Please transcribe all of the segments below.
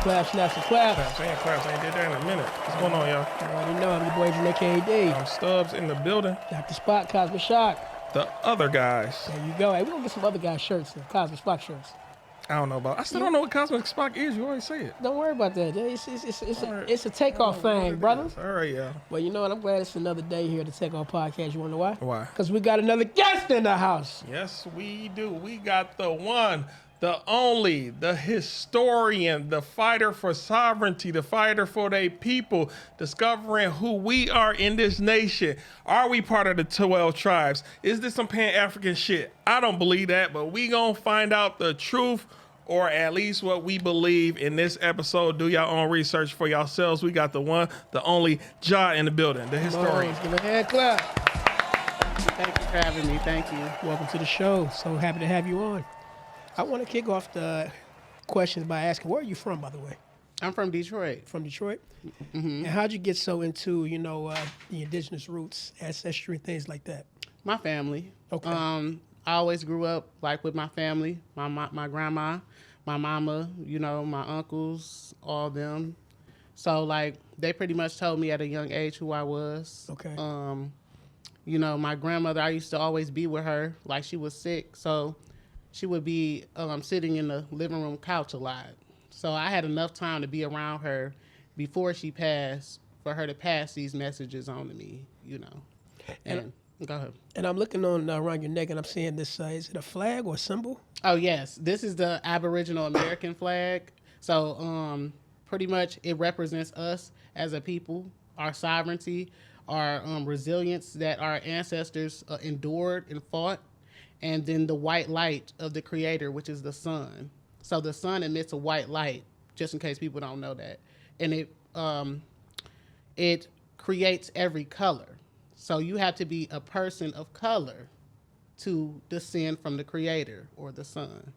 Snaps and claps. I ain't did that in a minute. What's going on, y'all? You already know I'm your boy from KD. I'm Stubbs in the building. Dr. Spot, Cosmic Shock. The other guys. There you go. Hey, we're going to get some other guys' shirts, the Cosmic Spot shirts. I don't know about. I still don't know what Cosmic Spock is. You always say it. Don't worry about that. It's a Takeoff thing, brother. All right, yeah. Well, you know what? I'm glad it's another day here at the Takeoff podcast. You want to know why? Why? Because we got another guest in the house. Yes, we do. We got the one, the only, the historian, the fighter for sovereignty, the fighter for their people, discovering who we are in this nation. Are we part of the 12 tribes? Is this some Pan-African shit? I don't believe that, but we gonna find out the truth, or at least what we believe in this episode. Do your own research for yourselves. We got the one, the only Jah in the building, the historian. Give a hand clap. Thank you for having me. Thank you. Welcome to the show. So happy to have you on. I want to kick off the questions by asking, where are you from, by the way? I'm from Detroit. From Detroit? Mm-hmm. And how'd you get so into, the indigenous roots, ancestry, and things like that? My family. Okay. I always grew up like with my family, my grandma, my mama, my uncles, all of them. So like they pretty much told me at a young age who I was. Okay. My grandmother, I used to always be with her, like she was sick, so she would be sitting in the living room couch a lot. So I had enough time to be around her before she passed for her to pass these messages on to me, And go ahead. And I'm looking on around your neck, and I'm seeing this. Is it a flag or a symbol? Oh, yes. This is the Aboriginal American flag. So pretty much it represents us as a people, our sovereignty, our resilience that our ancestors endured and fought, and then the white light of the Creator, which is the sun. So the sun emits a white light, just in case people don't know that. And it creates every color. So you have to be a person of color to descend from the Creator or the sun.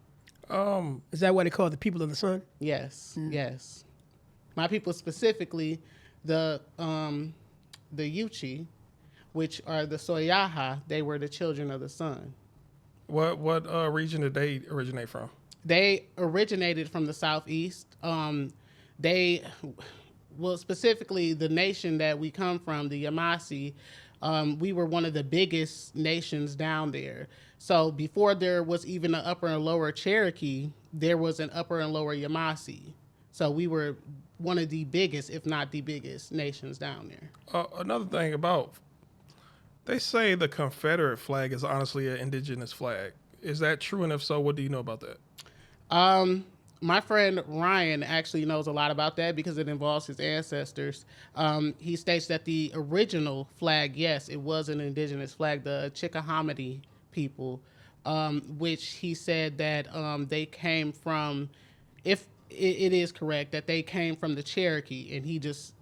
Is that what they call the people of the sun? Yes, yes. My people specifically, the Yuchi, which are the Soyaha, they were the children of the sun. What region did they originate from? They originated from the southeast. Specifically the nation that we come from, the Yamasee, we were one of the biggest nations down there. So before there was even an upper and lower Cherokee, there was an upper and lower Yamasee. So we were one of the biggest, if not the biggest, nations down there. Another thing about, they say the Confederate flag is honestly an indigenous flag. Is that true? And if so, what do you know about that? My friend Ryan actually knows a lot about that because it involves his ancestors. He states that the original flag, yes, it was an indigenous flag, the Chickahominy people, which he said that they came from, if it is correct, that they came from the Cherokee, and he just,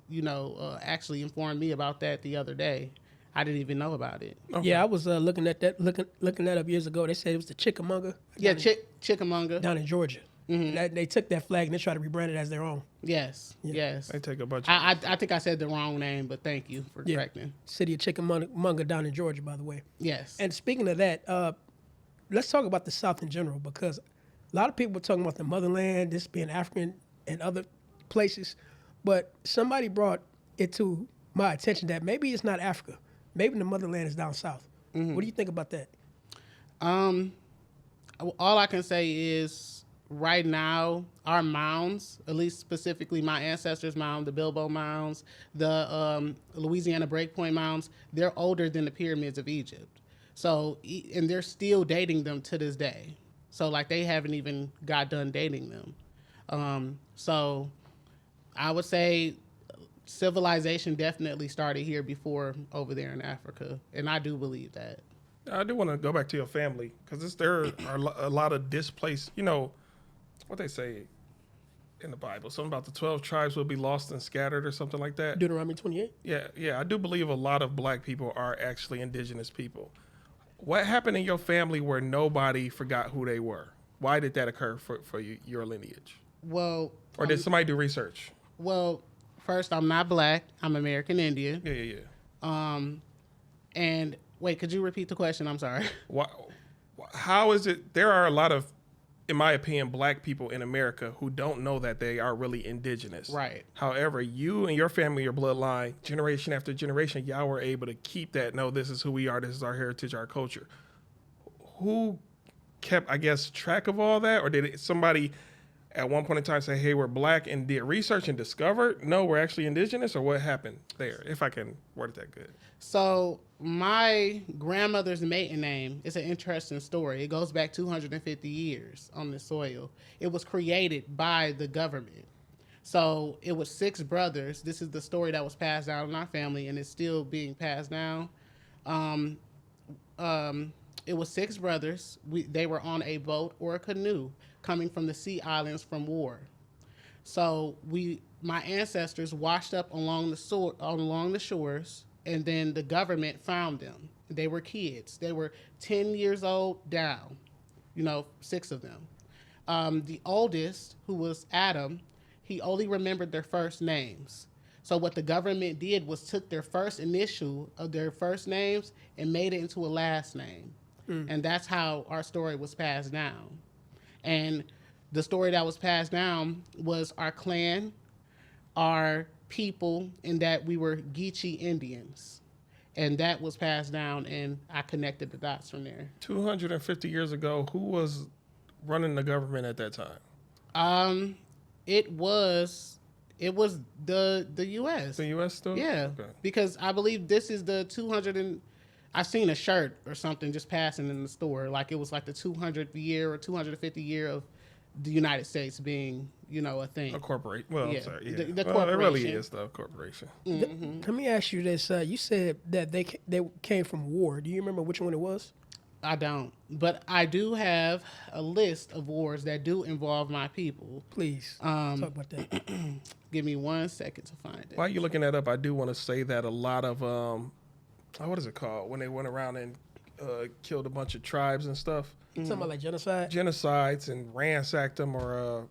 actually informed me about that the other day. I didn't even know about it. Okay. Yeah, I was looking that up years ago. They said it was the Chickamauga. Yeah, Chickamauga. Down in Georgia. Mm-hmm. They took that flag and they tried to rebrand it as their own. Yes, yeah. Yes. They take a bunch. I think I said the wrong name, but thank you for correcting. City of Chickamauga down in Georgia, by the way. Yes. And speaking of that, let's talk about the South in general, because a lot of people were talking about the motherland, this being African and other places, but somebody brought it to my attention that maybe it's not Africa. Maybe the motherland is down south. Mm-hmm. What do you think about that? All I can say is right now, our mounds, at least specifically my ancestors' mound, the Bilbo mounds, the Louisiana Breakpoint mounds, they're older than the pyramids of Egypt. So, and they're still dating them to this day. So like they haven't even got done dating them. So I would say civilization definitely started here before over there in Africa. And I do believe that. I do want to go back to your family, because there are a lot of displaced, what they say in the Bible, something about the 12 tribes will be lost and scattered or something like that. Deuteronomy 28? Yeah. I do believe a lot of black people are actually indigenous people. What happened in your family where nobody forgot who they were? Why did that occur for your lineage? Well... Or did somebody do research? Well, first, I'm not black. I'm American Indian. Yeah. And wait, could you repeat the question? I'm sorry. How is it? There are a lot of in my opinion, black people in America who don't know that they are really indigenous. Right. However, you and your family, your bloodline, generation after generation, y'all were able to keep that. No, this is who we are. This is our heritage, our culture. Who kept, I guess, track of all that? Or did somebody at one point in time say, hey, we're black, and did research and discovered, no, we're actually indigenous? Or what happened there, if I can word it that good? So my grandmother's maiden name is an interesting story. It goes back 250 years on the soil. It was created by the government. So it was 6 brothers. This is the story that was passed down in our family, and it's still being passed down. It was 6 brothers. They were on a boat or a canoe coming from the sea islands from war. So my ancestors washed up along the shores, and then the government found them. They were kids. They were 10 years old down, 6 of them. The oldest, who was Adam, he only remembered their first names. So what the government did was took their first initial of their first names and made it into a last name. And that's how our story was passed down. And the story that was passed down was our clan, our people, and that we were Geechee Indians. And that was passed down, and I connected the dots from there. 250 years ago, who was running the government at that time? It was the U.S. The U.S. still? Yeah, Okay. because I believe this is the 200 and I seen a shirt or something just passing in the store, like it was like the 200th year or 250 year of the United States being, a thing. A corporation. Well, Yeah, I'm sorry. Yeah. the Well, it really corporation. is the corporation. Let me ask you this. You said that they came from war. Do you remember which one it was? I don't, but I do have a list of wars that do involve my people. Please talk about that. Give me 1 second to find it. While you're looking that up, I do want to say that a lot of, what is it called? When they went around and killed a bunch of tribes and stuff. Something about like genocide. Genocides and ransacked them, or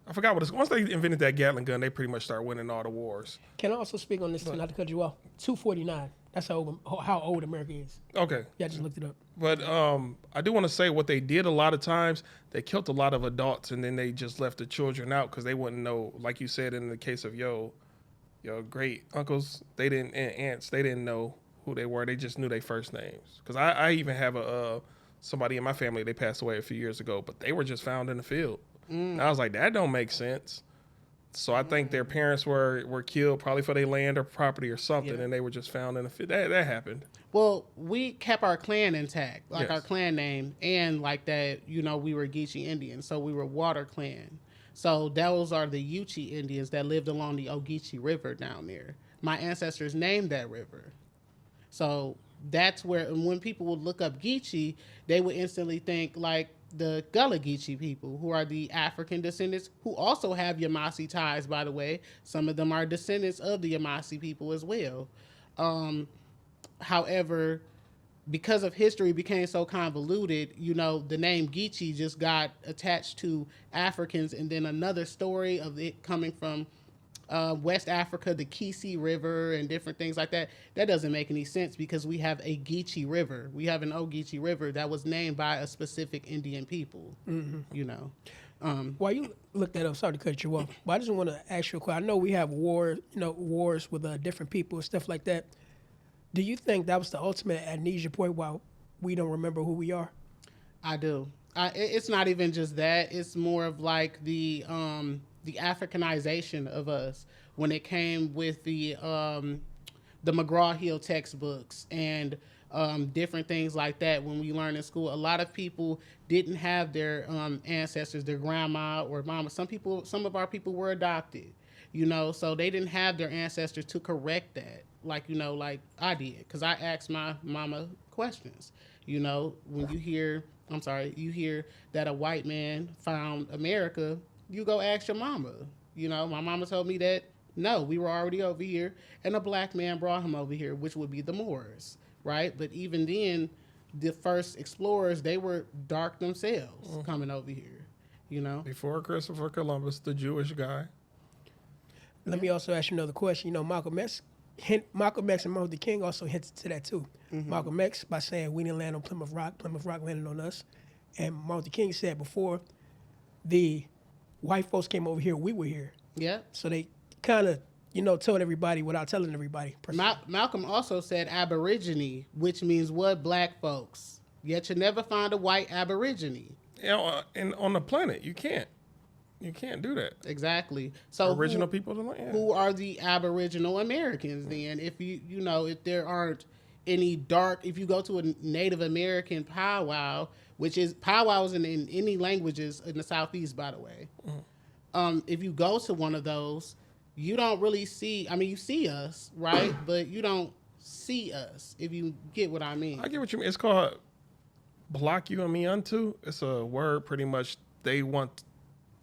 I forgot what it's. Once they invented that Gatling gun, they pretty much start winning all the wars. Can I also speak on this, not to cut you off? 249. That's how old America is. Okay. Yeah, I just looked it up. But I do want to say what they did a lot of times, they killed a lot of adults and then they just left the children out because they wouldn't know, like you said in the case of your great uncles, and aunts, they didn't know who they were. They just knew their first names. Because I even have somebody in my family, they passed away a few years ago, but they were just found in the field. And I was like, that don't make sense. So I think their parents were killed probably for their land or property or something, and they were just found in the field. That happened. Well, we kept our clan intact, like Yes. our clan name, and like that, we were Geechee Indians, so we were Water Clan. So those are the Yuchi Indians that lived along the Ogeechee River down there. My ancestors named that river. So that's where, and when people would look up Geechee, they would instantly think like the Gullah Geechee people, who are the African descendants, who also have Yamasee ties, by the way. Some of them are descendants of the Yamasee people as well. However, because of history became so convoluted, the name Geechee just got attached to Africans, and then another story of it coming from West Africa, the Kisii River, and different things like that. That doesn't make any sense because we have a Geechee River. We have an Ogeechee River that was named by a specific Indian people. While you look that up, sorry to cut you off, but I just want to ask you a question. I know we have wars with different people and stuff like that. Do you think that was the ultimate amnesia point why we don't remember who we are? I do. It's not even just that. It's more of like the Africanization of us when it came with the McGraw-Hill textbooks and different things like that. When we learn in school, a lot of people didn't have their ancestors, their grandma or mama. Some of our people were adopted, so they didn't have their ancestors to correct that. Like I did, because I asked my mama questions. When you hear that a white man found America, you go ask your mama. My mama told me that, no, we were already over here, and a black man brought him over here, which would be the Moors, right? But even then, the first explorers, they were dark themselves coming over here, Before Christopher Columbus, the Jewish guy. Let me also ask you another question. Malcolm X and Martin Luther King also hinted to that too. Malcolm X by saying we didn't land on Plymouth Rock landed on us. And Martin Luther King said before the white folks came over here, we were here. Yeah. So they kind of, told everybody without telling everybody. Malcolm also said Aborigine, which means what? Black folks. Yet you never find a white Aborigine. And on the planet, you can't do that. Exactly. So Original people of the land. who are the Aboriginal Americans then? If if there aren't any if you go to a Native American powwow, which is powwows in any languages in the Southeast, by the way. If you go to one of those, you don't really see, you see us, right? But you don't see us, if you get what I mean. I get what you mean. It's called block you and me unto. It's a word pretty much. They want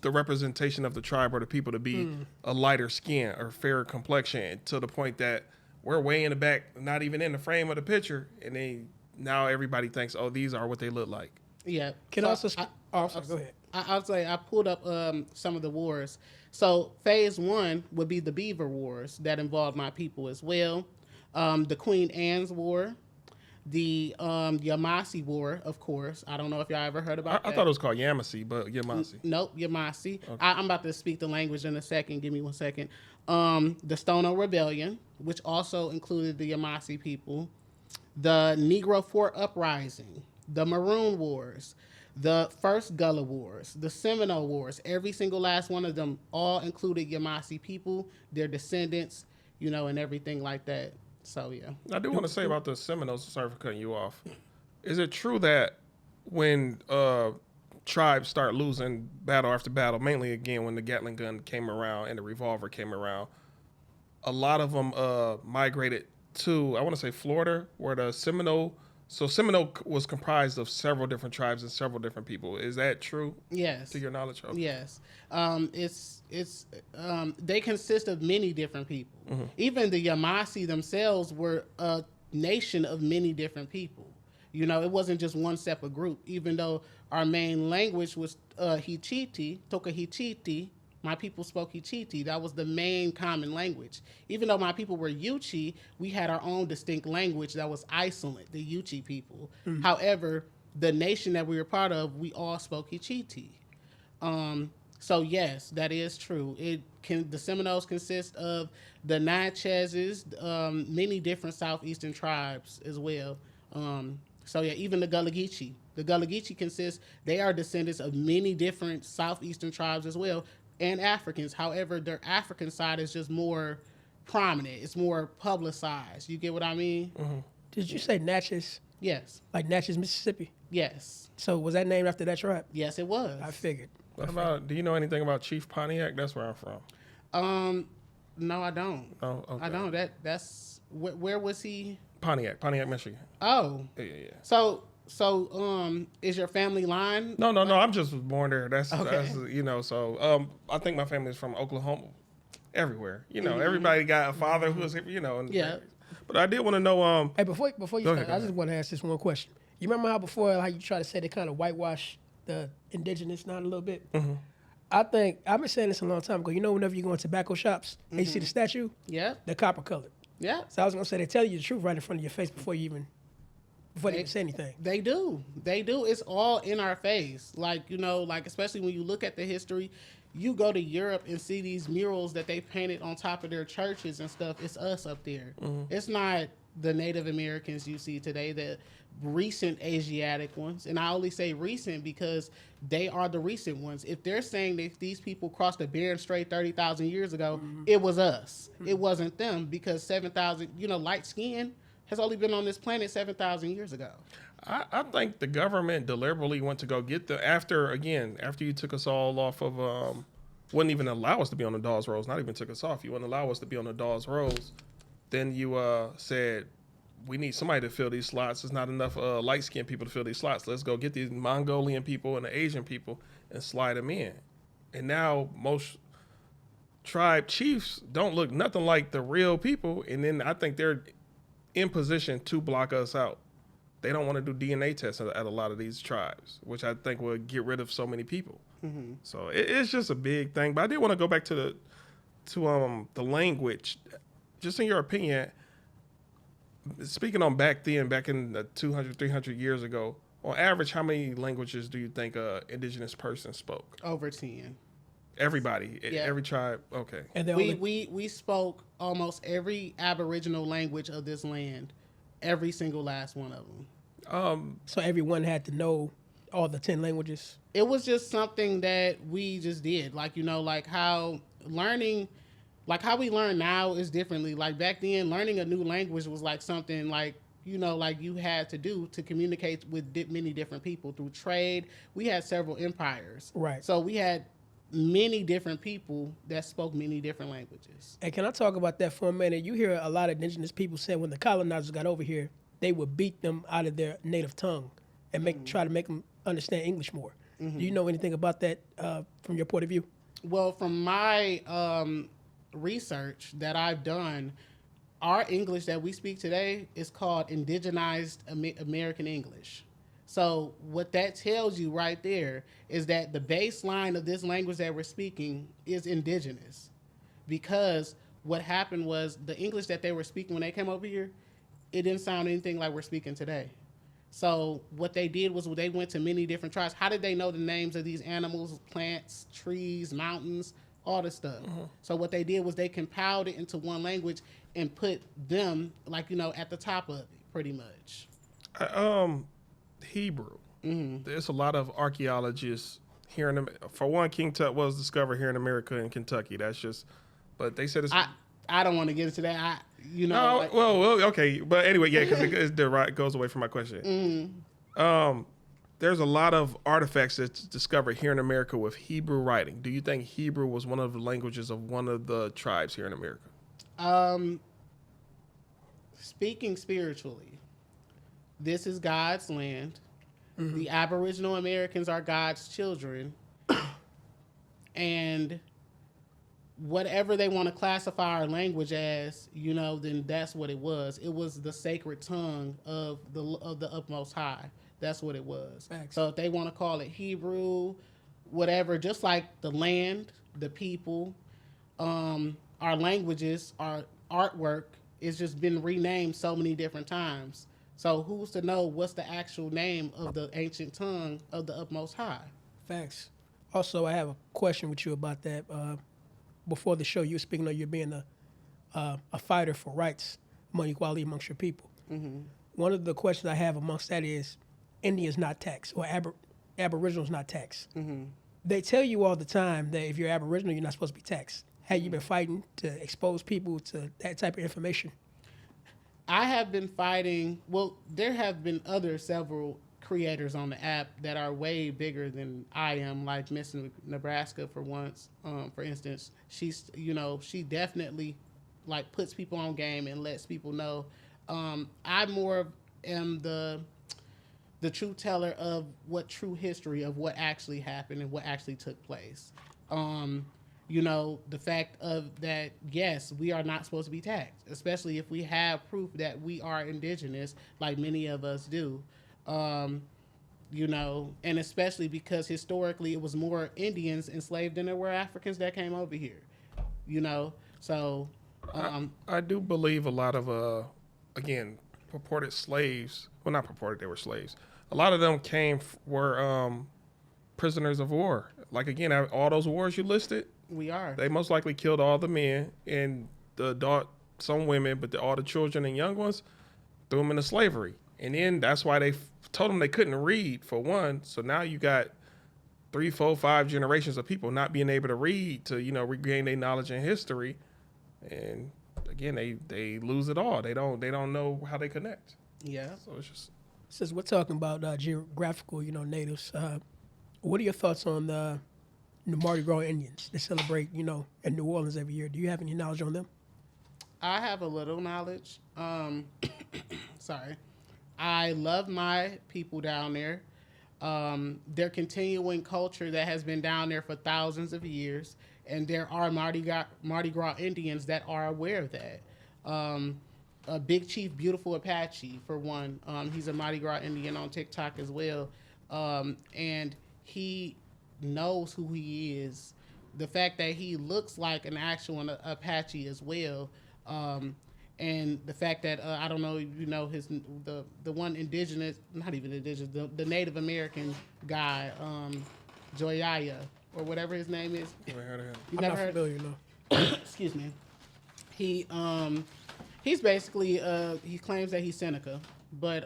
the representation of the tribe or the people to be a lighter skin or fairer complexion, to the point that we're way in the back, not even in the frame of the picture, and now everybody thinks, oh, these are what they look like. Yeah. Go ahead. I'll say I pulled up some of the wars. So phase 1 would be the Beaver Wars that involved my people as well. The Queen Anne's War, the Yamasee War, of course. I don't know if y'all ever heard about that. I thought it was called Yamasee, but Yamasee. Nope, Yamasee. Okay. I'm about to speak the language in a second. Give me 1 second. The Stono Rebellion, which also included the Yamasee people. The Negro Fort Uprising. The Maroon Wars. The First Gullah Wars. The Seminole Wars. Every single last one of them all included Yamasee people, their descendants, and everything like that. So, yeah. I do want to say about the Seminoles, sorry for cutting you off. Is it true that when tribes start losing battle after battle, mainly again when the Gatling gun came around and the revolver came around, a lot of them migrated to, I want to say Florida, where the Seminole was comprised of several different tribes and several different people. Is that true? Yes. To your knowledge? Okay. Yes. They consist of many different people. Mm-hmm. Even the Yamasee themselves were a nation of many different people. It wasn't just one separate group. Even though our main language was Hichiti, Tokahichiti, my people spoke Hichiti. That was the main common language. Even though my people were Yuchi, we had our own distinct language that was isolate, the Yuchi people. Mm-hmm. However, the nation that we were part of, we all spoke Hichiti. So yes, that is true. The Seminoles consist of the Natchez, many different southeastern tribes as well. So yeah, even the Gullah Geechee. The Gullah Geechee they are descendants of many different southeastern tribes as well, and Africans. However, their African side is just more prominent. It's more publicized. You get what I mean? Mm-hmm. Did you say Natchez? Yes. Like Natchez, Mississippi? Yes. So was that named after that tribe? Yes, it was. I figured. Do you know anything about Chief Pontiac? That's where I'm from. No, I don't. Oh, okay. I don't. That's where was he? Pontiac, Michigan. Oh. Yeah. So, is your family line? No. I'm just born there. That's okay. So I think my family's from Oklahoma. Everywhere, mm-hmm. Everybody got a father who's, Yeah. But I did want to know. Hey, before you start, I just want to ask this one question. You remember how you try to say they kind of whitewash the indigenous not a little bit? Mm-hmm. I think I've been saying this a long time ago. Whenever you go in tobacco shops and you see the statue, they're copper colored. Yeah. So I was gonna say they tell you the truth right in front of your face before they even say anything. They do. It's all in our face. Like especially when you look at the history, you go to Europe and see these murals that they painted on top of their churches and stuff. It's us up there. Mm-hmm. It's not the Native Americans you see today, the recent Asiatic ones. And I only say recent because they are the recent ones. If they're saying that these people crossed the Bering Strait 30,000 years ago, it was us. Mm-hmm. It wasn't them, because 7,000, light skin has only been on this planet 7,000 years ago. I think the government deliberately went to go get after you took us all off of, wouldn't even allow us to be on the Dawes Rolls, not even took us off. You wouldn't allow us to be on the Dawes Rolls. Then you said, we need somebody to fill these slots. There's not enough light-skinned people to fill these slots. Let's go get these Mongolian people and the Asian people and slide them in. And now most tribe chiefs don't look nothing like the real people. And then I think they're in position to block us out. They don't want to do DNA tests at a lot of these tribes, which I think will get rid of so many people. Mm-hmm. So it's just a big thing. But I did want to go back to the language. Just in your opinion, speaking on back in the 200, 300 years ago, On average, how many languages do you think a indigenous person spoke? Over 10. Everybody, Yeah. every tribe. Okay. And they We spoke almost every Aboriginal language of this land, every single last one of them. so everyone had to know all the 10 languages. It was just something that we just did. Like, you know, like how learning, like how we learn now is differently. Like back then, learning a new language was like something like, you know, like you had to do to communicate with many different people through trade. We had several empires. Right. So we had many different people that spoke many different languages. And can I talk about that for a minute? You hear a lot of indigenous people saying when the colonizers got over here, they would beat them out of their native tongue and try to make them understand English more. Do you know anything about that from your point of view? Well, from my research that I've done, our English that we speak today is called Indigenized American English. So what that tells you right there is that the baseline of this language that we're speaking is indigenous. Because what happened was the English that they were speaking when they came over here, it didn't sound anything like we're speaking today. So what they did was they went to many different tribes. How did they know the names of these animals, plants, trees, mountains, all this stuff? So what they did was they compiled it into one language and put them, like, you know, at the top of it, pretty much. Hebrew. There's a lot of archaeologists here in for one, King Tut was discovered here in America in Kentucky. That's just, but they said it's. I don't want to get into that. No, like, well, okay, but anyway, yeah, because it goes away from my question. There's a lot of artifacts that's discovered here in America with Hebrew writing. Do you think Hebrew was one of the languages of one of the tribes here in America? Speaking spiritually, this is God's land. The Aboriginal Americans are God's children. And whatever they want to classify our language as, you know, then that's what it was. It was the sacred tongue of the utmost high. That's what it was. Thanks. So if they want to call it Hebrew, whatever, just like the land, the people, our languages, our artwork, it's just been renamed so many different times. So who's to know what's the actual name of the ancient tongue of the utmost high? Facts. Also, I have a question with you about that. Before the show, you were speaking of you being a fighter for rights, among equality amongst your people. One of the questions I have amongst that is, Indians not taxed, or Aboriginals not taxed. They tell you all the time that if you're Aboriginal, you're not supposed to be taxed. Have you been fighting to expose people to that type of information? I have been fighting. Well, there have been several creators on the app that are way bigger than I am, like Miss Nebraska for instance. She's, you know, she definitely like puts people on game and lets people know. I more am the truth teller of what true history of what actually happened and what actually took place. You know, the fact of that, yes, we are not supposed to be taxed, especially if we have proof that we are indigenous, like many of us do. You know, and especially because historically it was more Indians enslaved than there were Africans that came over here, you know. So I do believe a lot of, again, purported slaves, well, not purported, they were slaves. A lot of them were prisoners of war. Like, again, all those wars you listed, they most likely killed all the men and the adult, some women, but all the children and young ones, threw them into slavery. And then that's why they told them they couldn't read, for one. So now you got 3, 4, 5 generations of people not being able to read to, you know, regain their knowledge and history. And again, they lose it all. They don't know how they connect. Yeah. So it's just. Since we're talking about geographical, you know, natives, what are your thoughts on the Mardi Gras Indians that celebrate, you know, in New Orleans every year? Do you have any knowledge on them? I have a little knowledge. Sorry. I love my people down there. Their continuing culture that has been down there for thousands of years, and there are Mardi Gras Indians that are aware of that. Big Chief Beautiful Apache, for one. He's a Mardi Gras Indian on TikTok as well. And he knows who he is. The fact that he looks like an actual Apache as well. And the fact that I don't know, you know, the one indigenous, not even indigenous, the Native American guy, Joyaya or whatever his name is. Never heard of him. You I'm never not heard? familiar, no. Excuse me. He's basically he claims that he's Seneca, but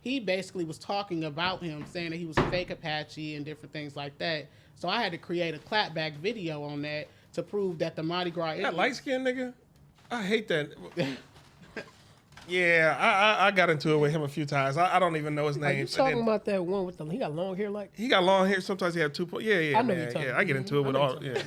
he basically was talking about him, saying that he was a fake Apache and different things like that. So I had to create a clapback video on that to prove that the Mardi Gras. That light skinned nigga? I hate that. Yeah, I got into it with him a few times. I don't even know his Are name. you talking about that one with the? He got long hair like. He got long hair. Sometimes he have 2 points. Yeah, I know man. you're talking Yeah, I get into it with I know all. you're Yeah.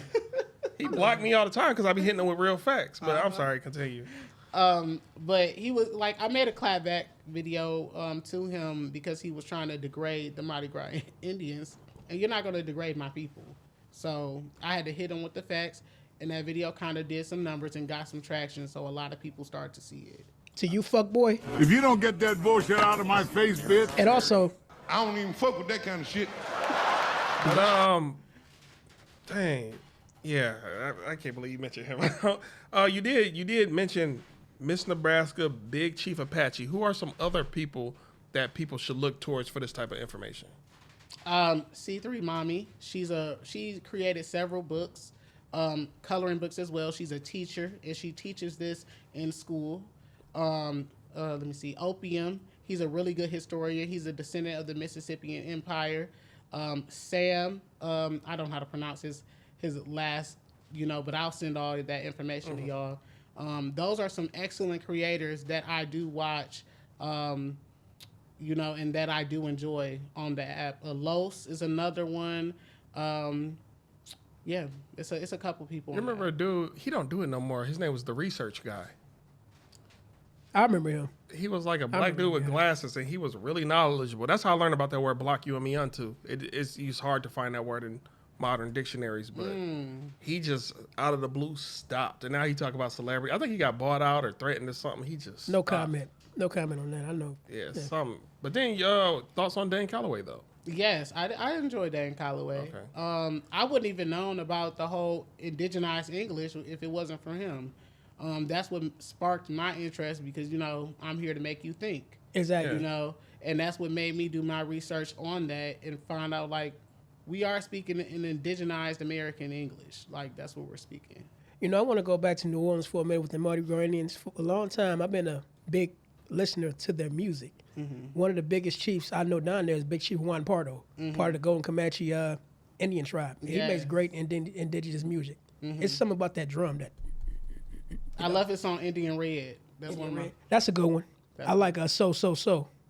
He blocked me all the time because I be hitting him with real facts. But I'm sorry, continue. But he was like, I made a clapback video to him because he was trying to degrade the Mardi Gras Indians, and you're not going to degrade my people. So I had to hit him with the facts, and that video kind of did some numbers and got some traction. So a lot of people started to see it. To you, fuck boy. If you don't get that bullshit out of my face, bitch. And also, I don't even fuck with that kind of shit. But dang, yeah, I can't believe you mentioned him. You did mention Miss Nebraska, Big Chief Apache. Who are some other people that people should look towards for this type of information? C3 Mommy, she created several books, coloring books as well. She's a teacher, and she teaches this in school. Let me see. Opium, he's a really good historian. He's a descendant of the Mississippian Empire. Sam, I don't know how to pronounce his last, but I'll send all of that information to y'all. Those are some excellent creators that I do watch, and that I do enjoy on the app. Los is another one. Yeah, it's a couple people. You remember a dude? He don't do it no more. His name was the Research Guy. I remember him. He was like a black dude with glasses, and he was really knowledgeable. That's how I learned about that word "block you and me onto." It's hard to find that word in modern dictionaries, but he just out of the blue stopped, and now he talk about celebrity. I think he got bought out or threatened or something. He just No stopped. comment. No comment on that. I know. Yeah, something. But then thoughts on Dan Calloway though? Yes, I enjoy Dan Calloway. Okay. I wouldn't even known about the whole indigenized English if it wasn't for him. That's what sparked my interest because, I'm here to make you think. Exactly. And that's what made me do my research on that and find out, we are speaking in indigenized American English. That's what we're speaking. I want to go back to New Orleans for a minute with the Mardi Gras Indians. For a long time, I've been a big listener to their music. Mm-hmm. One of the biggest chiefs I know down there is Big Chief Juan Pardo, part of the Golden Comanche Indian tribe. He makes great indigenous music. Mm-hmm. It's something about that drum that... I love his song Indian Red. That's Indian one of my... Red. That's a good one. I like So.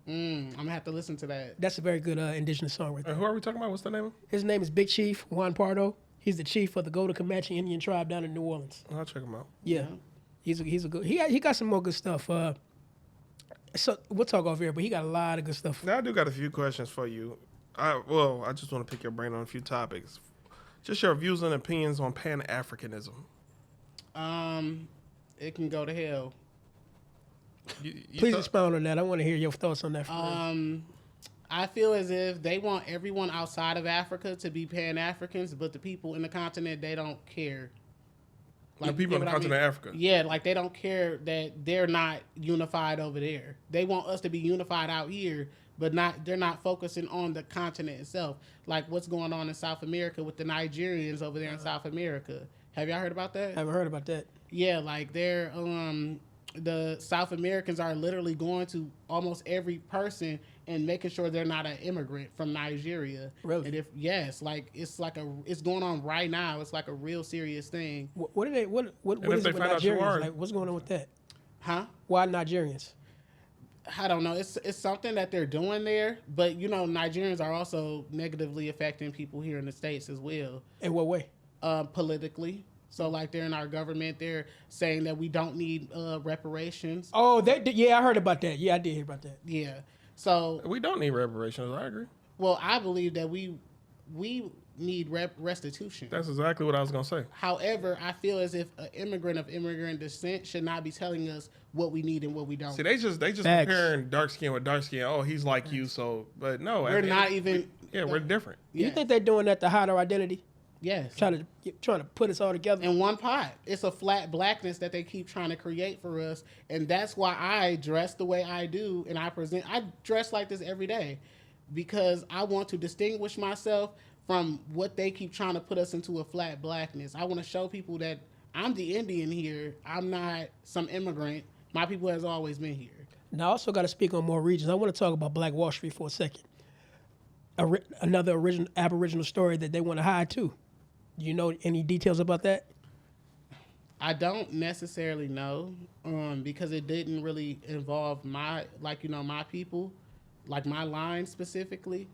I'm going to have to listen to that. That's a very good indigenous song right there. Who are we talking about? What's the name? His name is Big Chief Juan Pardo. He's the chief of the Golden Comanche Indian tribe down in New Orleans. I'll check him out. Yeah. He's a good... He got some more good stuff. So we'll talk off here, but he got a lot of good stuff. Now I do got a few questions for you. I just want to pick your brain on a few topics. Just your views and opinions on Pan-Africanism. It can go to hell. Please expound on that. I want to hear your thoughts on that. I feel as if they want everyone outside of Africa to be Pan-Africans, but the people in the continent, they don't care. The people in the continent of Africa. Yeah, they don't care that they're not unified over there. They want us to be unified out here, but they're not focusing on the continent itself. Like what's going on in South America with the Nigerians over there in South America. Have y'all heard about that? I haven't heard about that. Yeah, they're the South Americans are literally going to almost every person and making sure they're not an immigrant from Nigeria. Really? And it's going on right now. It's like a real serious thing. What is it with Nigerians? What's going on with that? Huh? Why Nigerians? I don't know. It's something that they're doing there, but Nigerians are also negatively affecting people here in the States as well. In what way? Politically. So they're in our government. They're saying that we don't need reparations. Oh, yeah, I heard about that. Yeah, I did hear about that. Yeah. So we don't need reparations. I agree. Well, I believe that we need restitution. That's exactly what I was gonna say. However, I feel as if an immigrant of immigrant descent should not be telling us what we need and what we don't. See, they just comparing dark skin with dark skin. Oh, he's like you, so but no, we're not even. We're different. You think they're doing that to hide our identity? Yes. trying to put us all together. In one pot. It's a flat blackness that they keep trying to create for us. And that's why I dress the way I do and I dress like this every day because I want to distinguish myself from what they keep trying to put us into a flat blackness. I want to show people that I'm the Indian here. I'm not some immigrant. My people has always been here. Now, I also got to speak on more regions. I want to talk about Black Wall Street for a second. Another Aboriginal story that they want to hide too. Do you know any details about that? I don't necessarily know because it didn't really involve my people, like my line specifically.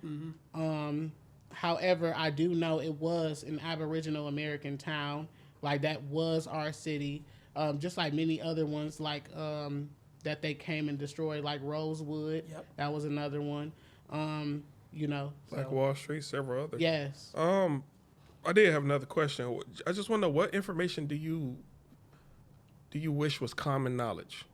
However, I do know it was an Aboriginal American town. Like that was our city, just like many other ones like that they came and destroyed, like Rosewood. Yep. That was another one. Black Wall Street, several others. Yes. I did have another question. I just want to know, what information do you wish was common knowledge?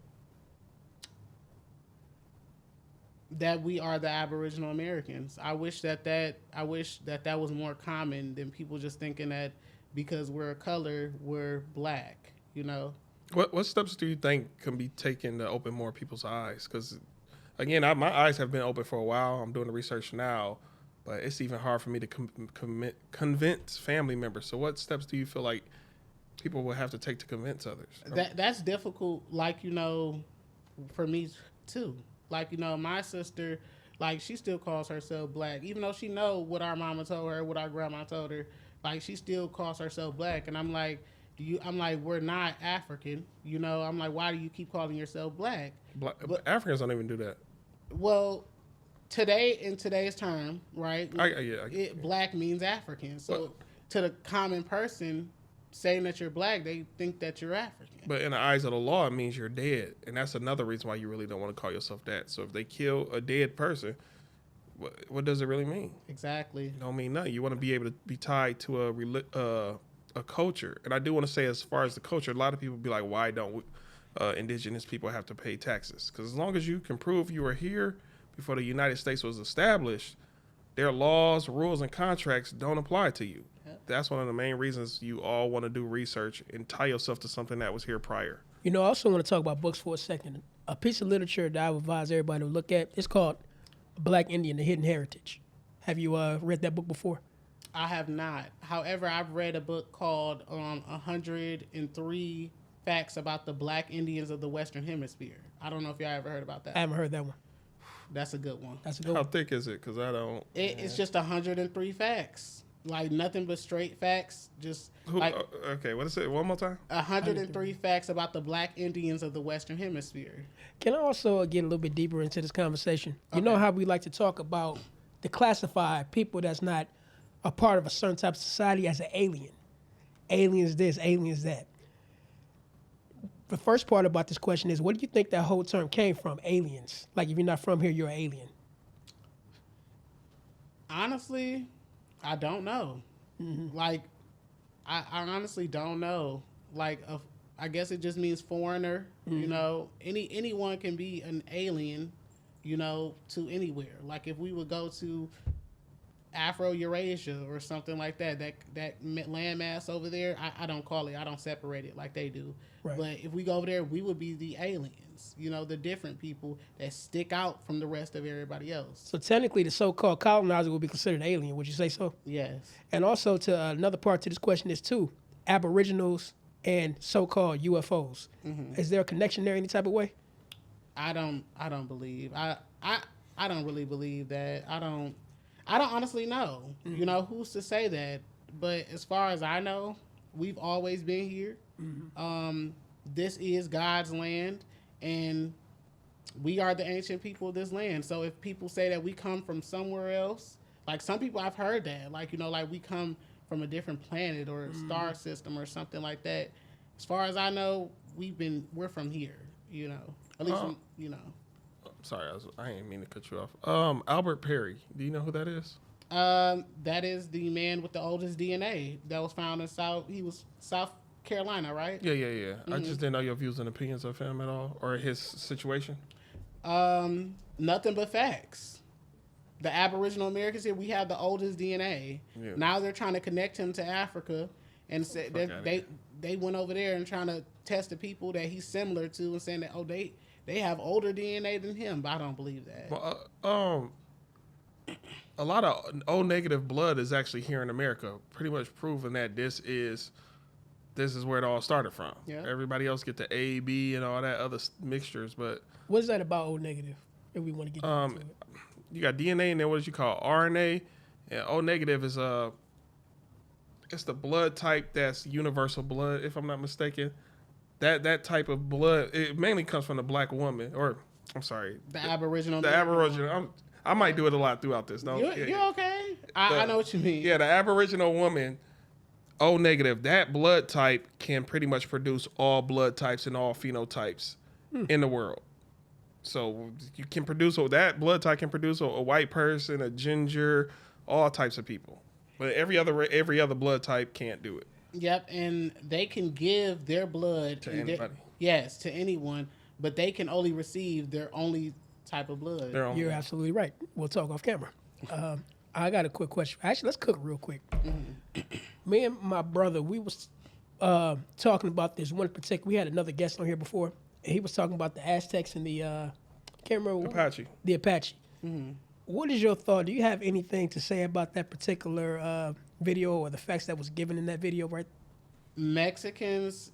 That we are the Aboriginal Americans. I wish that was more common than people just thinking that because we're a color, we're black. What steps do you think can be taken to open more people's eyes? Because, again, my eyes have been open for a while. I'm doing the research now, but it's even hard for me to convince family members. So what steps do you feel like people will have to take to convince others? That's difficult, for me too. My sister, she still calls herself black, even though she know what our mama told her, what our grandma told her. She still calls herself black, and I'm like, we're not African, I'm like, why do you keep calling yourself black? But Africans don't even do that. Well, in today's term, right? Black means African. So to the common person, saying that you're black, they think that you're African. But in the eyes of the law, it means you're dead, and that's another reason why you really don't want to call yourself that. So if they kill a dead person, what does it really mean? Exactly. It don't mean nothing. You want to be able to be tied to a culture. And I do want to say, as far as the culture, a lot of people be like, why don't indigenous people have to pay taxes? Because as long as you can prove you were here before the United States was established, their laws, rules, and contracts don't apply to you. Yep. That's one of the main reasons you all want to do research and tie yourself to something that was here prior. I also want to talk about books for a second. A piece of literature that I would advise everybody to look at, it's called Black Indian, The Hidden Heritage. Have you read that book before? I have not. However, I've read a book called 103 Facts About the Black Indians of the Western Hemisphere. I don't know if y'all ever heard about that. I haven't heard that one. That's a good one. How thick is it? Because I don't... It's just 103 facts. Nothing but straight facts. Okay, what is it? One more time? 103 facts about the Black Indians of the Western Hemisphere. Can I also get a little bit deeper into this conversation? Okay. You know how we like to talk about the classified people that's not a part of a certain type of society as an alien. Aliens this, aliens that. The first part about this question is, what do you think that whole term came from, aliens? Like, if you're not from here, you're an alien. Honestly, I don't know. Mm-hmm. I honestly don't know. I guess it just means foreigner. Mm-hmm. Anyone can be an alien, to anywhere. If we would go to Afro-Eurasia or something like that landmass over there, I don't call it, I don't separate it like they do. Right. But if we go over there, we would be the aliens, the different people that stick out from the rest of everybody else. So technically the so-called colonizer would be considered an alien, would you say so? Yes. And also to another part to this question is too, aboriginals and so-called UFOs. Mm-hmm. Is there a connection there any type of way? I don't believe. I don't really believe that. I don't honestly know. Mm-hmm. Who's to say that? But as far as I know, we've always been here. Mm-hmm. This is God's land, and we are the ancient people of this land. So if people say that we come from somewhere else, some people, I've heard that, we come from a different planet or a star system or something like that. As far as I know, we're from here. At least Sorry, I didn't mean to cut you off. Albert Perry, do you know who that is? That is the man with the oldest DNA that was found in South Carolina, right? Yeah. Mm-hmm. I just didn't know your views and opinions of him at all, or his situation. Nothing but facts. The Aboriginal Americans here, we have the oldest DNA. Yeah. Now they're trying to connect him to Africa, and say that they went over there and trying to test the people that he's similar to, and saying that they have older DNA than him. But I don't believe that. Well, a lot of O negative blood is actually here in America, pretty much proving that this is where it all started from. Yeah. Everybody else get the A, B, and all that other mixtures, but What's that about O negative? If we want to get into it. you got DNA and then what did you call RNA, and O negative is it's the blood type that's universal blood, if I'm not mistaken. That type of blood, it mainly comes from the black woman, or I'm sorry, The Aboriginal. the Aboriginal. I might do it a lot throughout this. No, You're okay. I know what you mean. Yeah, the Aboriginal woman, O negative, that blood type can pretty much produce all blood types and all phenotypes in the world. So you can produce, that blood type can produce a white person, a ginger, all types of people. But every other blood type can't do it. Yep, and they can give their blood To anybody. Yes, to anyone, but they can only receive their only type of blood. Their own. You're absolutely right. We'll talk off camera. I got a quick question. Actually, let's cook real quick. Me and my brother, we was talking about this one particular. We had another guest on here before, and he was talking about the Aztecs and the can't remember Apache. The Apache. What is your thought? Do you have anything to say about that particular video or the facts that was given in that video? Right? Mexicans,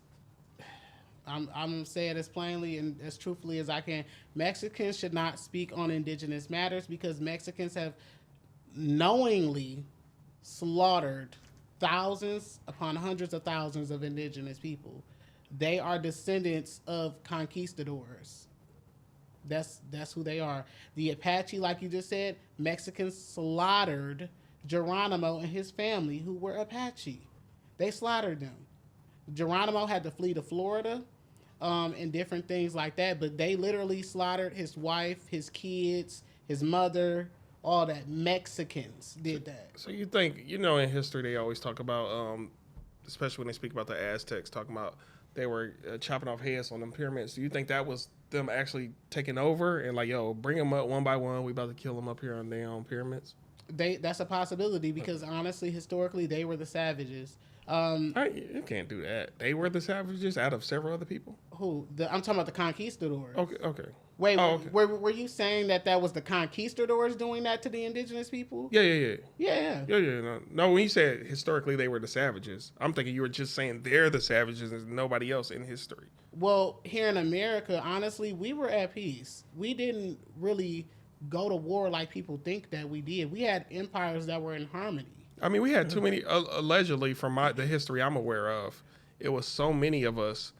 I'm saying as plainly and as truthfully as I can. Mexicans should not speak on indigenous matters because Mexicans have knowingly slaughtered thousands upon hundreds of thousands of indigenous people. They are descendants of conquistadors. That's who they are. The Apache, like you just said, Mexicans slaughtered Geronimo and his family who were Apache. They slaughtered them. Geronimo had to flee to Florida and different things like that, but they literally slaughtered his wife, his kids, his mother, all that. Mexicans did that. So you think, in history they always talk about, especially when they speak about the Aztecs, talking about they were chopping off heads on them pyramids. Do you think that was them actually taking over and like, yo, bring them up one by one, we about to kill them up here on their own pyramids? That's a possibility because honestly, historically, they were the savages. You can't do that. They were the savages out of several other people? Who? I'm talking about the conquistadors. Okay. Wait, okay. were you saying that was the conquistadors doing that to the indigenous people? Yeah. Yeah. No, when you said historically they were the savages, I'm thinking you were just saying they're the savages and nobody else in history. Well, here in America, honestly, we were at peace. We didn't really go to war like people think that we did. We had empires that were in harmony. I mean, we had too many, allegedly, from the history I'm aware of, it was so many of us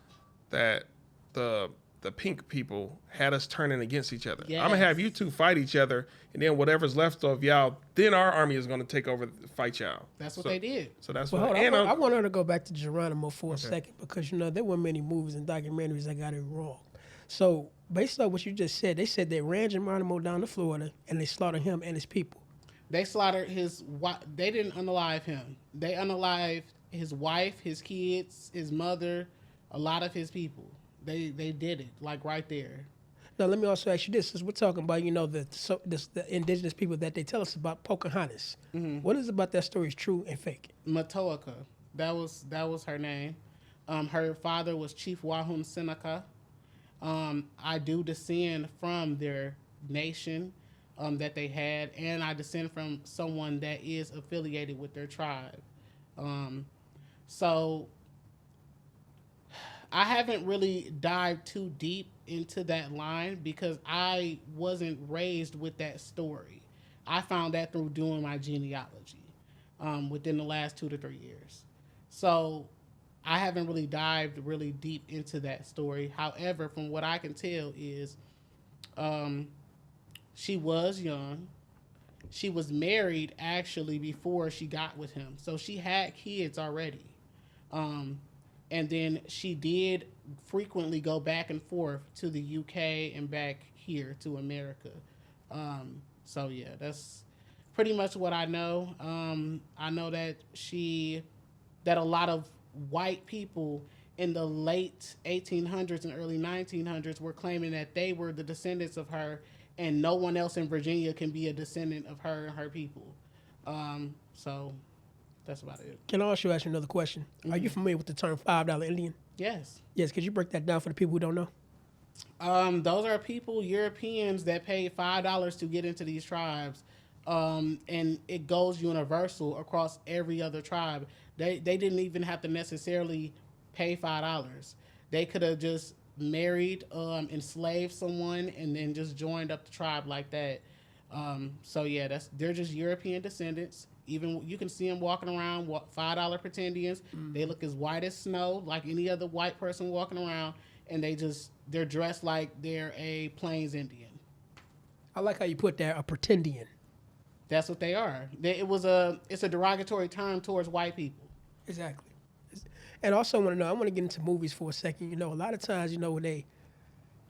that the pink people had us turning against each other. Yes. I'm going to have you two fight each other, and then whatever's left of y'all, then our army is going to take over, fight y'all. That's what they did. So that's Well, what. hold on. And I want her to go back to Geronimo for a second because there weren't many movies and documentaries that got it wrong. So based on what you just said, they said they ran Geronimo down to Florida and they slaughtered him and his people. They slaughtered his wife. They didn't unalive him. They unalived his wife, his kids, his mother, a lot of his people. They did it, like right there. Now, let me also ask you this. Since we're talking about, the indigenous people that they tell us about, Pocahontas. What is about that story is true and fake? Matoaka. That was her name. Her father was Chief Wahun Seneca. I do descend from their nation that they had, and I descend from someone that is affiliated with their tribe. So I haven't really dived too deep into that line because I wasn't raised with that story. I found that through doing my genealogy within the last 2 to 3 years. So I haven't really dived really deep into that story. However, from what I can tell is she was young. She was married actually before she got with him. So she had kids already. And then she did frequently go back and forth to the UK and back here to America. So yeah, that's pretty much what I know. I know that that a lot of white people in the late 1800s and early 1900s were claiming that they were the descendants of her and no one else in Virginia can be a descendant of her and her people. So that's about it. Can I also ask you another question? Are you familiar with the term $5 Indian? Yes. Yes, could you break that down for the people who don't know? Those are people, Europeans, that paid $5 to get into these tribes. And it goes universal across every other tribe. They didn't even have to necessarily pay $5. They could have just married, enslaved someone, and then just joined up the tribe like that. So yeah, they're just European descendants. Even you can see them walking around, $5 pretendians. They look as white as snow, like any other white person walking around, and they're dressed like they're a Plains Indian. I like how you put that, a pretendian. That's what they are. It's a derogatory term towards white people. Exactly. And also want to know, I want to get into movies for a second. You know, a lot of times, you know, when they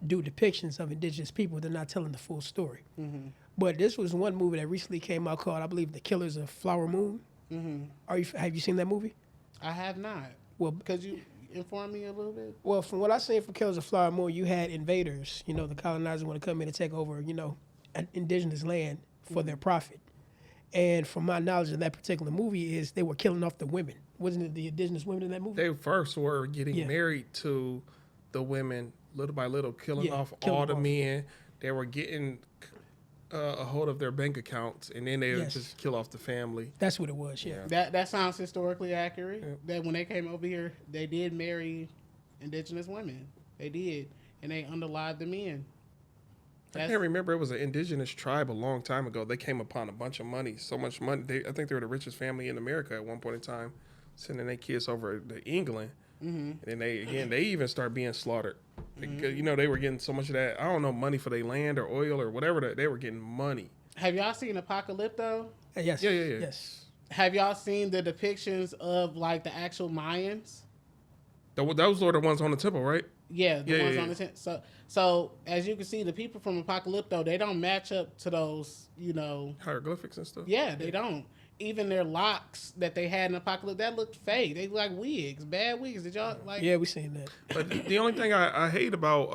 do depictions of indigenous people, they're not telling the full story. Mm-hmm. But this was one movie that recently came out called, I believe, The Killers of Flower Moon. Mm-hmm. Have you seen that movie? I have not. Well, could you inform me a little bit? Well, from what I seen from Killers of Flower Moon, you had invaders, you know, the colonizers want to come in and take over, you know, an indigenous land for their profit. And from my knowledge of that particular movie is they were killing off the women. Wasn't it the indigenous women in that movie? They first were getting married to the women little by little, killing off all the men. They were getting a hold of their bank accounts, and then they would just kill off the family. That's what it was, yeah. That sounds historically accurate. Yeah. That when they came over here, they did marry indigenous women. They did. And they underlied the men. I can't remember. It was an indigenous tribe a long time ago. They came upon a bunch of money, so much money. I think they were the richest family in America at one point in time, sending their kids over to England. Mm-hmm. And then they even start being slaughtered. Because, you know, they were getting so much of that, I don't know, money for their land or oil or whatever. They were getting money. Have y'all seen Apocalypto? Yes. Yeah. Yes. Have y'all seen the depictions of, like, the actual Mayans? Those were the ones on the temple, right? Yeah, the ones on the temple. So, as you can see, the people from Apocalypto, they don't match up to those, you know... hieroglyphics and stuff? Yeah, they don't. Even their locks that they had in Apocalypse, that looked fake. They look like wigs, bad wigs. Did y'all like? Yeah, we seen that. But the only thing I hate about,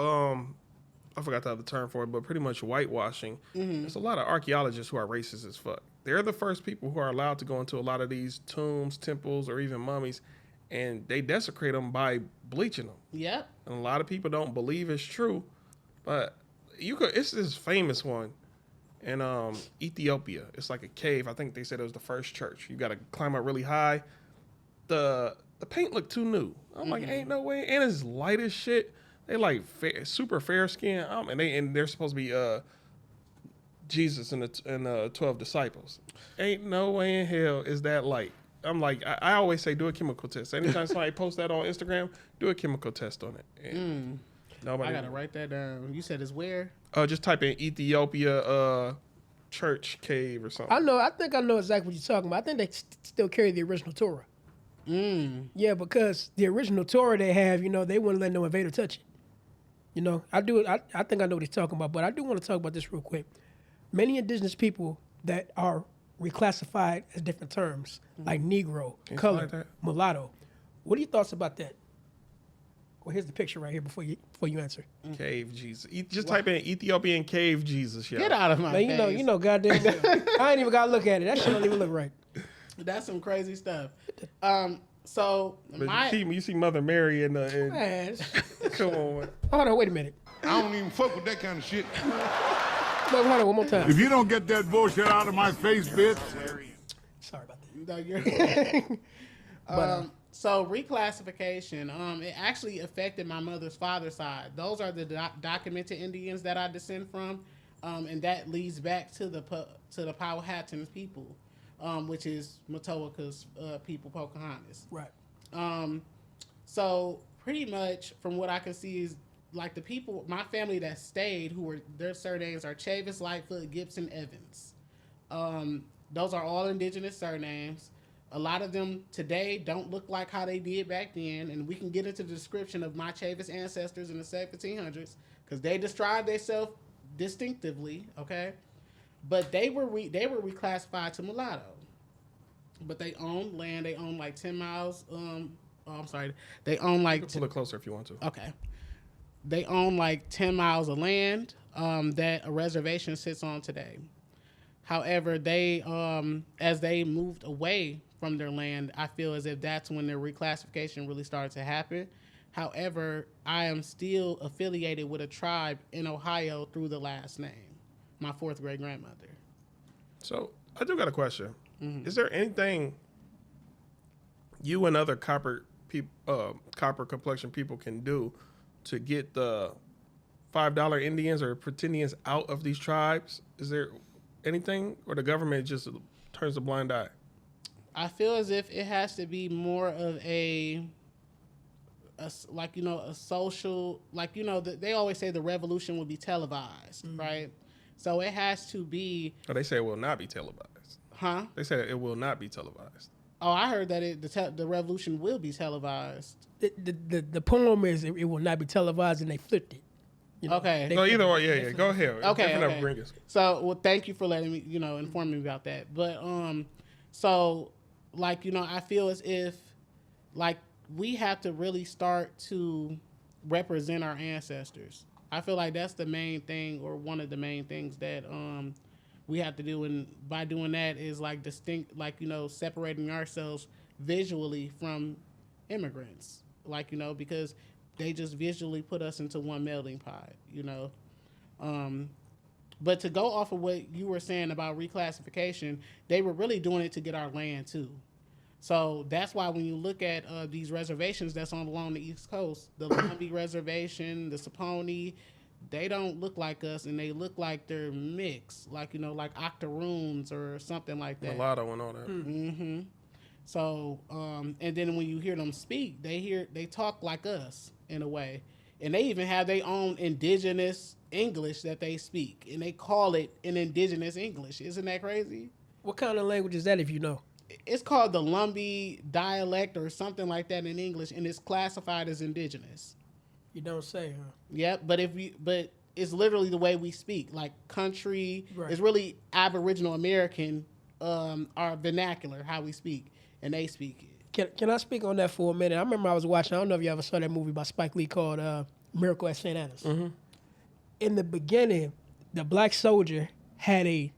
I forgot the other term for it, but pretty much whitewashing. There's a lot of archaeologists who are racist as fuck. They're the first people who are allowed to go into a lot of these tombs, temples, or even mummies, and they desecrate them by bleaching them. Yep. And a lot of people don't believe it's true, but it's this famous one. In Ethiopia, it's like a cave. I think they said it was the first church. You got to climb up really high. The paint looked too new. I'm like, ain't no way. And it's light as shit. They like super fair skin. And they're supposed to be Jesus and the 12 disciples. Ain't no way in hell is that light. I'm like, I always say do a chemical test. Anytime somebody posts that on Instagram, do a chemical test on it. And nobody. I gotta write that down. You said it's where? Just type in Ethiopia church cave or something. I think I know exactly what you're talking about. I think they still carry the original Torah. Yeah, because the original Torah they have, you know, they wouldn't let no invader touch it. You know, I think I know what he's talking about, but I do want to talk about this real quick. Many indigenous people that are reclassified as different terms, like Negro, color, like mulatto. What are your thoughts about that? Well, here's the picture right here before you answer. Cave Jesus. Just type in Ethiopian cave Jesus. Yeah. Get out of my face. You know, goddamn. I ain't even gotta look at it. That shit don't even look right. That's some crazy stuff. So you see Mother Mary in the. Come on. Man. Hold on, wait a minute. I don't even fuck with that kind of shit. Hold on, one more time. If you don't get that bullshit out of my face, bitch. Sorry about that. No, you're. So reclassification, it actually affected my mother's father's side. Those are the documented Indians that I descend from, and that leads back to the Powhatan people, which is Matoaka's people, Pocahontas. Right. So pretty much from what I can see is like the people, my family that stayed, their surnames are Chavis, Lightfoot, Gibson, Evans. Those are all indigenous surnames. A lot of them today don't look like how they did back then, and we can get into the description of my Chavis ancestors in the 1700s because they described themselves distinctively, okay? But they were reclassified to mulatto. But they owned land. They owned like 10 miles. They own like... You can pull it closer if you want to. Okay. They own like 10 miles of land. that a reservation sits on today. However, they as they moved away from their land, I feel as if that's when their reclassification really started to happen. However, I am still affiliated with a tribe in Ohio through the last name, my fourth great grandmother. So I do got a question. Is there anything you and other copper complexion people can do to get the $5 Indians or pretendians out of these tribes? Is there anything, or the government just turns a blind eye? I feel as if it has to be more of a social, they always say the revolution will be televised, right? So it has to be. Oh, they say it will not be televised. Huh? They say it will not be televised. Oh, I heard that the revolution will be televised. The poem is it will not be televised, and they flipped it. You know, Okay. So either way, yeah. Go ahead. Okay. Okay. So, well, thank you for letting me, inform me about that. But, so, I feel as if, we have to really start to represent our ancestors. I feel like that's the main thing, or one of the main things that we have to do. And by doing that is separating ourselves visually from immigrants, because they just visually put us into one melting pot, But to go off of what you were saying about reclassification, they were really doing it to get our land too. So that's why when you look at these reservations that's along the East Coast, the Lumbee Reservation, the Saponi, they don't look like us, and they look like they're mixed, like octoroons or something like that. Mulatto and all that. Mm-hmm. So, and then when you hear them speak, they talk like us in a way. And they even have their own indigenous English that they speak, and they call it an indigenous English. Isn't that crazy? What kind of language is that, if you know? It's called the Lumbee dialect or something like that in English, and it's classified as indigenous. You don't say, huh? Yep, but it's literally the way we speak, like country. Right. It's really Aboriginal American, our vernacular, how we speak, and they speak it. Can I speak on that for a minute? I remember I was watching, I don't know if you ever saw that movie by Spike Lee called Miracle at St. Anna's. Mm-hmm. In the beginning, the black soldier had a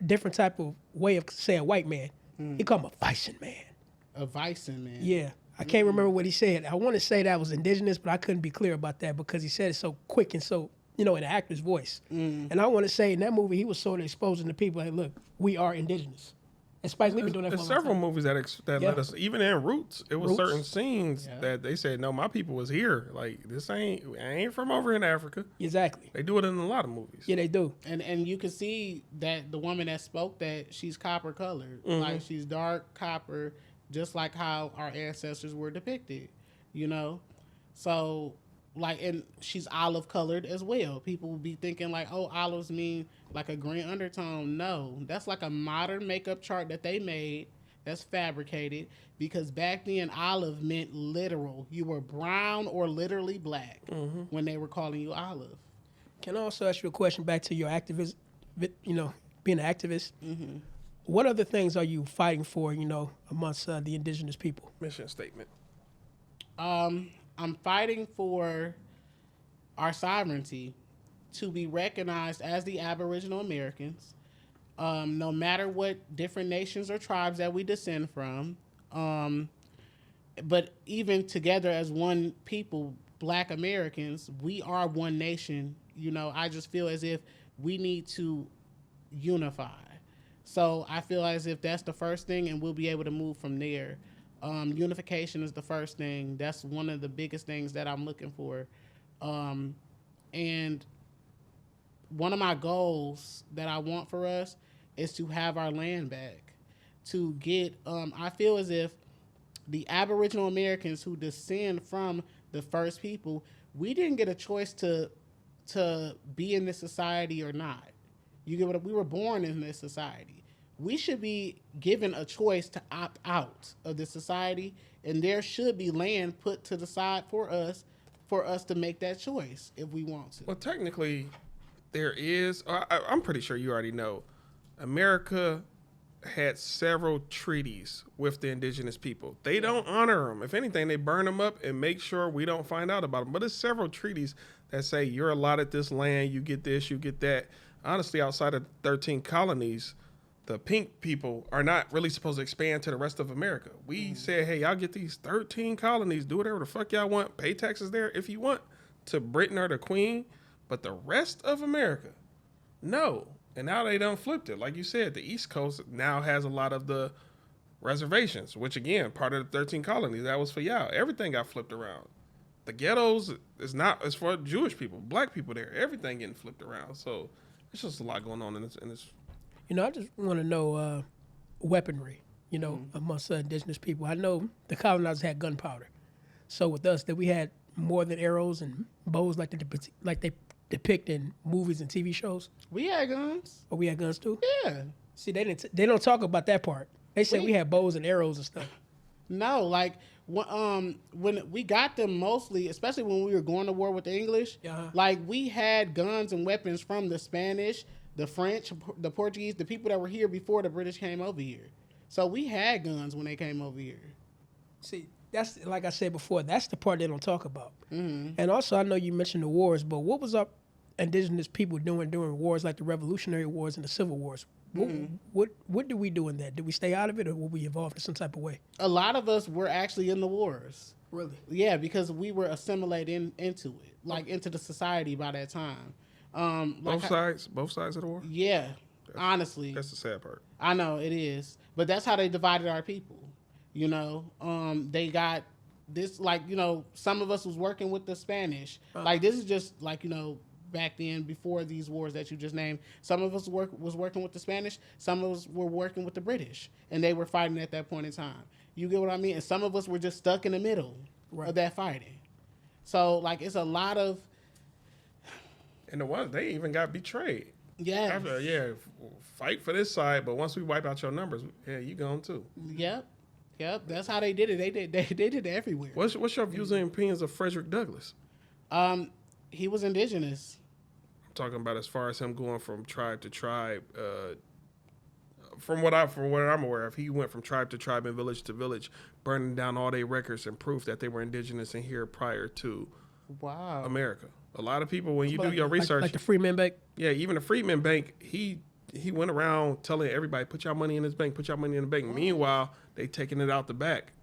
different type of way of saying white man. He called him a bison man. A bison man. Yeah. I can't remember what he said. I want to say that was indigenous, but I couldn't be clear about that because he said it so quick and so, in an actor's voice. And I want to say in that movie, he was sort of exposing to people, hey, look, we are indigenous. And Spike Lee been doing that for a There's long several time. movies that let us, even in Roots, it was Roots? certain scenes that they said, no, my people was here. Like, I ain't from over in Africa. Exactly. They do it in a lot of movies. Yeah, they do. And you can see that the woman that spoke that she's copper colored, like she's dark copper, just like how our ancestors were depicted, So, and she's olive colored as well. People will be thinking like, oh, olives mean like a green undertone. No, that's like a modern makeup chart that they made that's fabricated, because back then olive meant literal. You were brown or literally black when they were calling you olive. Can I also ask you a question back to your activist, being an activist? Mm-hmm. What other things are you fighting for, amongst the indigenous people? Mission statement. I'm fighting for our sovereignty to be recognized as the Aboriginal Americans, no matter what different nations or tribes that we descend from, but even together as one people, Black Americans, we are one nation. I just feel as if we need to unify. So I feel as if that's the first thing, and we'll be able to move from there. Unification is the first thing. That's one of the biggest things that I'm looking for. And one of my goals that I want for us is to have our land back. To get, I feel as if the Aboriginal Americans who descend from the first people, we didn't get a choice to be in this society or not. You get what? We were born in this society. We should be given a choice to opt out of this society, and there should be land put to the side for us to make that choice if we want to. Well, technically, there is. I'm pretty sure you already know. America had several treaties with the indigenous people. They don't honor them. If anything, they burn them up and make sure we don't find out about them. But there's several treaties that say you're allotted this land, you get this, you get that. Honestly, outside of 13 colonies, the pink people are not really supposed to expand to the rest of America. We said, hey, y'all get these 13 colonies, do whatever the fuck y'all want, pay taxes there if you want to Britain or the Queen, but the rest of America, no. And now they done flipped it. Like you said, the East Coast now has a lot of the reservations, which again, part of the 13 colonies, that was for y'all. Everything got flipped around. The ghettos is not, it's for Jewish people, black people there, everything getting flipped around. So it's just a lot going on in this. You know, I just want to know weaponry, you know, amongst indigenous people. I know the colonizers had gunpowder. So with us, that we had more than arrows and bows like they depict in movies and TV shows. We had guns. Or we had guns too? Yeah. See, they don't talk about that part. They said we had bows and arrows and stuff. No, like when we got them mostly, especially when we were going to war with the English, like we had guns and weapons from the Spanish, the French, the Portuguese, the people that were here before the British came over here. So we had guns when they came over here. See, that's like I said before, that's the part they don't talk about. And also, I know you mentioned the wars, but what was up indigenous people doing during wars like the Revolutionary Wars and the Civil Wars? What did we do in that? Did we stay out of it, or were we involved in some type of way? A lot of us were actually in the wars. Really? Yeah, because we were assimilated into it, like into the society by that time. Both sides of the war? Yeah, honestly. That's the sad part. I know, it is. But that's how they divided our people. You know, they got this, like, you know, some of us was working with the Spanish. Like, this is just, like, you know, back then, before these wars that you just named, some of us was working with the Spanish, some of us were working with the British, and they were fighting at that point in time. You get what I mean? And some of us were just stuck in the middle of that fighting. So, like, it's a lot of... And the ones, they even got betrayed. Yeah. Fight for this side, but once we wipe out your numbers, you gone too. Yep. That's how they did it. They did it everywhere. What's your views and opinions of Frederick Douglass? He was indigenous. I'm talking about as far as him going from tribe to tribe. From what I'm aware of, he went from tribe to tribe and village to village, burning down all their records and proof that they were indigenous and here prior to America. A lot of people, when you do your research, like the Freedmen Bank. Yeah, even the Freedmen Bank, he went around telling everybody, put your money in this bank, put your money in the bank. Meanwhile, they taking it out the back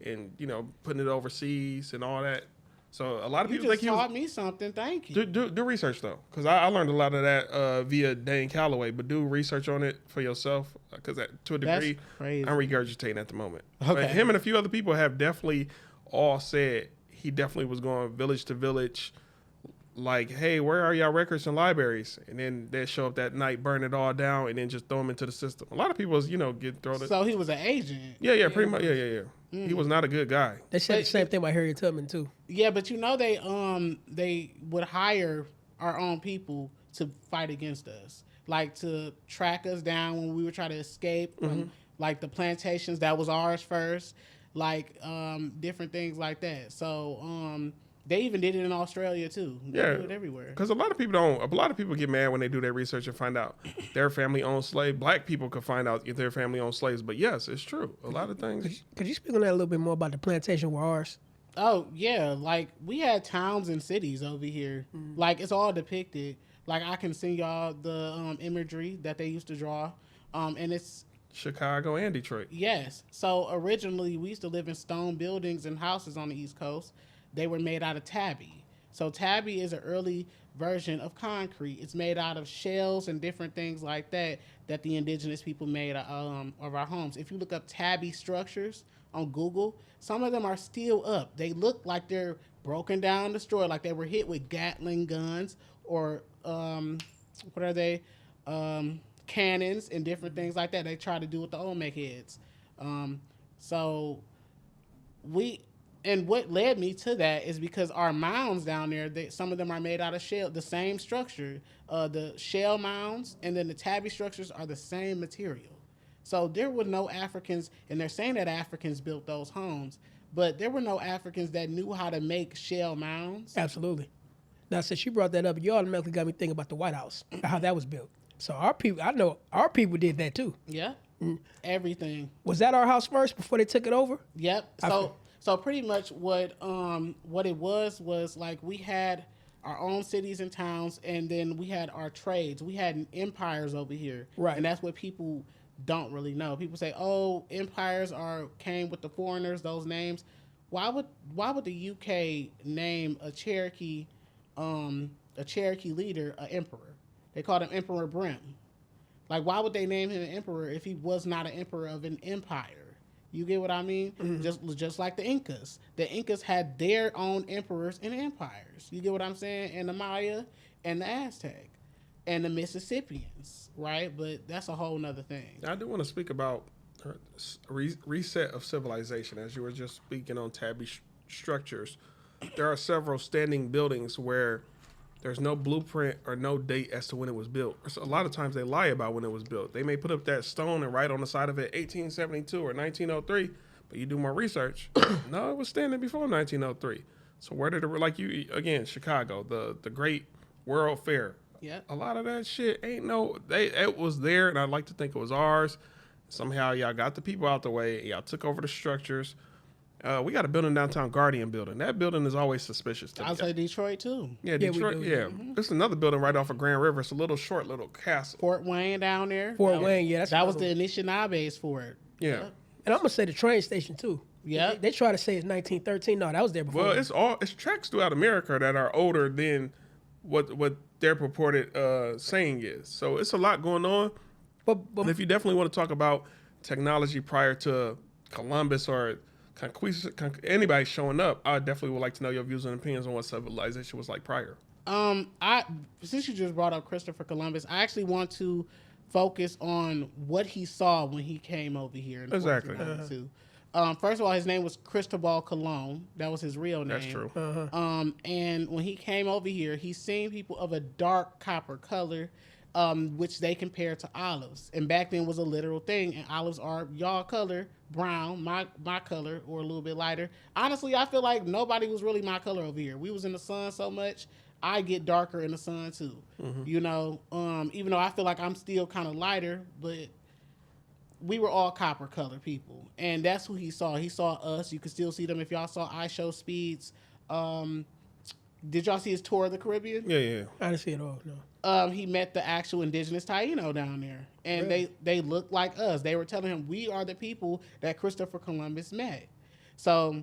and, you know, putting it overseas and all that. So a lot of people think you just taught me something. Thank you. Do research though, because I learned a lot of that via Dane Calloway. But do research on it for yourself, because to a degree, I'm regurgitating at the moment. Okay. But him and a few other people have definitely all said he definitely was going village to village. Like, hey, where are y'all records and libraries? And then they show up that night, burn it all down, and then just throw them into the system. A lot of people, get thrown. So he was an agent. Yeah, pretty much. Yeah. He was not a good guy. They said the same thing about Harriet Tubman too. Yeah, but they would hire our own people to fight against us, like to track us down when we were trying to escape from like the plantations that was ours first, like different things like that. So they even did it in Australia too. They do it everywhere. Because a lot of people get mad when they do their research and find out their family owned slave. Black people could find out if their family owned slaves. But yes, it's true. A lot of things. Could you speak on that a little bit more about the plantation were ours? Oh yeah, like we had towns and cities over here. Like it's all depicted. Like I can send y'all the imagery that they used to draw, and it's Chicago and Detroit. Yes. So originally we used to live in stone buildings and houses on the East Coast. They were made out of tabby. So tabby is an early version of concrete. It's made out of shells and different things like that the indigenous people made of our homes. If you look up tabby structures on Google, some of them are still up. They look like they're broken down, destroyed, like they were hit with Gatling guns or cannons and different things like that. They try to do with the Olmec heads. And what led me to that is because our mounds down there, some of them are made out of shell, the same structure. The shell mounds and then the tabby structures are the same material. So there were no Africans, and they're saying that Africans built those homes, but there were no Africans that knew how to make shell mounds. Absolutely. Now, since you brought that up, you automatically got me thinking about the White House, how that was built. So our people, I know our people did that too. Yeah. Everything. Was that our house first before they took it over? Yep. So pretty much what it was like we had our own cities and towns, and then we had our trades. We had empires over here, Right. And that's what people don't really know. People say, "Oh, empires came with the foreigners." Those names. Why would the UK name a Cherokee leader an emperor? They called him Emperor Brim. Like, why would they name him an emperor if he was not an emperor of an empire? You get what I mean? Just like the Incas. The Incas had their own emperors and empires. You get what I'm saying? And the Maya and the Aztec and the Mississippians, right? But that's a whole nother thing. I do want to speak about reset of civilization. As you were just speaking on tabby structures, there are several standing buildings where there's no blueprint or no date as to when it was built. So a lot of times they lie about when it was built. They may put up that stone and write on the side of it 1872 or 1903, but you do more research. No, it was standing before 1903. So where did it, like you, again, Chicago, the Great World Fair. Yeah. A lot of that shit it was there, and I'd like to think it was ours. Somehow y'all got the people out the way. Y'all took over the structures. We got a building downtown, Guardian Building. That building is always suspicious to me. I'll say Detroit too. Yeah, Detroit. Yeah, There's another building right off of Grand River. It's a little castle. Fort Wayne down there. Fort Wayne, yeah, that was the Anishinaabe's for it. Yeah. And I'm gonna say the train station too. Yeah. They try to say it's 1913. No, that was there before. Well, it's tracks throughout America that are older than what their purported saying is. So it's a lot going on. but And if you definitely want to talk about technology prior to Columbus or anybody showing up, I definitely would like to know your views and opinions on what civilization was like prior. Since you just brought up Christopher Columbus, I actually want to focus on what he saw when he came over here in Exactly. 1492. First of all, his name was Cristobal Colon. That was his real name. That's true. And when he came over here, he seen people of a dark copper color, which they compared to olives. And back then was a literal thing. And olives are y'all color, brown, my color, or a little bit lighter. Honestly, I feel like nobody was really my color over here. We was in the sun so much, I get darker in the sun too. You know, even though I feel like I'm still kind of lighter, but we were all copper color people. And that's who he saw. He saw us. You can still see them if y'all saw I Show Speeds. Did y'all see his tour of the Caribbean? Yeah. I didn't see it all. No. He met the actual indigenous Taino down there, and Really? they looked like us. They were telling him we are the people that Christopher Columbus met. So,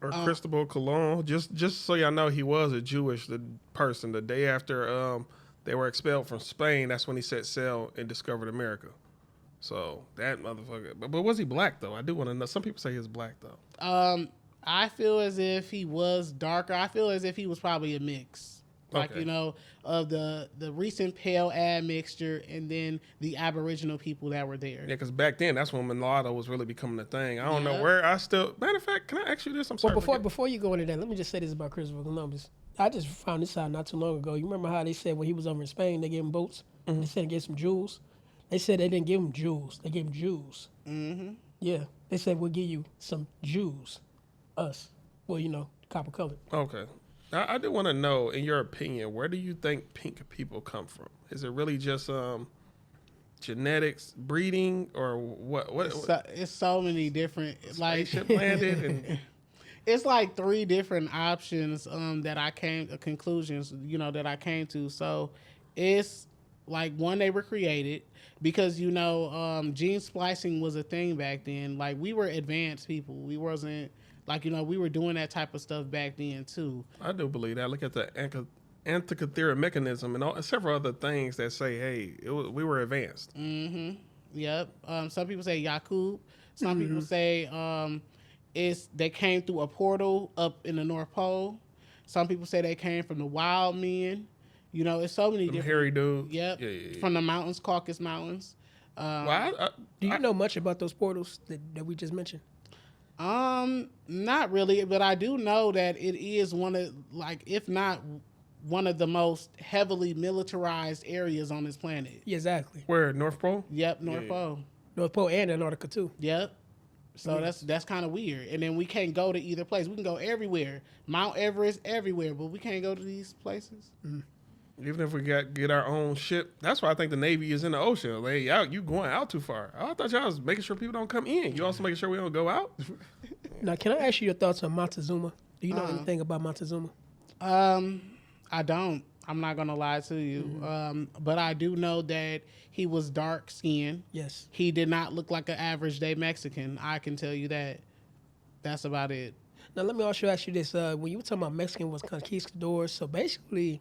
Or Cristobal Colon. Just so y'all know, he was a Jewish person. The day after they were expelled from Spain, that's when he set sail and discovered America. So that motherfucker. But was he black though? I do want to know. Some people say he was black though. I feel as if he was darker. I feel as if he was probably a mix. Like, Okay. you know, of the recent pale admixture and then the Aboriginal people that were there. Yeah, because back then, that's when mulatto was really becoming a thing. I don't know Yeah. where matter of fact, can I ask you this? I'm But sorry. before you go into that, let me just say this about Christopher Columbus. I just found this out not too long ago. You remember how they said when he was over in Spain, they gave him boats? They said they gave some jewels. They said they didn't give him jewels. They gave him Jews. Mm-hmm. Yeah. They said, we'll give you some Jews. Us. Well, you know, copper colored. Okay. I do want to know, in your opinion, where do you think pink people come from? Is it really just genetics, breeding, or what? It's so many different, like, Spaceship landed and it's like three different options conclusions, you know, that I came to. So it's like, one, they were created because, you know, gene splicing was a thing back then. Like, we were advanced people. We wasn't like, you know, we were doing that type of stuff back then too. I do believe that. Look at the Antikythera mechanism and several other things that say, hey, we were advanced. Yep. Some people say Yakub. Some people say they came through a portal up in the North Pole. Some people say they came from the wild men. You know, it's so many Them different. hairy dudes. Yep. Yeah. From the mountains, Caucasus Mountains. Well, Do you know much about those portals that we just mentioned? Not really, but I do know that it is one of, like, if not one of the most heavily militarized areas on this planet. Yeah, exactly. where, North Pole? Yep, North Pole. North Pole and Antarctica, too. Yep. So that's kind of weird. And then we can't go to either place. We can go everywhere. Mount Everest, everywhere, but we can't go to these places. Even if we get our own ship, that's why I think the Navy is in the ocean. Like, you going out too far. I thought y'all was making sure people don't come in. You also making sure we don't go out? Now, can I ask you your thoughts on Montezuma? Do you know anything about Montezuma? I don't. I'm not gonna lie to you. But I do know that he was dark skinned. Yes. He did not look like an average day Mexican. I can tell you that. That's about it. Now, let me also ask you this. When you were talking about Mexican was conquistadors, so basically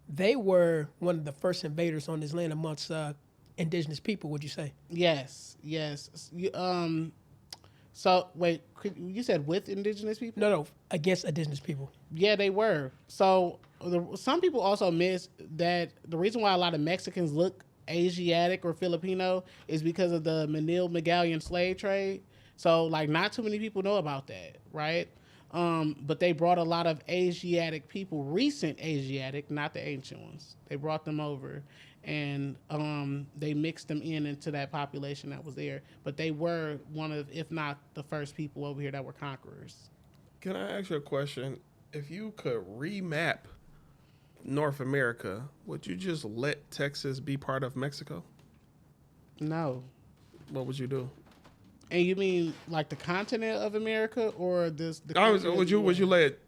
they were one of the first invaders on this land amongst indigenous people, would you say? Yes. So wait, you said with indigenous people? No, against indigenous people. Yeah, they were. So some people also miss that the reason why a lot of Mexicans look Asiatic or Filipino is because of the Manil Magellan slave trade. So like not too many people know about that, right? But they brought a lot of Asiatic people, recent Asiatic, not the ancient ones. They brought them over and they mixed them into that population that was there. But they were one of, if not the first people over here that were conquerors. Can I ask you a question? If you could remap North America, would you just let Texas be part of Mexico? No. What would you do? And you mean like the continent of America or this? Would you let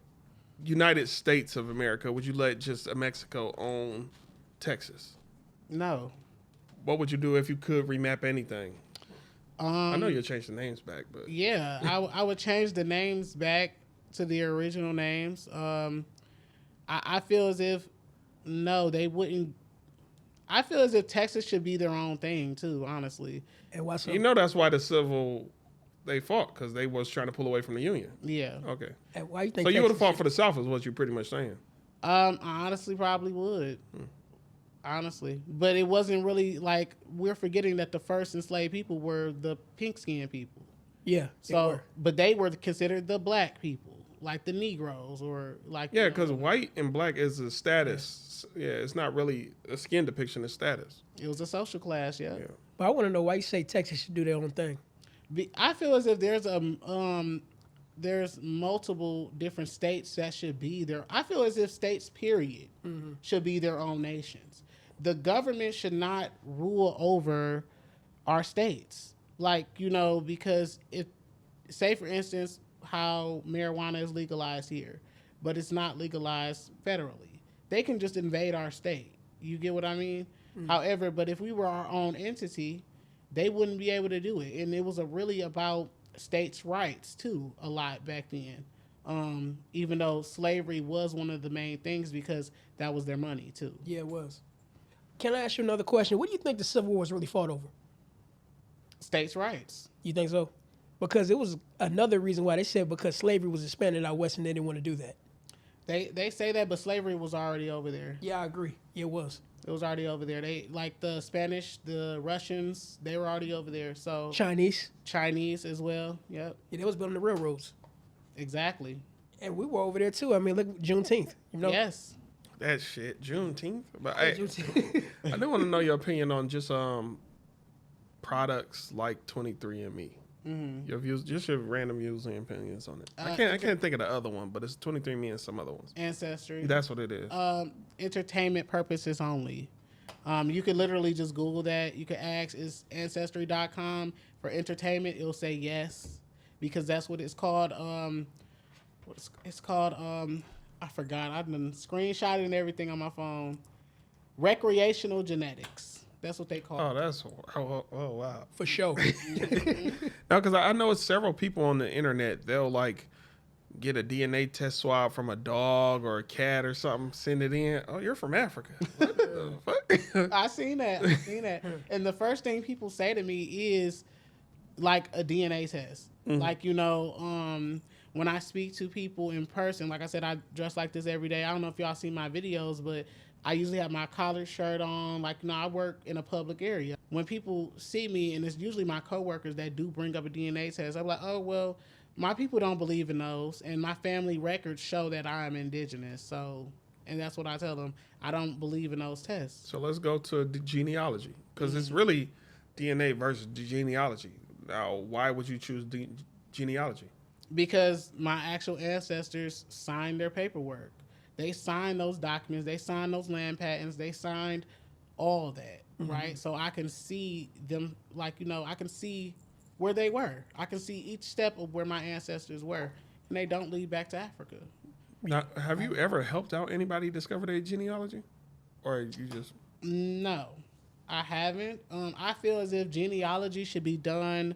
United States of America? Would you let just Mexico own Texas? No. What would you do if you could remap anything? I know you'll change the names back, but yeah, I would change the names back to the original names. I feel as if they wouldn't. I feel as if Texas should be their own thing too, honestly. And why so? you know that's why they fought, because they was trying to pull away from the Union. Yeah. Okay. And why you think So you would have Texas fought for the South, is what you're pretty much saying. I honestly probably would. Honestly, but it wasn't really like, we're forgetting that the first enslaved people were the pink-skinned people. Yeah. So, but they were considered the black people, like the Negroes, or like Yeah, because white and black is a status. Yeah, it's not really a skin depiction of status. it was a social class. Yeah. But I want to know why you say Texas should do their own thing. I feel as if there's multiple different states that should be there. I feel as if states, period, should be their own nations. The government should not rule over our states. Like, because say for instance, how marijuana is legalized here, but it's not legalized federally. They can just invade our state. You get what I mean? However, but if we were our own entity, they wouldn't be able to do it. And it was really about states' rights too, a lot back then. Even though slavery was one of the main things, because that was their money too. Yeah, it was. Can I ask you another question? What do you think the Civil War was really fought over? States' rights. You think so? Because it was another reason why they said because slavery was expanded out west and they didn't want to do that. They say that, but slavery was already over there. Yeah, I agree. Yeah, it was. It was already over there. They, like the Spanish, the Russians, they were already over there. So Chinese as well. Yep. Yeah, they was building the railroads. Exactly. And we were over there too. I mean, look, Juneteenth. Yes. That shit, Juneteenth. But Juneteenth. I do want to know your opinion on just products like 23andMe. Your views, just your random views and opinions on it. I can't think of the other one, but it's 23andMe and some other ones. Ancestry. That's what it is. Entertainment purposes only. You can literally just Google that. You can ask, is Ancestry.com for entertainment? It'll say yes, because that's what it's called. It's called, I forgot. I've been screenshotting everything on my phone. Recreational genetics. That's what they call it. Oh, wow. For sure. No, because I know several people on the internet, they'll like get a DNA test swab from a dog or a cat or something, send it in. Oh, you're from Africa. What the fuck? I seen that. And the first thing people say to me is like a DNA test. Like, when I speak to people in person, like I said, I dress like this every day. I don't know if y'all see my videos, but I usually have my collared shirt on. Like, I work in a public area. When people see me, and it's usually my coworkers that do bring up a DNA test, I'm like, oh, well, my people don't believe in those, and my family records show that I am indigenous. So, and that's what I tell them. I don't believe in those tests. So let's go to the genealogy, because it's really DNA versus genealogy. Now, why would you choose genealogy? Because my actual ancestors signed their paperwork. They signed those documents. They signed those land patents. They signed all that, right? So I can see them, like, I can see where they were. I can see each step of where my ancestors were, and they don't lead back to Africa. Now, have you ever helped out anybody discover their genealogy? Or you just... No, I haven't. I feel as if genealogy should be done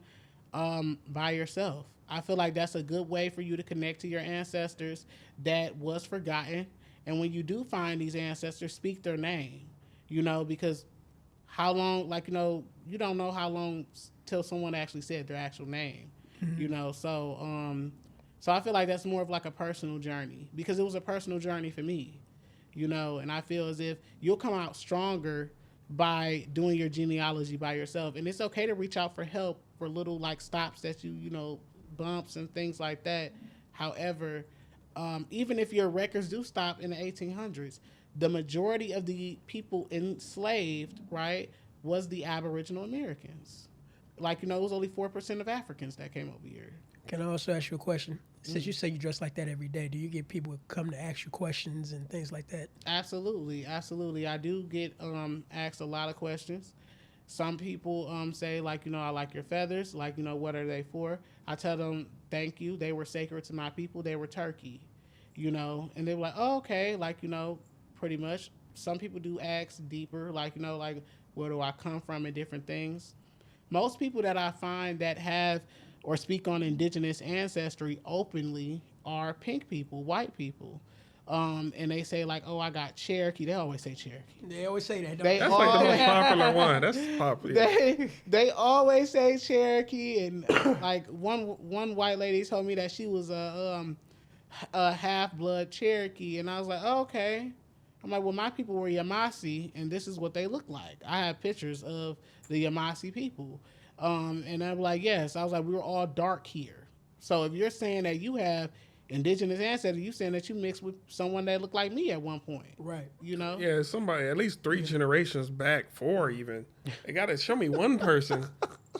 by yourself. I feel like that's a good way for you to connect to your ancestors that was forgotten. And when you do find these ancestors, speak their name, because how long, you don't know how long till someone actually said their actual name, so I feel like that's more of like a personal journey, because it was a personal journey for me, and I feel as if you'll come out stronger by doing your genealogy by yourself. And it's okay to reach out for help for little like stops that bumps and things like that. However, even if your records do stop in the 1800s, the majority of the people enslaved, right, was the Aboriginal Americans. It was only 4% of Africans that came over here. Can I also ask you a question? Since you say you dress like that every day, do you get people who come to ask you questions and things like that? Absolutely. I do get asked a lot of questions. Some people say, I like your feathers. What are they for? I tell them, thank you. They were sacred to my people. They were turkey, and they were like, oh, okay. Pretty much. Some people do ask deeper, where do I come from and different things. Most people that I find that have or speak on indigenous ancestry openly are pink people, white people. And they say oh, I got Cherokee. They always say Cherokee. They always say that. That's like the most popular one. That's popular. They always say Cherokee, and one white lady told me that she was a half-blood Cherokee, and I was like, oh, okay. I'm like, well, my people were Yamasee, and this is what they look like. I have pictures of the Yamasee people. And I'm like, yes. I was like, we were all dark here. So if you're saying that you have indigenous ancestors, you saying that you mixed with someone that looked like me at one point. Right. Yeah, somebody, at least 3 generations back, 4 even. They got to show me one person.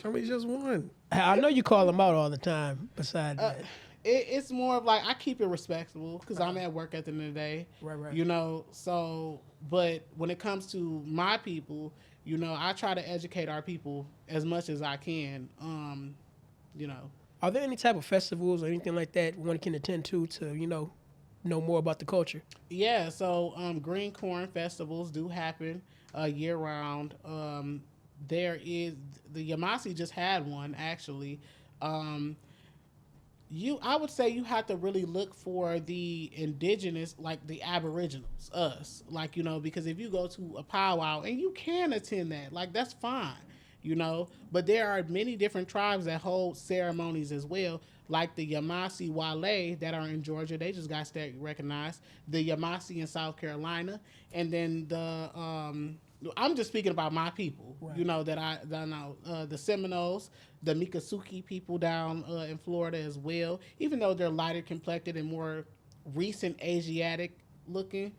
Show me just one. I know you call them out all the time, besides that. It's more of I keep it respectable because I'm at work at the end of the day. Right. So, but when it comes to my people, I try to educate our people as much as I can. Are there any type of festivals or anything like that one can attend to know more about the culture? Yeah, so green corn festivals do happen year round. There is the Yamasee just had one actually. I would say you have to really look for the indigenous, like the aboriginals, us, because if you go to a powwow, and you can attend that, that's fine, but there are many different tribes that hold ceremonies as well, like the Yamasee Wale that are in Georgia. They just got state recognized. The Yamasee in South Carolina, and then I'm just speaking about my people, right. that I know. The Seminoles, the Miccosukee people down in Florida as well, even though they're lighter complected and more recent Asiatic looking.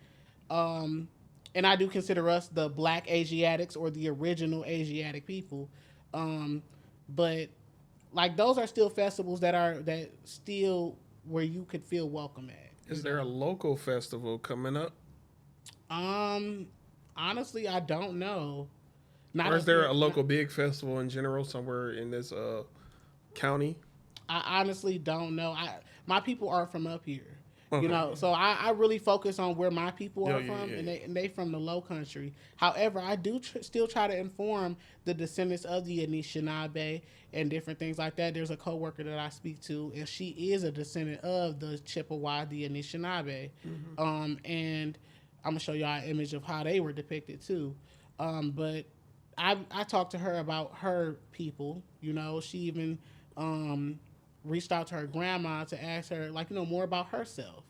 And I do consider us the Black Asiatics or the original Asiatic people. But those are still festivals that still where you could feel welcome at. Is there a local festival coming up? Honestly, I don't know. Or is there a local big festival in general somewhere in this county? I honestly don't know. My people are from up here, so I really focus on where my people are from, and they from the Low Country. However, I do still try to inform the descendants of the Anishinaabe and different things like that. There's a coworker that I speak to, and she is a descendant of the Chippewa, the Anishinaabe, and I'm gonna show y'all an image of how they were depicted too. But I talked to her about her people. She even reached out to her grandma to ask her more about herself.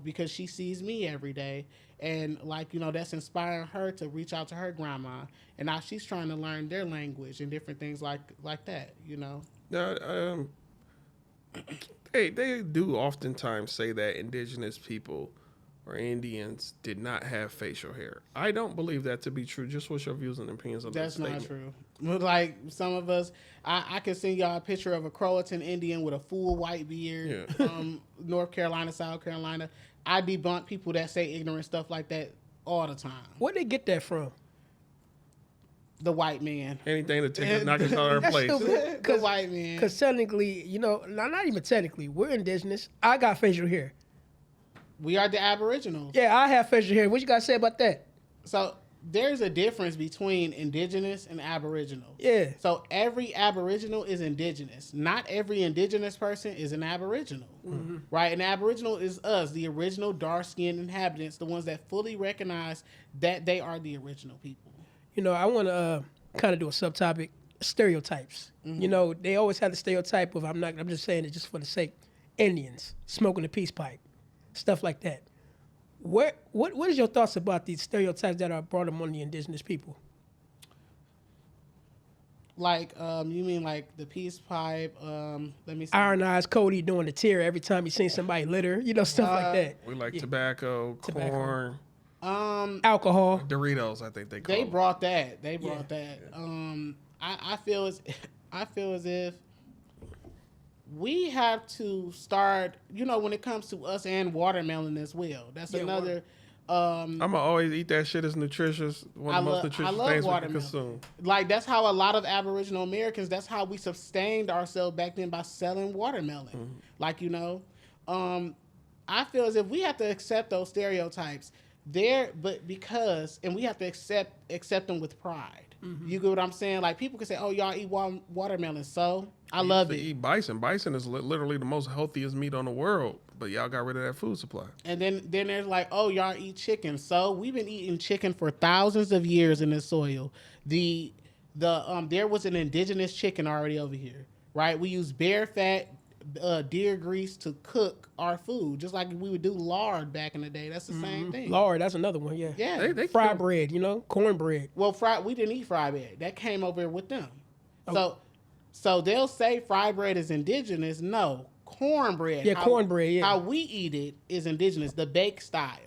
Because she sees me every day, and that's inspiring her to reach out to her grandma, and now she's trying to learn their language and different things like that. They do oftentimes say that indigenous people or Indians did not have facial hair. I don't believe that to be true. Just what's your views and opinions on that That's statement? not true. Like some of us, I can send y'all a picture of a Croatan Indian with a full white beard. Yeah. North Carolina, South Carolina. I debunk people that say ignorant stuff like that all the time. Where'd they get that from? The white man. Anything to take us, knock us out of our That's place. stupid. The white man. Because technically, not even technically, we're indigenous. I got facial hair. We are the Aboriginals. Yeah, I have facial hair. What you got to say about that? So there's a difference between indigenous and Aboriginal. Yeah. So every Aboriginal is indigenous. Not every indigenous person is an Aboriginal. Mm-hmm. Right? An Aboriginal is us, the original dark-skinned inhabitants, the ones that fully recognize that they are the original people. I want to kind of do a subtopic, stereotypes. They always have the stereotype of, I'm just saying it just for the sake, Indians smoking a peace pipe, stuff like that. What is your thoughts about these stereotypes that are brought among the indigenous people? Like, you mean like the peace pipe? Let me see. Iron Eyes Cody doing the tear every time he seen somebody litter, stuff like that. We like tobacco, corn, Alcohol. Doritos. I think they call They them. brought that. I feel as if we have to start. When it comes to us and watermelon as well. That's another. I'm gonna always eat that shit. It's nutritious. One of the most nutritious things we can watermelon. consume. Like that's how a lot of Aboriginal Americans. That's how we sustained ourselves back then, by selling watermelon. Mm-hmm. I feel as if we have to accept those stereotypes there, and we have to accept them with pride. Mm-hmm. You get what I'm saying? Like people can say, "Oh, y'all eat watermelon," so I love To it. eat bison. Bison is literally the most healthiest meat on the world, but y'all got rid of that food supply. And then there's like, "Oh, y'all eat chicken," so we've been eating chicken for thousands of years in this soil. There was an indigenous chicken already over here, right? We use bear fat, deer grease to cook our food, just like we would do lard back in the day. That's the same thing. Lard, that's another one, yeah. Yeah. They Fried bread, cornbread. Well, we didn't eat fried bread. That came over with them. Oh. So they'll say fried bread is indigenous. No, cornbread. Yeah, cornbread, yeah. How we eat it is indigenous, the bake style,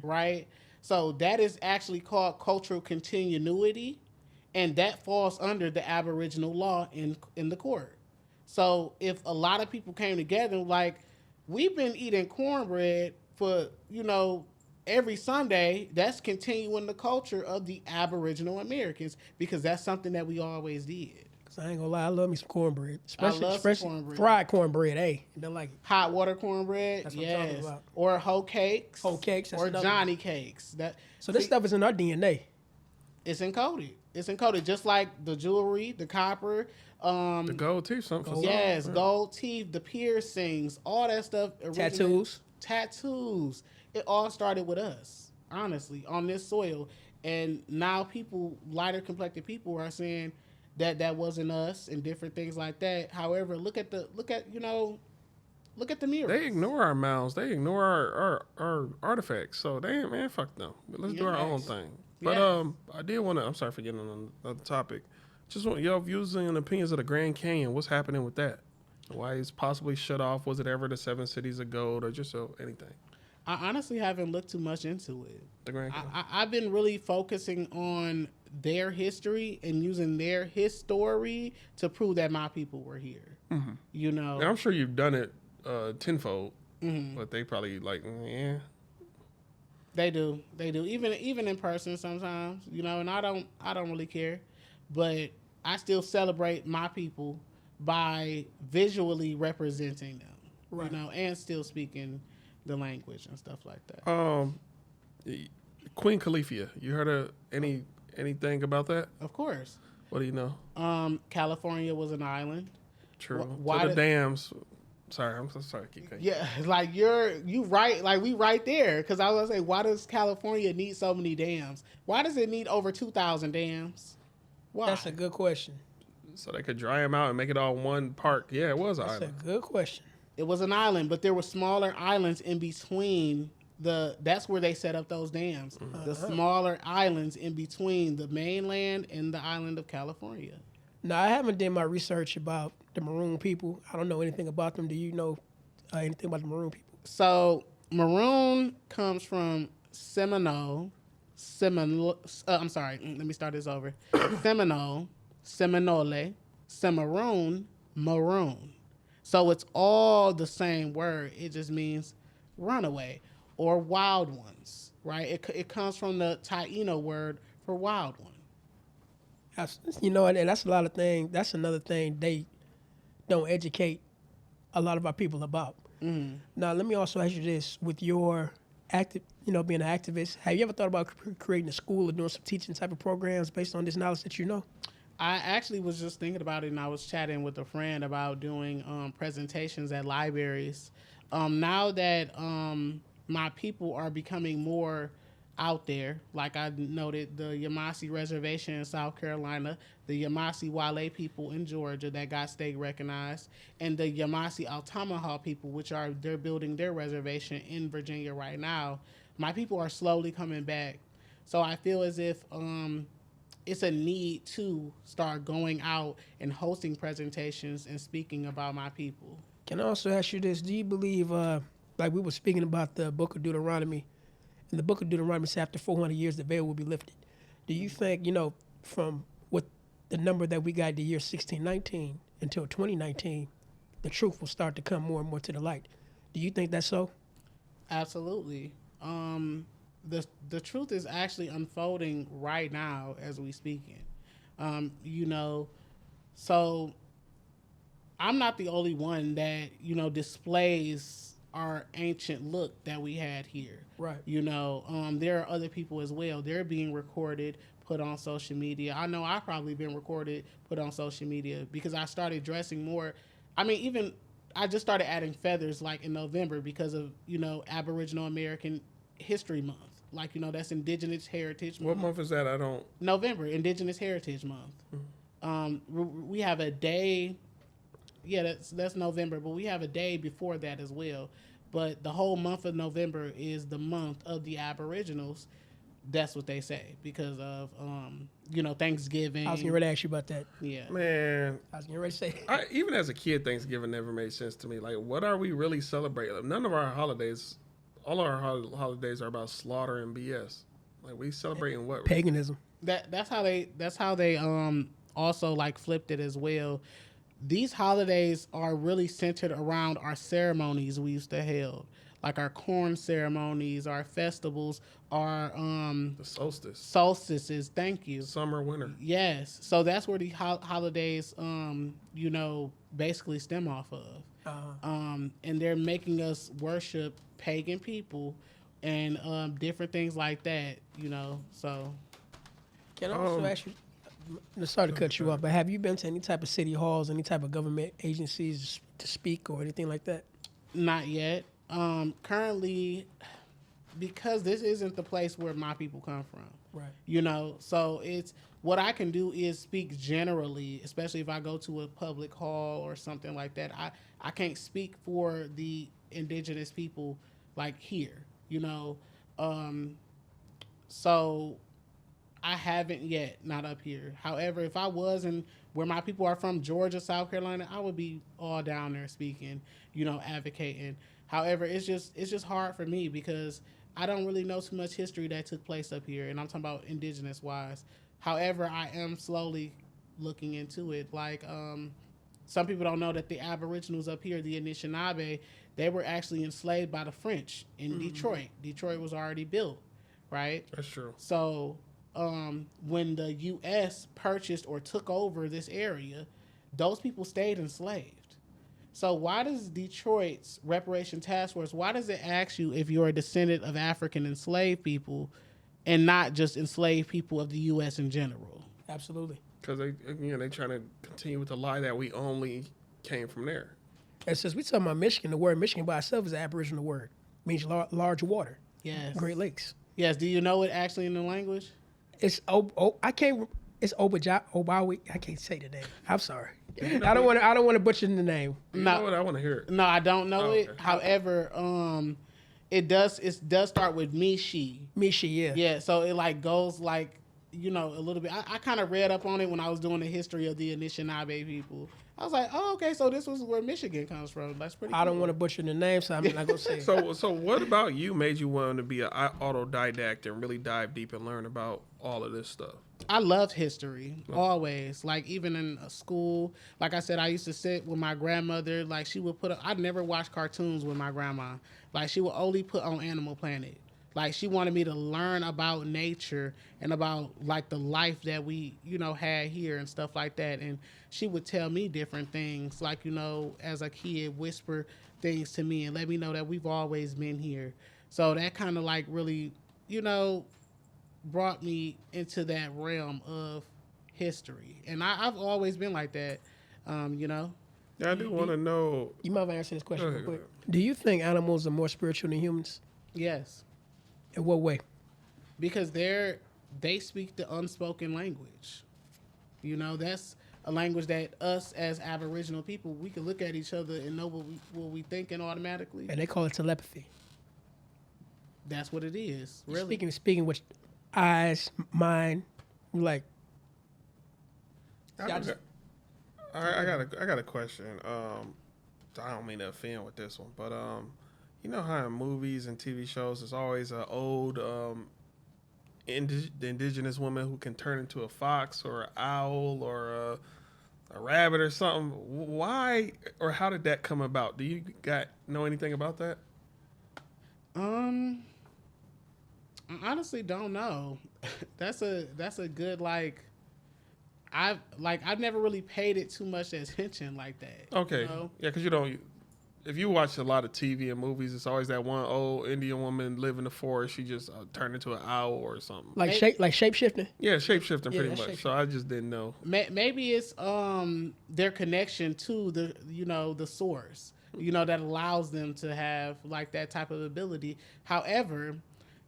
right? So that is actually called cultural continuity, and that falls under the Aboriginal law in the court. So if a lot of people came together, like we've been eating cornbread for, every Sunday, that's continuing the culture of the Aboriginal Americans, because that's something that we always did. Cause I ain't gonna lie, I love me some cornbread, especially cornbread. fried cornbread. Hey, they like it. Hot water cornbread, That's what I'm talking yes, about. or hoe cakes, That's or another Johnny cakes. So this stuff is in our DNA. It's encoded. It's encoded, just like the jewelry, the copper. The gold teeth, something. for Yes, some. gold teeth, the piercings, all that stuff. Tattoos. It all started with us, honestly, on this soil. And now people, lighter complected people, are saying that wasn't us and different things like that. However, look at the mirrors. They ignore our mounds. They ignore our artifacts. So man, fuck them. Let's do our own Yes. thing. But Yes. I did want to. I'm sorry for getting on another topic. Just want your views and opinions of the Grand Canyon. What's happening with that? Why it's possibly shut off? Was it ever the 7 cities of gold, or just anything? I honestly haven't looked too much into it. The Grand Canyon. I've been really focusing on their history and using their history to prove that my people were here. And I'm sure you've done it tenfold, but they probably yeah. They do, even in person sometimes, and I don't really care, but I still celebrate my people by visually representing them, Right. and still speaking the language and stuff like that. Queen Califia. You heard of anything about that? Of course. What do you know? California was an island. True. Why So the did- dams. Sorry, I'm so sorry. Keep going. Yeah, like you right, like we right there. Because I was gonna say, why does California need so many dams? Why does it need over 2,000 dams? Why? That's a good question. So they could dry them out and make it all one park. Yeah, it was an That's island. a good question. It was an island, but there were smaller islands in between. That's where they set up those dams. The smaller islands in between the mainland and the island of California. Now, I haven't done my research about the Maroon people. I don't know anything about them. Do you know anything about the Maroon people? So Maroon comes from Seminole. Let me start this over. Seminole, Seminole, Cimarron, maroon. So it's all the same word. It just means runaway or wild ones, right? It comes from the Taino word for wild one. And that's a lot of things. That's another thing they don't educate a lot of our people about. Now, let me also ask you this: with your being an activist, have you ever thought about creating a school or doing some teaching type of programs based on this knowledge that you know? I actually was just thinking about it, and I was chatting with a friend about doing presentations at libraries. Now that my people are becoming more out there, like I noted, the Yamasee Reservation in South Carolina, the Yamasee Wale people in Georgia that got state recognized, and the Yamasee Altamaha people, they're building their reservation in Virginia right now. My people are slowly coming back. So I feel as if it's a need to start going out and hosting presentations and speaking about my people. Can I also ask you this? Do you believe, like we were speaking about the book of Deuteronomy, in the book of Deuteronomy, says after 400 years, the veil will be lifted. Do you think, from what the number that we got the year 1619 until 2019, the truth will start to come more and more to the light? Do you think that's so? Absolutely. The truth is actually unfolding right now as we speaking. So I'm not the only one that, displays our ancient look that we had here. Right. There are other people as well. They're being recorded, put on social media. I know I've probably been recorded, put on social media because I started dressing more. I mean, I just started adding feathers like in November because of, Aboriginal American History Month. Like, that's Indigenous Heritage Month. What month is that? I don't... November, Indigenous Heritage Month. Mm-hmm. We have a day... Yeah, that's November, but we have a day before that as well. But the whole month of November is the month of the Aboriginals. That's what they say because of, Thanksgiving. I was getting ready to ask you about that. Yeah. Man. I was getting ready to say. Even as a kid, Thanksgiving never made sense to me. Like, what are we really celebrating? None of our holidays, all our holidays are about slaughter and BS. Like, we celebrating what? Paganism. That's how they also like flipped it as well. These holidays are really centered around our ceremonies we used to hold, like our corn ceremonies, our festivals, our the solstice. Solstices. Thank you. Summer, winter. Yes. So that's where the holidays, basically stem off of. And they're making us worship pagan people and different things like that. So. Can I also ask you? Sorry to cut you off, but have you been to any type of city halls, any type of government agencies to speak or anything like that? Not yet. Currently, because this isn't the place where my people come from. Right. So it's what I can do is speak generally, especially if I go to a public hall or something like that. I can't speak for the indigenous people like here, so I haven't yet, not up here. However, if I was in where my people are from, Georgia, South Carolina, I would be all down there speaking, advocating. However, it's just hard for me because I don't really know too much history that took place up here, and I'm talking about indigenous wise. However, I am slowly looking into it. Like some people don't know that the Aboriginals up here, the Anishinaabe, they were actually enslaved by the French in Detroit. Detroit was already built, right? That's true. So when the U.S. purchased or took over this area, those people stayed enslaved. So why does Detroit's Reparation Task Force, why does it ask you if you're a descendant of African enslaved people and not just enslaved people of the U.S. in general? Absolutely. Because they trying to continue with the lie that we only came from there. And since we talking about Michigan, the word Michigan by itself is an Aboriginal word. It means large water. Yes. Great Lakes. Yes. Do you know it actually in the language? It's it's Obawi. I can't say the name. I'm sorry. I don't want to butcher the name. You know what? I want to hear it. No, I don't know it. Okay. However, it does start with Mishi. Mishi, yeah. Yeah, so it like goes like, a little bit. I kind of read up on it when I was doing the history of the Anishinaabe people. I was like, oh, okay, so this was where Michigan comes from. That's pretty. I don't want to butcher the name, so I'm not gonna say. it. So what about you made you want to be an autodidact and really dive deep and learn about all of this stuff? I loved history always. Like even in school, like I said, I used to sit with my grandmother. Like she would I'd never watch cartoons with my grandma. Like she would only put on Animal Planet. Like she wanted me to learn about nature and about like the life that we, had here and stuff like that. And she would tell me different things, like, as a kid, whisper things to me and let me know that we've always been here. So that kind of like really, brought me into that realm of history. And I've always been like that, Yeah, I do want to know. You might want to answer this question Go real ahead, quick. Do you think animals are more spiritual than humans? Yes. In what way? Because they speak the unspoken language. That's a language that us as Aboriginal people, we can look at each other and know what we thinking automatically. And they call it telepathy. That's what it is. Really. Speaking with eyes, mind, like. I got a question. I don't mean to offend with this one, but you know how in movies and TV shows, there's always an old indigenous woman who can turn into a fox or an owl or a rabbit or something. Why or how did that come about? Do you know anything about that? I honestly don't know. That's a good I've never really paid it too much attention like that. Okay, yeah, because if you watch a lot of TV and movies, it's always that one old Indian woman live in the forest. She just turned into an owl or something. Like shape shifting. Yeah, shape shifting Yeah, pretty that's much. shape-shifting. So I just didn't know. Maybe it's their connection to the source, that allows them to have like that type of ability. However,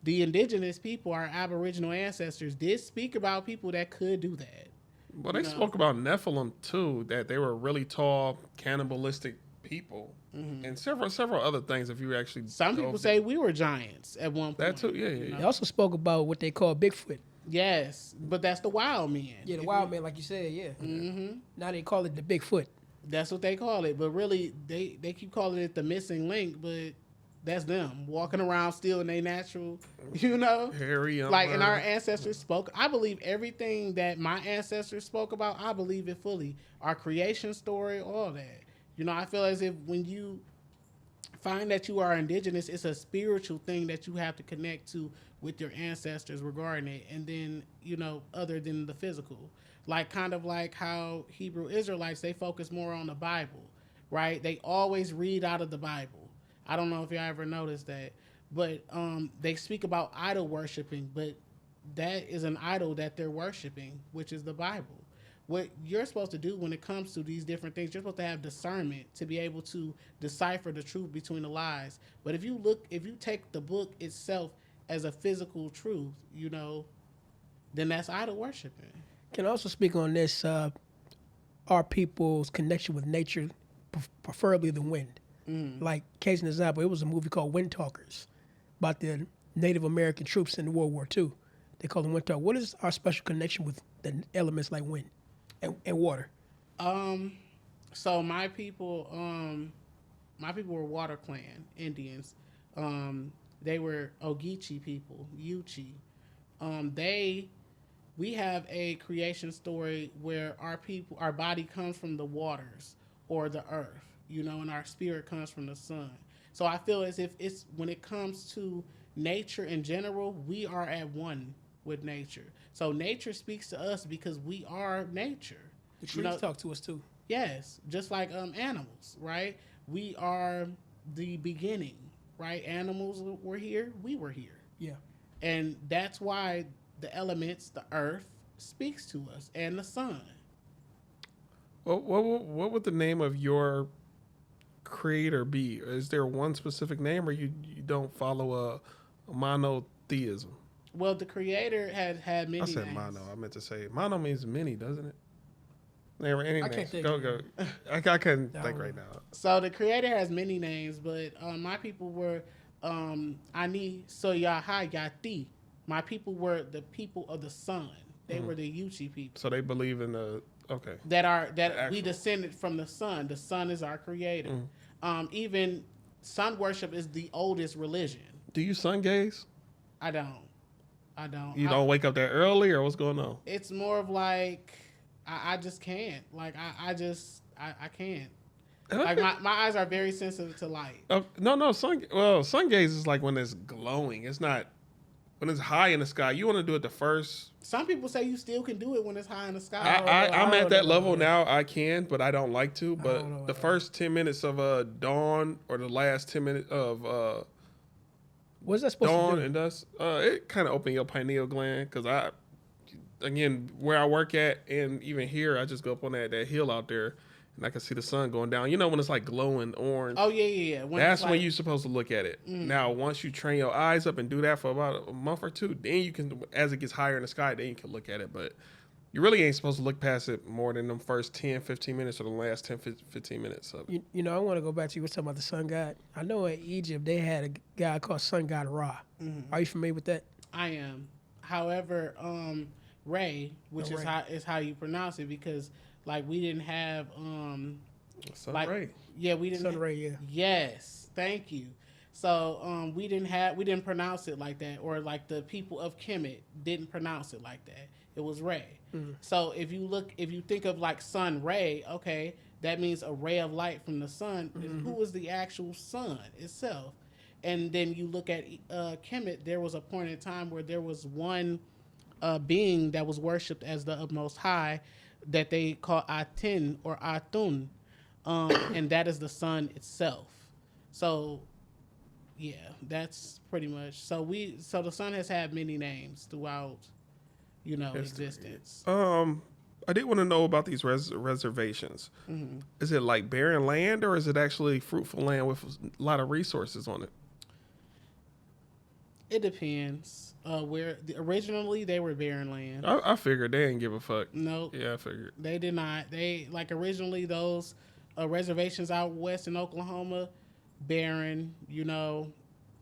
the indigenous people, our Aboriginal ancestors, did speak about people that could do that. Well, they spoke about Nephilim too, that they were really tall, cannibalistic people, and several other things. If you actually, Some people say we were giants at one point. that too, yeah. They also spoke about what they call Bigfoot. Yes, but that's the wild man. Yeah, the wild man, like you said, yeah. Mm-hmm. Now they call it the Bigfoot. That's what they call it. But really, they keep calling it the missing link, but that's them walking around still in their natural, Hairy, like, and our ancestors spoke. I believe everything that my ancestors spoke about, I believe it fully. Our creation story, all that. I feel as if when you find that you are indigenous, it's a spiritual thing that you have to connect to with your ancestors regarding it. And then, other than the physical, like kind of like how Hebrew Israelites, they focus more on the Bible, right? They always read out of the Bible. I don't know if you ever noticed that, but they speak about idol worshiping, but that is an idol that they're worshiping, which is the Bible. What you're supposed to do when it comes to these different things, you're supposed to have discernment to be able to decipher the truth between the lies. But if you take the book itself as a physical truth, then that's idol worshiping. Can I also speak on this, our people's connection with nature, preferably the wind. Like, case in example, it was a movie called Wind Talkers about the Native American troops in World War II. They call them Wind Talkers. What is our special connection with the elements like wind and water? So my people were Water Clan Indians. They were Ogeechee people, Yuchi. We have a creation story where our body comes from the waters or the earth, and our spirit comes from the sun. So I feel as if when it comes to nature in general, we are at one with nature. So nature speaks to us because we are nature. The trees talk to us too. Yes, just like animals, right? We are the beginning, right? Animals were here, we were here. Yeah. And that's why the elements, the earth, speaks to us, and the sun. Well, what would the name of your creator be? Is there one specific name, or you don't follow a monotheism? Well, the creator had many names. I said mono. I meant to say mono means many, doesn't it? Any I can't names. think. Go. I couldn't think right now. So the creator has many names, but my people were Ani Soyaha Yati. My people were the people of the sun. They were the Yuchi people. So they believe in the Okay. that we descended from the sun. The sun is our creator. Even sun worship is the oldest religion. Do you sun gaze? I don't. You don't wake up that early, or what's going on? It's more of like I just can't. Like I can't. Like my eyes are very sensitive to light. No. Sun gaze is like when it's glowing. It's not when it's high in the sky. You want to do it the first. Some people say you still can do it when it's high in the sky. I'm at that level now. I can, but I don't like to. But the first 10 minutes of dawn, or the last 10 minutes of What's that supposed dawn to do? and dusk, it kind of open your pineal gland. Because again, where I work at, and even here, I just go up on that hill out there, and I can see the sun going down. You know when it's like glowing orange? Oh yeah. That's when you're supposed to look at it. Now, once you train your eyes up and do that for about a month or two, then you can, as it gets higher in the sky, then you can look at it. But you really ain't supposed to look past it more than them first 10, 15 minutes or the last 10, 15 minutes. So. You know, I want to go back to you. We're talking about the sun god. I know in Egypt they had a guy called Sun God Ra. Are you familiar with that? I am. However, Ray, which is how you pronounce it, because like we didn't have Sun like Ray. yeah, we didn't Sun Ray, yeah. Yes, thank you. So we didn't pronounce it like that, or like the people of Kemet didn't pronounce it like that. It was Ray. So if you think of like sun ray, okay, that means a ray of light from the sun. Who is the actual sun itself? And then you look at Kemet, there was a point in time where there was one being that was worshipped as the Most High, that they call Aten or Atun, and that is the sun itself. So, yeah, that's pretty much. So the sun has had many names throughout, existence. I did want to know about these reservations. Is it like barren land, or is it actually fruitful land with a lot of resources on it? It depends. Originally they were barren land. I figured they didn't give a fuck. No. Yeah, I figured. They did not. They originally those reservations out west in Oklahoma, barren.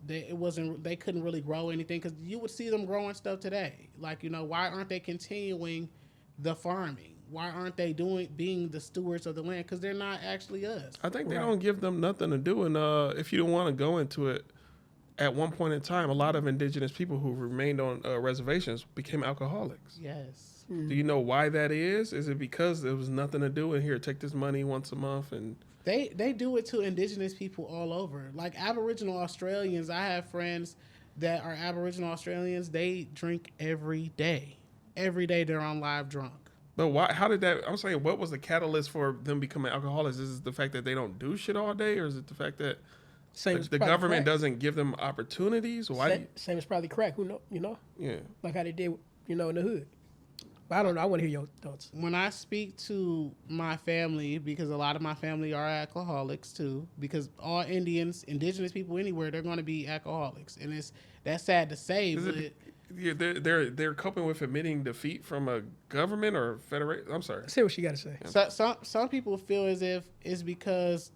They couldn't really grow anything, because you would see them growing stuff today. Like, why aren't they continuing the farming? Why aren't they being the stewards of the land? Because they're not actually us. I think they don't give them nothing to do. And if you don't want to go into it, at one point in time, a lot of indigenous people who remained on reservations became alcoholics. Yes. Do you know why that is? Is it because there was nothing to do, and here, take this money once a month? And They do it to indigenous people all over. Like Aboriginal Australians, I have friends that are Aboriginal Australians. They drink every day. Every day they're on live drunk. But why? How did that? I'm saying, what was the catalyst for them becoming alcoholics? Is it the fact that they don't do shit all day, or is it the fact that the government doesn't give them opportunities? Why? Same as probably crack. Who know? Yeah. Like how they did, in the hood. But I don't know. I want to hear your thoughts. When I speak to my family, because a lot of my family are alcoholics too, because all indigenous people anywhere, they're going to be alcoholics, and that's sad to say, They're coping with admitting defeat from a government or federation. I'm sorry. Say what she got to say. So, some people feel as if it's because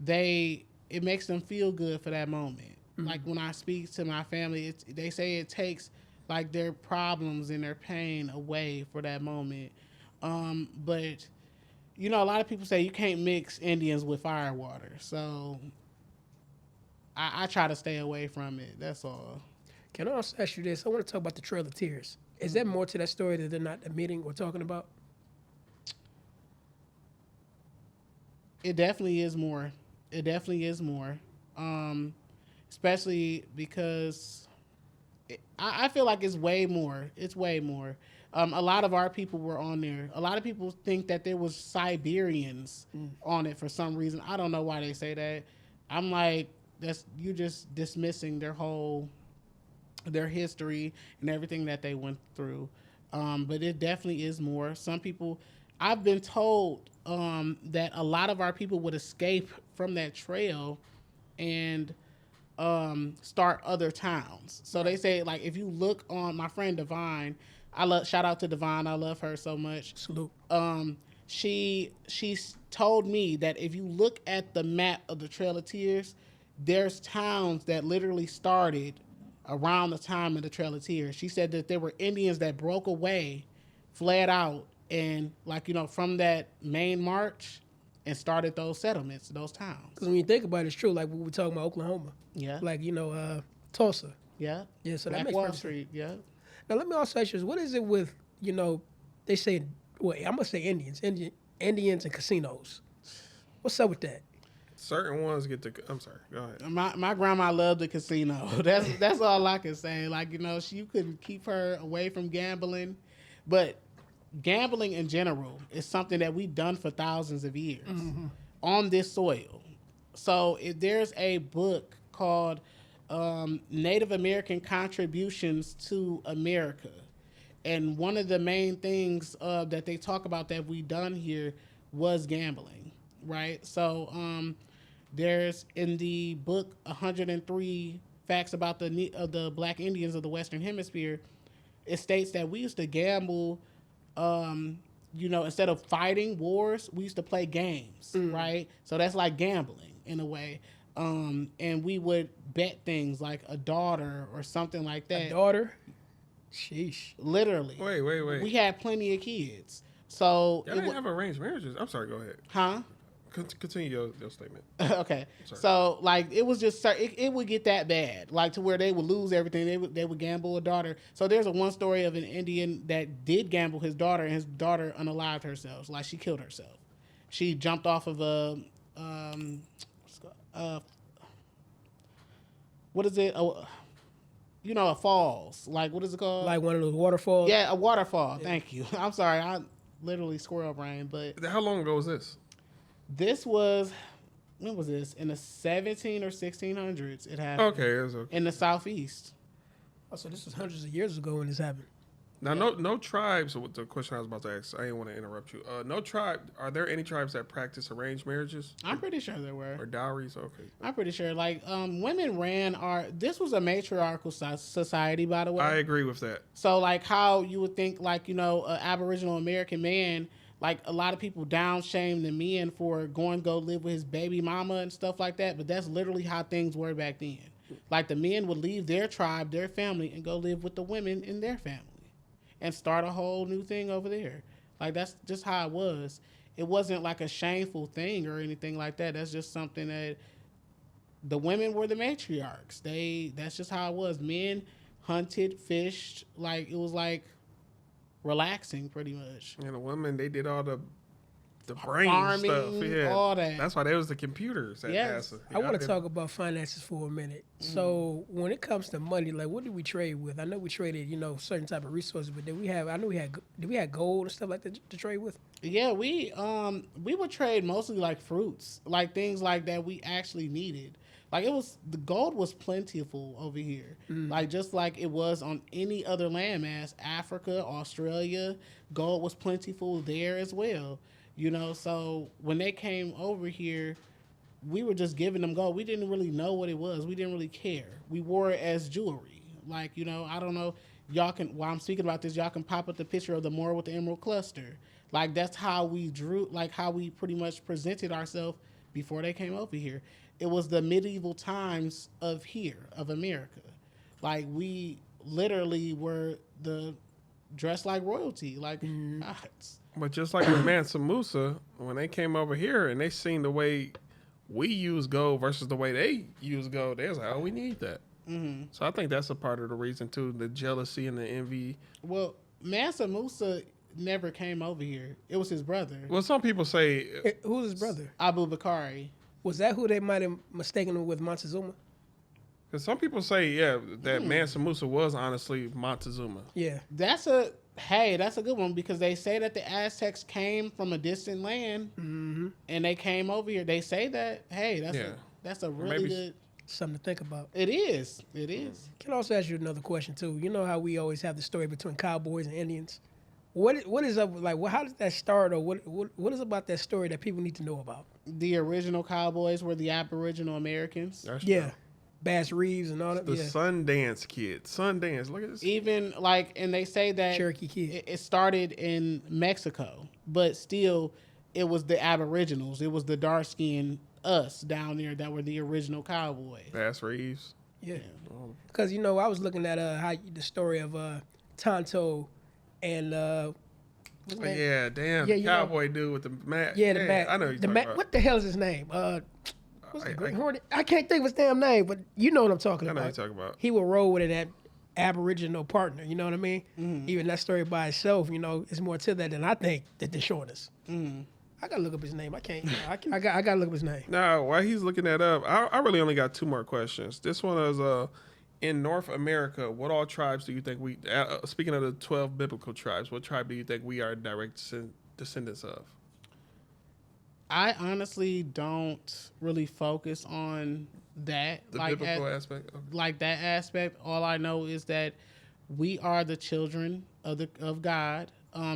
it makes them feel good for that moment. Like when I speak to my family, they say it takes like their problems and their pain away for that moment. But a lot of people say you can't mix Indians with fire water. So I try to stay away from it. That's all. Can I also ask you this? I want to talk about the Trail of Tears. Is there more to that story that they're not admitting or talking about? It definitely is more. Especially because I feel like it's way more. It's way more. A lot of our people were on there. A lot of people think that there was Siberians on it for some reason. I don't know why they say that. I'm like, you just dismissing their history and everything that they went through. But it definitely is more. Some people, I've been told that a lot of our people would escape from that trail and start other towns. So they say, like, if you look on my friend Divine, shout out to Divine, I love her so much. Salute. She's told me that if you look at the map of the Trail of Tears, there's towns that literally started around the time of the Trail of Tears. She said that there were Indians that broke away, fled out, and from that main march, and started those settlements, those towns. Because when you think about it, it's true. Like we were talking about Oklahoma. Yeah. Like Tulsa. Yeah. Yeah. So that Black makes Wall perfect sense. Street. Yeah. Now let me also ask you: what is it with they say, well, I'm gonna say Indians and casinos. What's up with that? Certain ones get to. I'm sorry. Go ahead. My grandma loved the casino. That's all I can say. Like, you couldn't keep her away from gambling, but gambling in general is something that we've done for thousands of years on this soil. So if there's a book called Native American Contributions to America, and one of the main things that they talk about that we done here was gambling, right? So there's in the book 103 Facts About the Black Indians of the Western Hemisphere, it states that we used to gamble, instead of fighting wars, we used to play games, right? So that's like gambling in a way. And we would bet things like a daughter or something like that. A daughter? Sheesh. Literally. Wait. We had plenty of kids. So Y'all didn't have arranged marriages. I'm sorry. Go ahead. Huh? Continue your statement. Okay. So it was just it would get that bad, like to where they would lose everything. They would gamble a daughter. So there's one story of an Indian that did gamble his daughter, and his daughter unalived herself. Like she killed herself. She jumped off of what is it? A falls. Like, what is it called? Like one of those waterfalls? Yeah, a waterfall. Yeah. Thank you. I'm sorry. I literally squirrel brain, but How long ago was this? This was, when was this? In the 17 or 1600s it happened. Okay, it was okay. In the Southeast. Oh, so this was hundreds of years ago when this happened. Now, no tribes. So the question I was about to ask, I didn't want to interrupt you. No tribe. Are there any tribes that practice arranged marriages? I'm pretty sure there were. Or dowries? Okay. I'm pretty sure. Like, women ran this was a matriarchal society, by the way. I agree with that. So, like, how you would think, like, an Aboriginal American man, like, a lot of people down shame the men for going to go live with his baby mama and stuff like that. But that's literally how things were back then. Like, the men would leave their tribe, their family, and go live with the women in their family. And start a whole new thing over there. Like, that's just how it was. It wasn't like a shameful thing or anything like that. That's just something that the women were the matriarchs. That's just how it was. Men hunted, fished. Like, it was like relaxing pretty much. And the women, they did all the brain farming, stuff. Yeah. all that. That's why there was the computers at Yes. NASA. I want to talk about finances for a minute. So when it comes to money, like what do we trade with? I know we traded, certain type of resources, but did we had gold and stuff like that to trade with? Yeah, we would trade mostly like fruits, like things like that we actually needed. Like the gold was plentiful over here. Like just like it was on any other landmass, Africa, Australia, gold was plentiful there as well. So when they came over here, we were just giving them gold. We didn't really know what it was. We didn't really care. We wore it as jewelry. Like, I don't know. Y'all can, while I'm speaking about this, y'all can pop up the picture of the Moor with the emerald cluster. Like, that's how we drew, like how we pretty much presented ourselves before they came over here. It was the medieval times of America. Like, we literally were dressed like royalty. Like, But just like with Mansa Musa, when they came over here and they seen the way we use gold versus the way they use gold, they was like, oh, we need that. Mm-hmm. So I think that's a part of the reason, too, the jealousy and the envy. Well, Mansa Musa never came over here. It was his brother. Well, some people say... Who's his brother? Abu Bakari. Was that who they might have mistaken him with Montezuma? Because some people say, that Mansa Musa was honestly Montezuma. Yeah. That's a good one because they say that the Aztecs came from a distant land and they came over here. They say that, that's a really good... Something to think about. It is. It is. Can I also ask you another question, too? You know how we always have the story between cowboys and Indians? What is up, like, how did that start, or what is about that story that people need to know about? The original cowboys were the Aboriginal Americans. That's true. True. Bass Reeves and all that. The Sundance kids. Sundance. Look at this. Even, like, and they say that Cherokee kid. It started in Mexico, but still, it was the Aboriginals. It was the dark-skinned us down there that were the original cowboys. Bass Reeves. Yeah. Because, I was looking at the story of Tonto and What's his Oh, name? yeah, damn. Yeah, The you know. cowboy dude with the mat. Yeah, the Matt. I know who you're talking about. What the hell is his name? What's the I- Great Hornet? I can't think of his damn name, but you know what I'm talking I know about. who you're talking about. He will roll with that Aboriginal partner. You know what I mean? Even that story by itself, is more to that than I think that they're showing us. I gotta look up his name. I can't. I gotta look up his name. Now, while he's looking that up, I really only got 2 more questions. This one is in North America, what all tribes do you think we, speaking of the 12 biblical tribes, what tribe do you think we are direct descendants of? I honestly don't really focus on that. The biblical aspect? Okay. Like that aspect. All I know is that we are the children of God.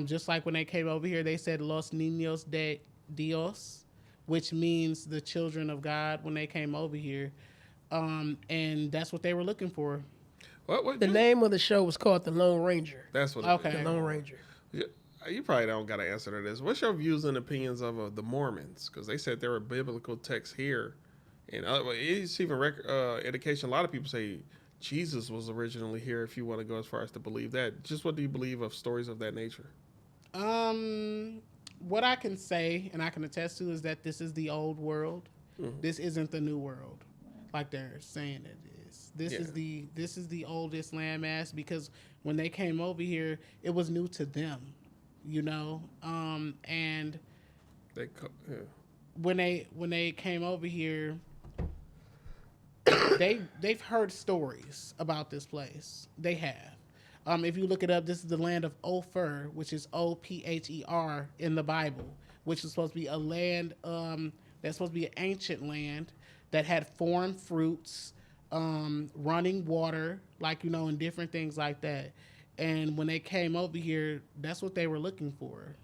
Just like when they came over here, they said Los Niños de Dios, which means the children of God when they came over here. And that's what they were looking for. What The name of the show was called The Lone Ranger. That's what Okay. it The is. Lone Ranger. You probably don't got to answer to this. What's your views and opinions of the Mormons? Because they said there were biblical texts here. And it's even indication. A lot of people say Jesus was originally here, if you want to go as far as to believe that. Just what do you believe of stories of that nature? What I can say and I can attest to is that this is the old world. Mm-hmm. This isn't the new world, like they're saying it is. This is the oldest landmass because when they came over here, it was new to them, and when they came over here, they've heard stories about this place. They have. If you look it up, this is the land of Ophir, which is Opher in the Bible, which is supposed to be a land that's supposed to be an ancient land that had foreign fruits, running water, and different things like that. And when they came over here, that's what they were looking for,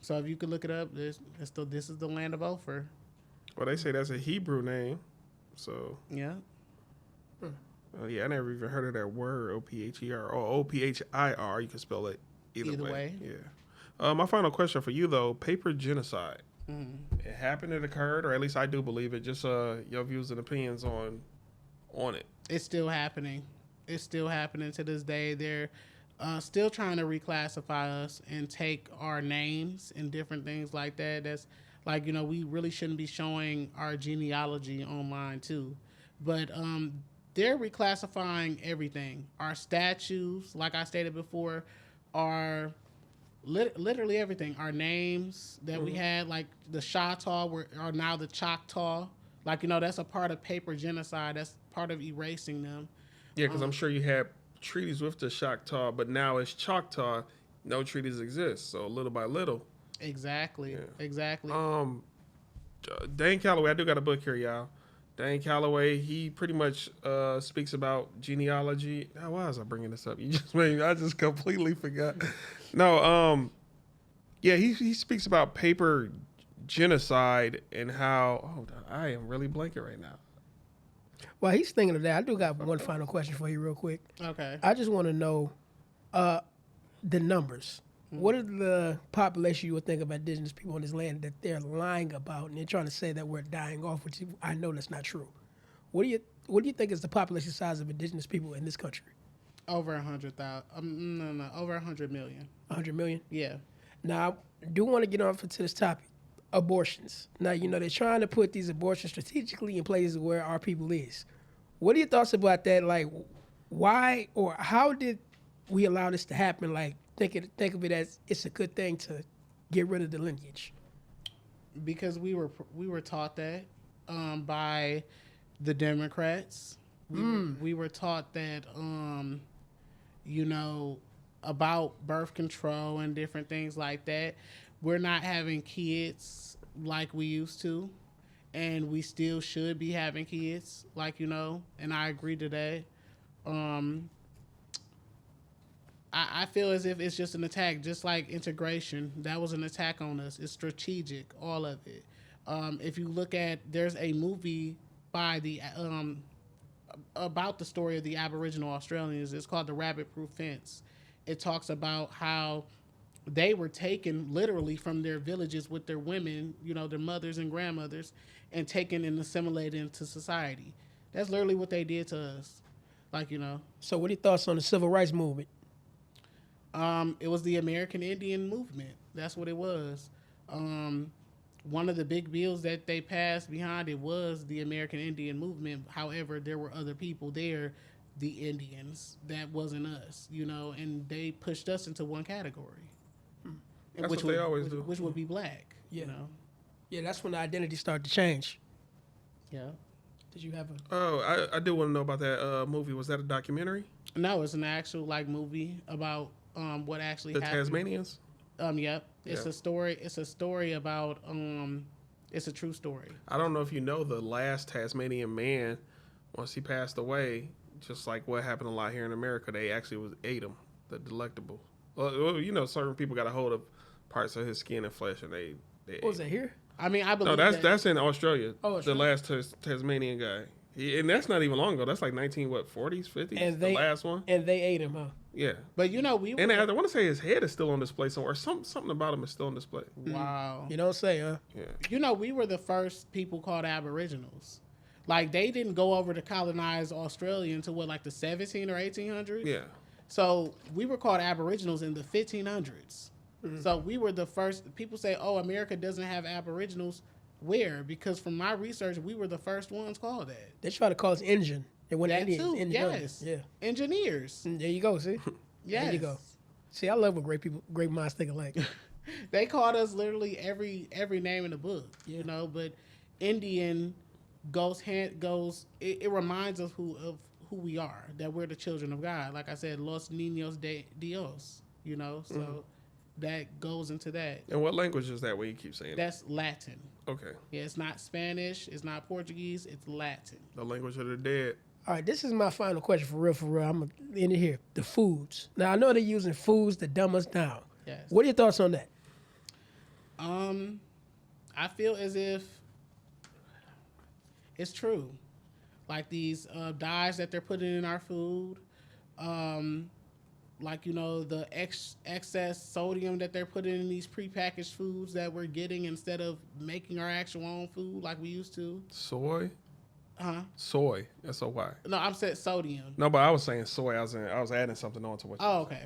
So if you could look it up, this is the land of Ophir. Well, they say that's a Hebrew name. So, Yeah. yeah, I never even heard of that word, O-P-H-E-R, or O-P-H-I-R. You can spell it either way. Yeah. My final question for you, though, paper genocide. It happened, it occurred, or at least I do believe it. Just your views and opinions on it. It's still happening. It's still happening to this day. They're still trying to reclassify us and take our names and different things like that. That's we really shouldn't be showing our genealogy online too. But they're reclassifying everything. Our statues, like I stated before, are literally everything. Our names that we had, like the Choctaw, are now the Choctaw. That's a part of paper genocide. That's part of erasing them. Yeah, because I'm sure you had treaties with the Choctaw, but now it's Choctaw. No treaties exist. So little by little. Exactly. Yeah. Exactly. Dane Calloway, I do got a book here, y'all. Dane Calloway, he pretty much speaks about genealogy. Now, why was I bringing this up? You just made me, I just completely forgot. No, yeah, he speaks about paper genocide and how. Hold on, I am really blanking right now. While he's thinking of that, I do got one final question for you, real quick. Okay. I just want to know the numbers. What is the population you would think of indigenous people on this land that they're lying about, and they're trying to say that we're dying off, which I know that's not true. What do you think is the population size of indigenous people in this country? Over 100,000. No, over 100 million. 100 million? Yeah. Now, I do want to get on to this topic, abortions. Now, they're trying to put these abortions strategically in places where our people is. What are your thoughts about that? Like, why or how did we allow this to happen? Like, think of it as it's a good thing to get rid of the lineage. Because we were taught that by the Democrats. We were taught that about birth control and different things like that. We're not having kids like we used to, and we still should be having kids, and I agree to that. I feel as if it's just an attack, just like integration. That was an attack on us. It's strategic, all of it. If you look at, there's a movie by about the story of the Aboriginal Australians. It's called The Rabbit-Proof Fence. It talks about how they were taken literally from their villages with their women, their mothers and grandmothers, and taken and assimilated into society. That's literally what they did to us. So what are your thoughts on the civil rights movement? It was the American Indian movement. That's what it was. One of the big bills that they passed behind it was the American Indian movement. However, there were other people there, the Indians, that wasn't us, and they pushed us into one category. That's what they always do. Which would be black, Yeah. Yeah, that's when the identity started to change. Yeah. Did you have a... Oh, I did want to know about that movie. Was that a documentary? No, it's an actual movie about what actually The happened. Tasmanians? Yep. It's Yeah. a story. It's a story about. It's a true story. I don't know if you know the last Tasmanian man, once he passed away, just like what happened a lot here in America, they actually ate him, the delectable. Well, certain people got a hold of parts of his skin and flesh, and they What was that here? I mean, I believe. No, that's in Australia. Oh, the Australia. last Tasmanian guy. And that's not even long ago. That's like 40s, 50s. And the last one. And they ate him, huh? Yeah. But we were. And I want to say his head is still on display somewhere. Something about him is still on display. Wow. You don't say, huh? Yeah. We were the first people called Aboriginals. Like, they didn't go over to colonize Australia until the 17 or 1800s. Yeah. So we were called Aboriginals in the 1500s. So we were the first. People say, "Oh, America doesn't have Aboriginals." Where? Because from my research, we were the first ones called that. They try to call us Indian. They want That Indians. too. Indian. Yes. Yeah. Engineers. There you go, see? Yes. There you go. See, I love when great minds think alike. They called us literally every name in the book, but Indian it reminds us of who we are, that we're the children of God. Like I said, Los Niños de Dios, so that goes into that. And what language is that when you keep saying That's Latin. Okay. Yeah, it's not Spanish, it's not Portuguese, it's Latin. The language of the dead. All right, this is my final question for real. I'm going to end it here. The foods. Now, I know they're using foods to dumb us down. Yes. What are your thoughts on that? I feel as if it's true. Like these dyes that they're putting in our food, the excess sodium that they're putting in these prepackaged foods that we're getting instead of making our actual own food like we used to. Soy? Huh? Soy. S-O-Y. No, I'm saying sodium. No, but I was saying soy. I was adding something on to what you Oh, okay.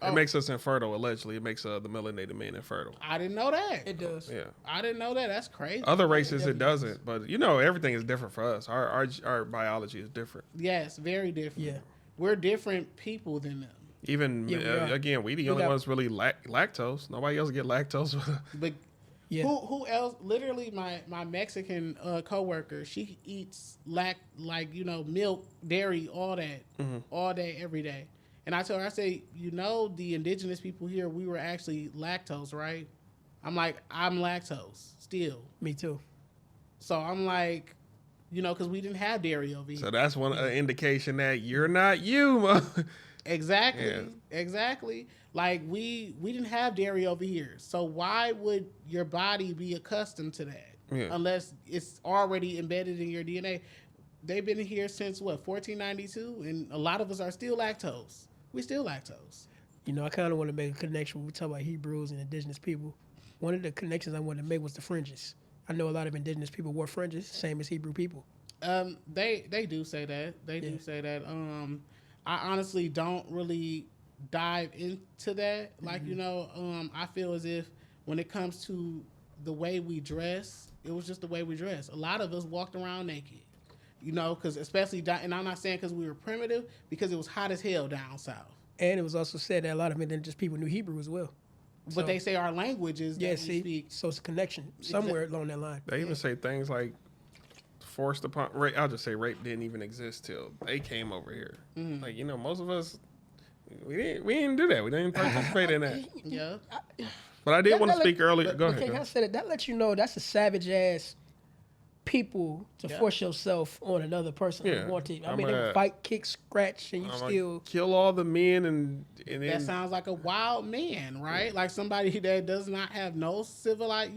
Yeah. It makes us infertile, allegedly. It makes the melanated man infertile. I didn't know that. It does. Yeah. I didn't know that. That's crazy. Other races, it doesn't. But, everything is different for us. Our biology is different. Yes, very different. Yeah. We're different people than them. Even, Yeah, we are. again, we the only got- ones really lactose. Nobody else get lactose. But Yeah. who else? Literally, my Mexican coworker, she eats milk, dairy, all that, all day, every day. And I told her, I say, the indigenous people here, we were actually lactose, right? I'm like, I'm lactose still. Me too. So I'm like, because we didn't have dairy over here. So that's one indication that you're not you. Exactly. Yeah. Exactly. Like we didn't have dairy over here. So why would your body be accustomed to that? Yeah. Unless it's already embedded in your DNA. They've been here since 1492, and a lot of us are still lactose. We still lactose. I kind of want to make a connection when we talk about Hebrews and indigenous people. One of the connections I wanted to make was the fringes. I know a lot of indigenous people wore fringes, same as Hebrew people. They do say that. They do say that. I honestly don't really dive into that. Like, I feel as if when it comes to the way we dress, it was just the way we dress. A lot of us walked around naked, because especially, and I'm not saying because we were primitive, because it was hot as hell down south. And it was also said that a lot of indigenous people knew Hebrew as well. But they say our languages that we speak. So it's a connection somewhere along that line. They even say things like forced upon rape. I'll just say rape didn't even exist till they came over here. Like, most of us, we didn't do that. We didn't participate in that. Yeah. But I did That- want to that speak let- earlier. but- Go but ahead. King, Go I ahead. said that lets you know that's a savage ass people to force yourself on another person Yeah. unwanted. I I'm mean, they a- would fight, kick, scratch, and you I'm still. like, kill all the men and That then sounds like a wild man, right? Like somebody that does not have no civilized,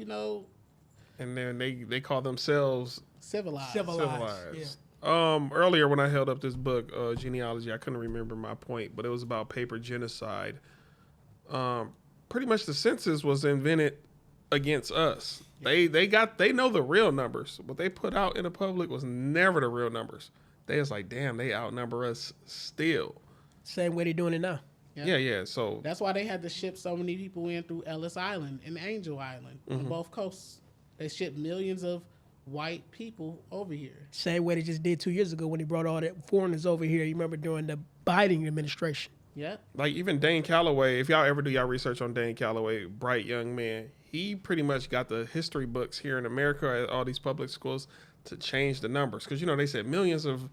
and then they call themselves civilized. civilized. Earlier when I held up this book, genealogy, I couldn't remember my point, but it was about paper genocide. Pretty much the census was invented against us. They know the real numbers. What they put out in the public was never the real numbers. They was like, damn, they outnumber us still. Same way they're doing it now. Yeah. So That's why they had to ship so many people in through Ellis Island and Angel Island on both coasts. They shipped millions of white people over here. Same way they just did 2 years ago when they brought all the foreigners over here. You remember during the Biden administration. Yep. like even Dane Calloway, if y'all ever do y'all research on Dane Calloway, bright young man, he pretty much got the history books here in America at all these public schools to change the numbers. Because, they said millions of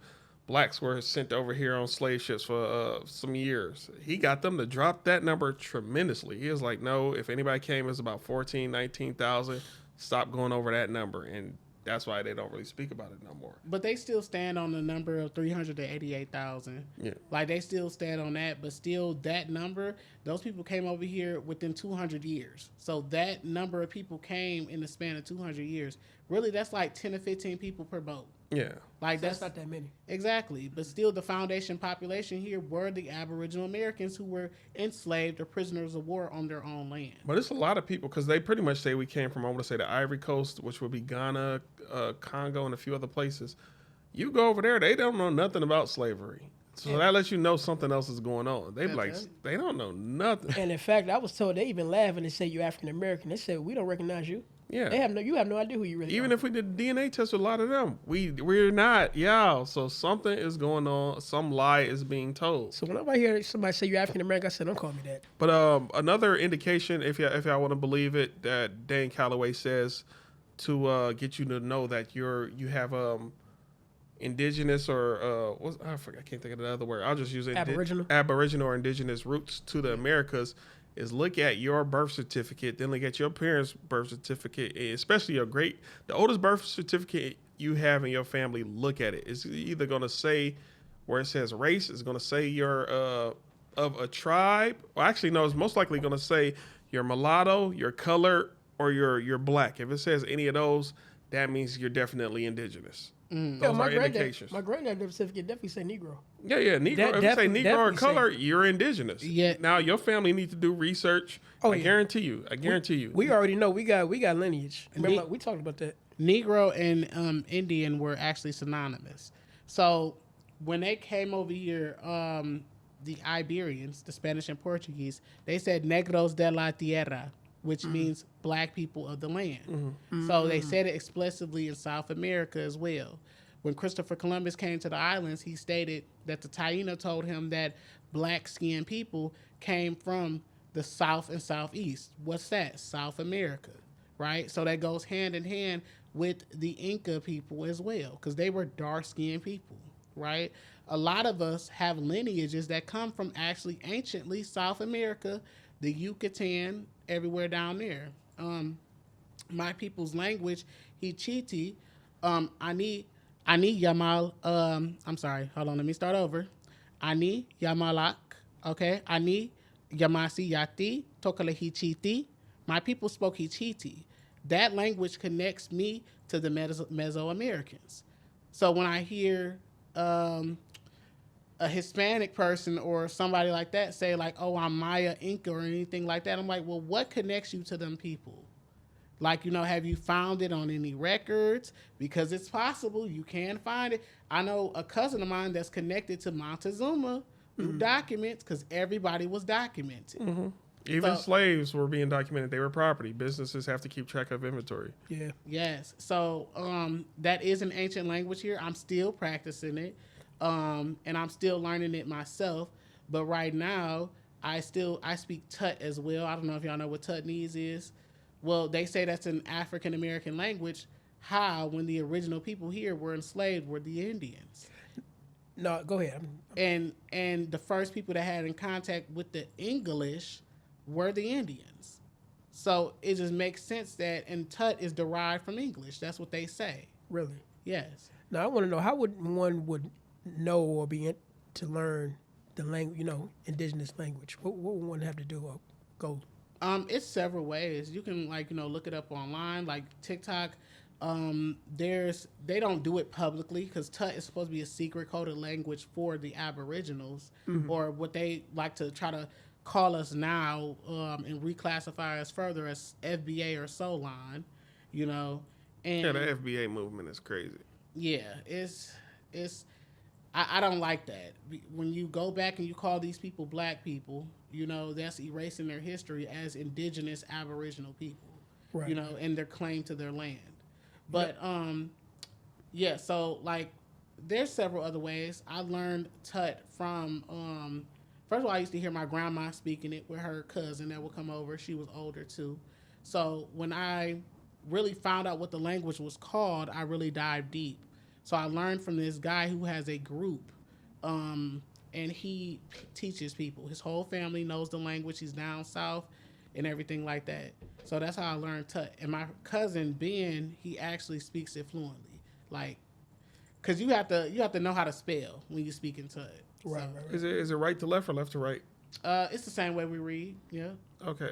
blacks were sent over here on slave ships for some years. He got them to drop that number tremendously. He was like, no, if anybody came, it's about 14, 19,000. Stop going over that number. And that's why they don't really speak about it no more. But they still stand on the number of 388,000. Yeah. Like, they still stand on that, but still that number, those people came over here within 200 years. So that number of people came in the span of 200 years. Really, that's like 10 to 15 people per boat. Yeah. Like, That's not that many. Exactly. But still, the foundation population here were the Aboriginal Americans who were enslaved or prisoners of war on their own land. But it's a lot of people because they pretty much say we came from, I want to say, the Ivory Coast, which would be Ghana, Congo, and a few other places. You go over there, they don't know nothing about slavery. So that lets you know something else is going on. They be like, they don't know nothing. And in fact, I was told they even laugh when they say you African American. They said we don't recognize you. Yeah. You have no idea who you really Even are. if we did DNA tests with a lot of them, we're not. Yeah. So something is going on. Some lie is being told. So whenever I hear somebody say you're African American, I said, don't call me that. But another indication, if y'all want to believe it, that Dan Calloway says to get you to know that you have indigenous or I can't think of the other word. I'll just use it. Aboriginal or indigenous roots to the Americas. Is look at your birth certificate, then look at your parents' birth certificate, especially the oldest birth certificate you have in your family. Look at it. It's either going to say where it says race, it's going to say you're of a tribe. Well, actually, no, it's most likely going to say you're mulatto, you're colored, or you're black. If it says any of those, that means you're definitely indigenous. Those are indications. My granddad birth certificate definitely say Negro. Yeah, Negro. If you say Negro or color, you're indigenous. Yeah. Now your family needs to do research. I guarantee you. We already know we got lineage. Remember, we talked about that. Negro and Indian were actually synonymous. So when they came over here, the Iberians, the Spanish and Portuguese, they said Negros de la Tierra, which means black people of the land. So they said it explicitly in South America as well. When Christopher Columbus came to the islands, he stated that the Taíno told him that black-skinned people came from the South and Southeast. What's that? South America, right? So that goes hand in hand with the Inca people as well, because they were dark-skinned people, right? A lot of us have lineages that come from actually anciently South America, the Yucatan, everywhere down there. My people's language, Hichiti, Ani Yamal, I'm sorry, hold on, let me start over. Ani Yamalak, okay? Ani Yamasi Yati, Tokala Hichiti. My people spoke Hichiti. That language connects me to the Mesoamericans. So when I hear a Hispanic person or somebody like that say like, oh, I'm Maya Inca or anything like that, I'm like, well, what connects you to them people? Like, have you found it on any records? Because it's possible you can find it. I know a cousin of mine that's connected to Montezuma through documents because everybody was documented. Even slaves were being documented. They were property. Businesses have to keep track of inventory. Yeah. Yes. So that is an ancient language here. I'm still practicing it. And I'm still learning it myself. But right now, I speak Tut as well. I don't know if y'all know what Tutnese is. Well, they say that's an African American language. How, when the original people here were enslaved, were the Indians. No, go ahead. And the first people that had in contact with the English were the Indians. So it just makes sense that, and Tut is derived from English. That's what they say. Really? Yes. Now, I want to know, how would one know or be to learn the language, indigenous language? What would one have to do or go? It's several ways. You can look it up online, like TikTok. They don't do it publicly because Tut is supposed to be a secret coded language for the Aboriginals, or what they like to try to call us now, and reclassify us further as FBA or Solon, And Yeah, the FBA movement is crazy. yeah, I don't like that. When you go back and you call these people black people, you know, that's erasing their history as indigenous Aboriginal people, Right. you know, and their claim to their land. But, yeah, so, like, there's several other ways. I learned Tut from, first of all, I used to hear my grandma speaking it with her cousin that would come over. She was older, too. So when I really found out what the language was called, I really dived deep. So I learned from this guy who has a group, and he teaches people. His whole family knows the language. He's down south and everything like that. So that's how I learned Tut. And my cousin Ben, he actually speaks it fluently, like, because you have to know how to spell when you speak in Tut. Right, So, right, right. Is it right to left or left to right? it's the same way we read. Yeah. Okay.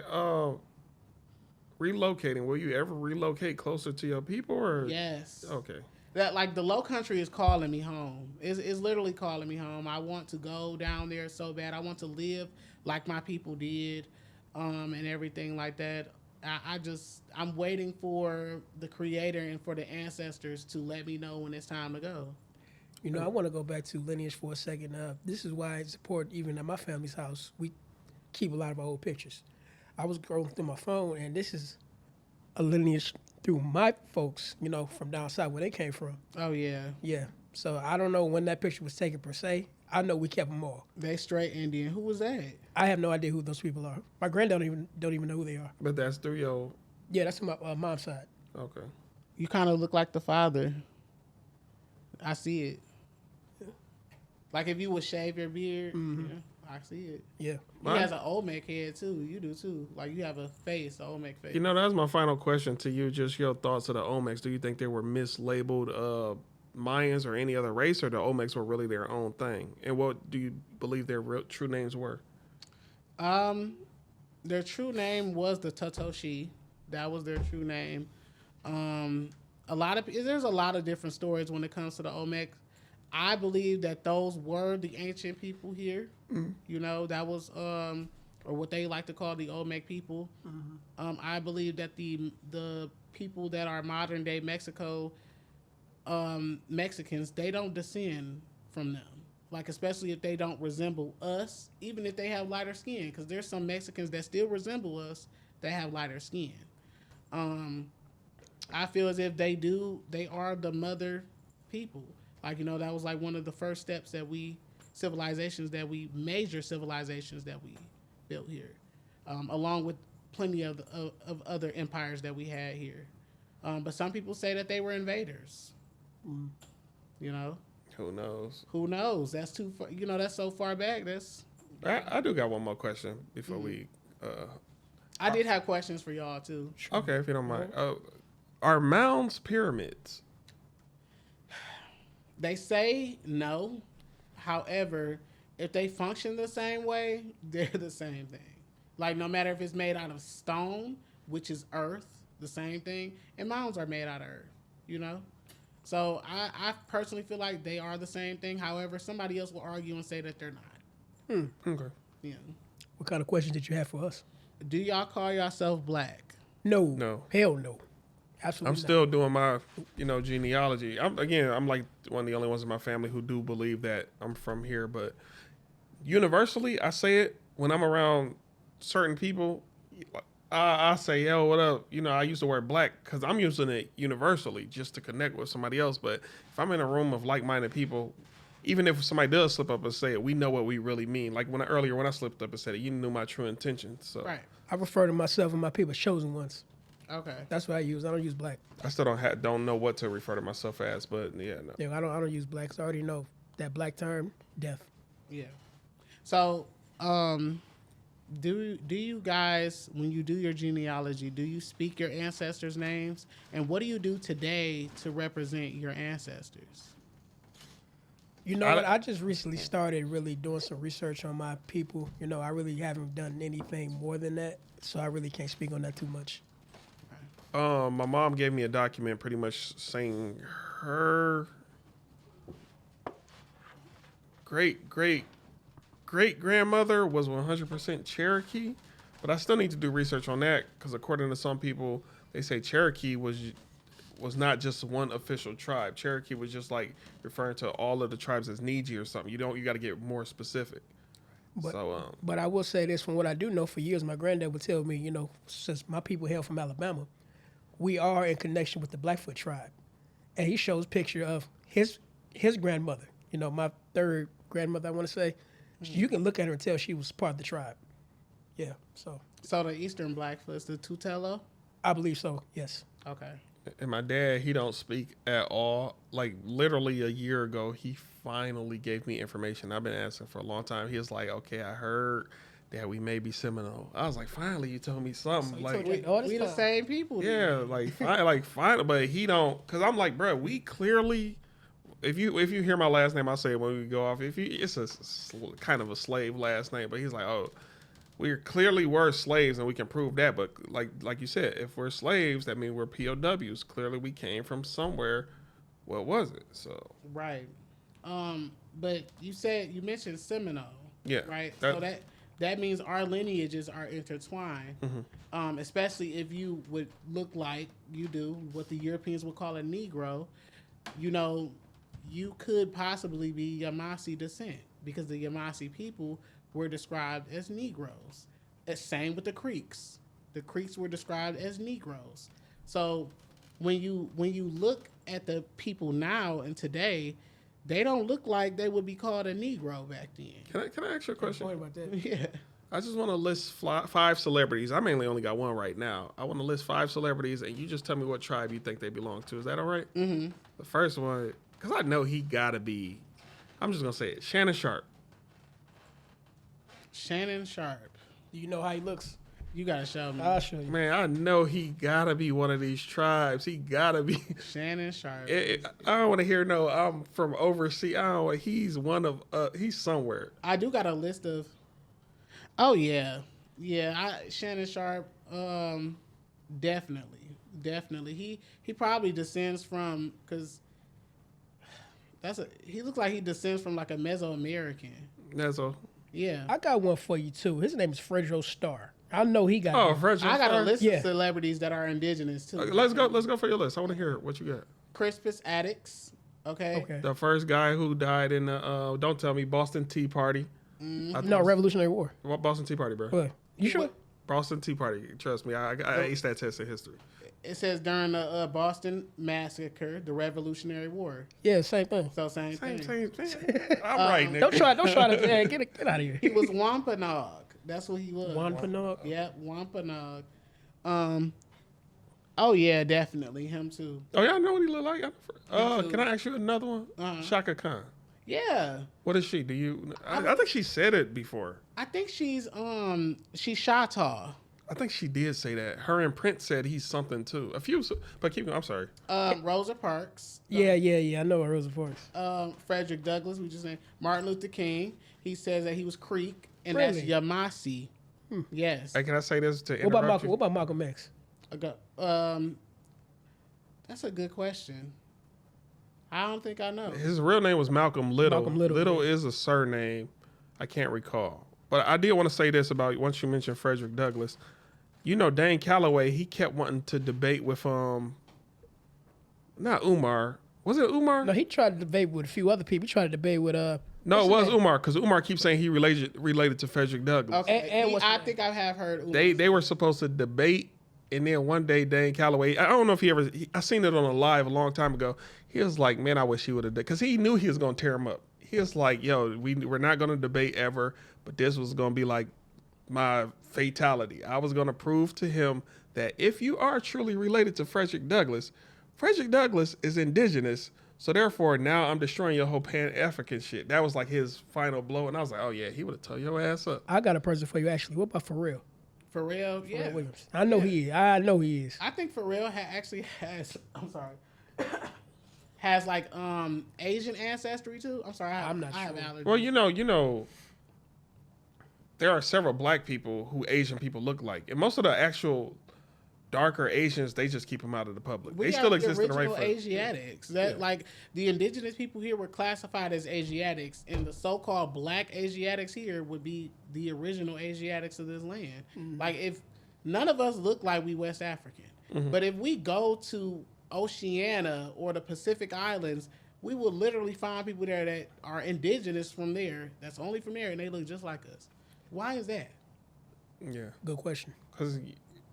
Relocating. Will you ever relocate closer to your people or? Yes. Okay. That, like, the Low Country is calling me home. It's literally calling me home. I want to go down there so bad. I want to live like my people did, and everything like that. I'm waiting for the Creator and for the ancestors to let me know when it's time to go. You know, I want to go back to lineage for a second. This is why it's important, even at my family's house, we keep a lot of our old pictures. I was going through my phone, and this is a lineage through my folks, you know, from down south where they came from. Oh yeah, Yeah. So I don't know when that picture was taken per se. I know we kept them all. they straight Indian. Who was that? I have no idea who those people are. My granddad don't even know who they are. But that's through your. Yeah, that's my mom's side. Okay. You kind of look like the father. I see it. Like if you would shave your beard, yeah, I see it. Yeah. He has an Olmec head too. You do too. Like you have a face, an Olmec face. You know, that's my final question to you. Just your thoughts of the Olmecs. Do you think they were mislabeled Mayans or any other race, or the Olmecs were really their own thing? And what do you believe their true names were? Their true name was the Totoshi. That was their true name. There's a lot of different stories when it comes to the Olmecs. I believe that those were the ancient people here. You know, that was or what they like to call the Olmec people. I believe that the people that are modern day Mexico Mexicans, they don't descend from them. Like, especially if they don't resemble us, even if they have lighter skin, because there's some Mexicans that still resemble us that have lighter skin. I feel as if they are the mother people. Like, you know, that was like one of the first steps that major civilizations that we built here, along with plenty of other empires that we had here. But some people say that they were invaders. You know, Who knows? who knows? That's too far. You know, that's so far back. I do got one more question before we. I did have questions for y'all too. Okay, if you don't mind. Are mounds pyramids? They say no. However, if they function the same way, they're the same thing. Like, no matter if it's made out of stone, which is earth, the same thing, and mounds are made out of earth, you know? So I personally feel like they are the same thing. However, somebody else will argue and say that they're not. Okay. Yeah. What kind of questions did you have for us? Do y'all call yourself black? No. No. Hell no. Absolutely I'm not. still doing my, genealogy. I'm like one of the only ones in my family who do believe that I'm from here. But universally, I say it when I'm around certain people. I say, yo, what up? You know, I used to wear black because I'm using it universally just to connect with somebody else. But if I'm in a room of like-minded people, even if somebody does slip up and say it, we know what we really mean. Like when I slipped up and said it, you knew my true intentions. So Right. I refer to myself and my people as chosen ones. Okay. That's what I use. I don't use black. I still don't know what to refer to myself as, but yeah, no. Yeah, I don't use black. 'Cause I already know that black term, death. Yeah. So, do you guys, when you do your genealogy, do you speak your ancestors' names? And what do you do today to represent your ancestors? You know what? I just recently started really doing some research on my people. You know, I really haven't done anything more than that, so I really can't speak on that too much. My mom gave me a document pretty much saying her great grandmother was 100% Cherokee, but I still need to do research on that because according to some people, they say Cherokee was was not just one official tribe. Cherokee was just like referring to all of the tribes as Niji or something. You got to get more specific. But I will say this, from what I do know, for years my granddad would tell me, since my people hail from Alabama, we are in connection with the Blackfoot tribe, and he shows picture of his grandmother. My third grandmother, I want to say. You can look at her and tell she was part of the tribe. Yeah. So the Eastern Blackfoot's the Tutelo. I believe so. Yes. Okay. And my dad, he don't speak at all. Like literally a year ago, he finally gave me information I've been asking for a long time. He was like, "Okay, I heard that we may be Seminole." I was like, "Finally, you told me something." So like, we the same people. yeah, like finally, but he don't. Cause I'm like, bro, we clearly. If you hear my last name, I'll say it when we go off. It's a kind of a slave last name, but he's like, "Oh, we clearly were slaves, and we can prove that." But like you said, if we're slaves, that means we're POWs. Clearly, we came from somewhere. What was it? So right. But you mentioned Seminole. Yeah. Right. So that means our lineages are intertwined. Mm-hmm. Especially if you would look like you do what the Europeans would call a Negro. You could possibly be Yamasee descent because the Yamasee people were described as Negroes. Same with the Creeks. The Creeks were described as Negroes. So when you look at the people now and today, they don't look like they would be called a Negro back then. Can I ask you a question? About that. Yeah. I just want to list 5 celebrities. I mainly only got one right now. I want to list 5 celebrities, and you just tell me what tribe you think they belong to. Is that all right? Mm-hmm. The first one, because I know he got to be, I'm just going to say it, Shannon Sharp. Shannon Sharp. Do you know how he looks? You got to show me. I'll show you. Man, I know he got to be one of these tribes. He got to be. Shannon Sharp. I don't want to hear no, I'm from overseas. He's one of, he's somewhere. I do got a list of, oh, yeah. Yeah, Shannon Sharp, definitely. He probably descends from, because he looks like he descends from like a Mesoamerican. That's all. Yeah. I got one for you too. His name is Fredro Starr. I know he got. Oh, Fredro. I got a list Yeah. of celebrities that are indigenous too. Let's go for your list. I want to hear what you got. Crispus Attucks. Okay. The first guy who died in the, don't tell me, Boston Tea Party. No, Revolutionary War. What Boston Tea Party, bro? What? You sure? Boston Tea Party. Trust me, I aced that test in history. It says during the Boston Massacre, the Revolutionary War. Yeah, same thing. So same thing. Same thing. I'm right, nigga. Don't try to get out of here. He was Wampanoag. That's what he was. Wampanoag. Yep, Wampanoag. Oh yeah, definitely him too. Oh yeah, I know what he look like. Can I ask you another one? Shaka Khan. Yeah. What is she? Do you? I think she said it before. I think she's Chata. I think she did say that. Her and Prince said he's something too. A few, but keep going. I'm sorry. Rosa Parks. Yeah. I know Rosa Parks. Frederick Douglass. We just named Martin Luther King. He says that he was Creek, and Really? that's Yamasee. Yes. Hey, can I say this to What interrupt about you? What about Malcolm X? That's a good question. I don't think I know. His real name was Malcolm Little. Malcolm Little, Little yeah. is a surname. I can't recall. But I did want to say this about, once you mentioned Frederick Douglass, Dane Calloway, he kept wanting to debate with, not Umar. Was it Umar? No, he tried to debate with a few other people. He tried to debate with No, it was Umar, because Umar keeps saying he related to Frederick Douglass. Okay. And what's I the think I have heard. They were supposed to debate, and then one day Dane Calloway, I don't know if I seen it on a live a long time ago. He was like, man, I wish he would have done, because he knew he was going to tear him up. He was like, yo, we're not going to debate ever, but this was going to be like my fatality. I was going to prove to him that if you are truly related to Frederick Douglass is indigenous, so therefore now I'm destroying your whole Pan-African shit. That was like his final blow, and I was like, oh yeah, he would have tore your ass up. I got a person for you actually. What about Pharrell? Pharrell, yeah. Pharrell Williams. I know he is. I know he is. I think Pharrell has like Asian ancestry too. I'm sorry, I'm not I have sure. allergies. Well, there are several black people who Asian people look like, and most of the actual darker Asians, they just keep them out of the public. We They have still the exist in the right original foot. Asiatics. That like the indigenous people here were classified as Asiatics, and the so-called black Asiatics here would be the original Asiatics of this land. Mm-hmm. Like if none of us look like we West African, but if we go to Oceania or the Pacific Islands, we will literally find people there that are indigenous from there. That's only from there, and they look just like us. Why is that? Yeah. Good question. Because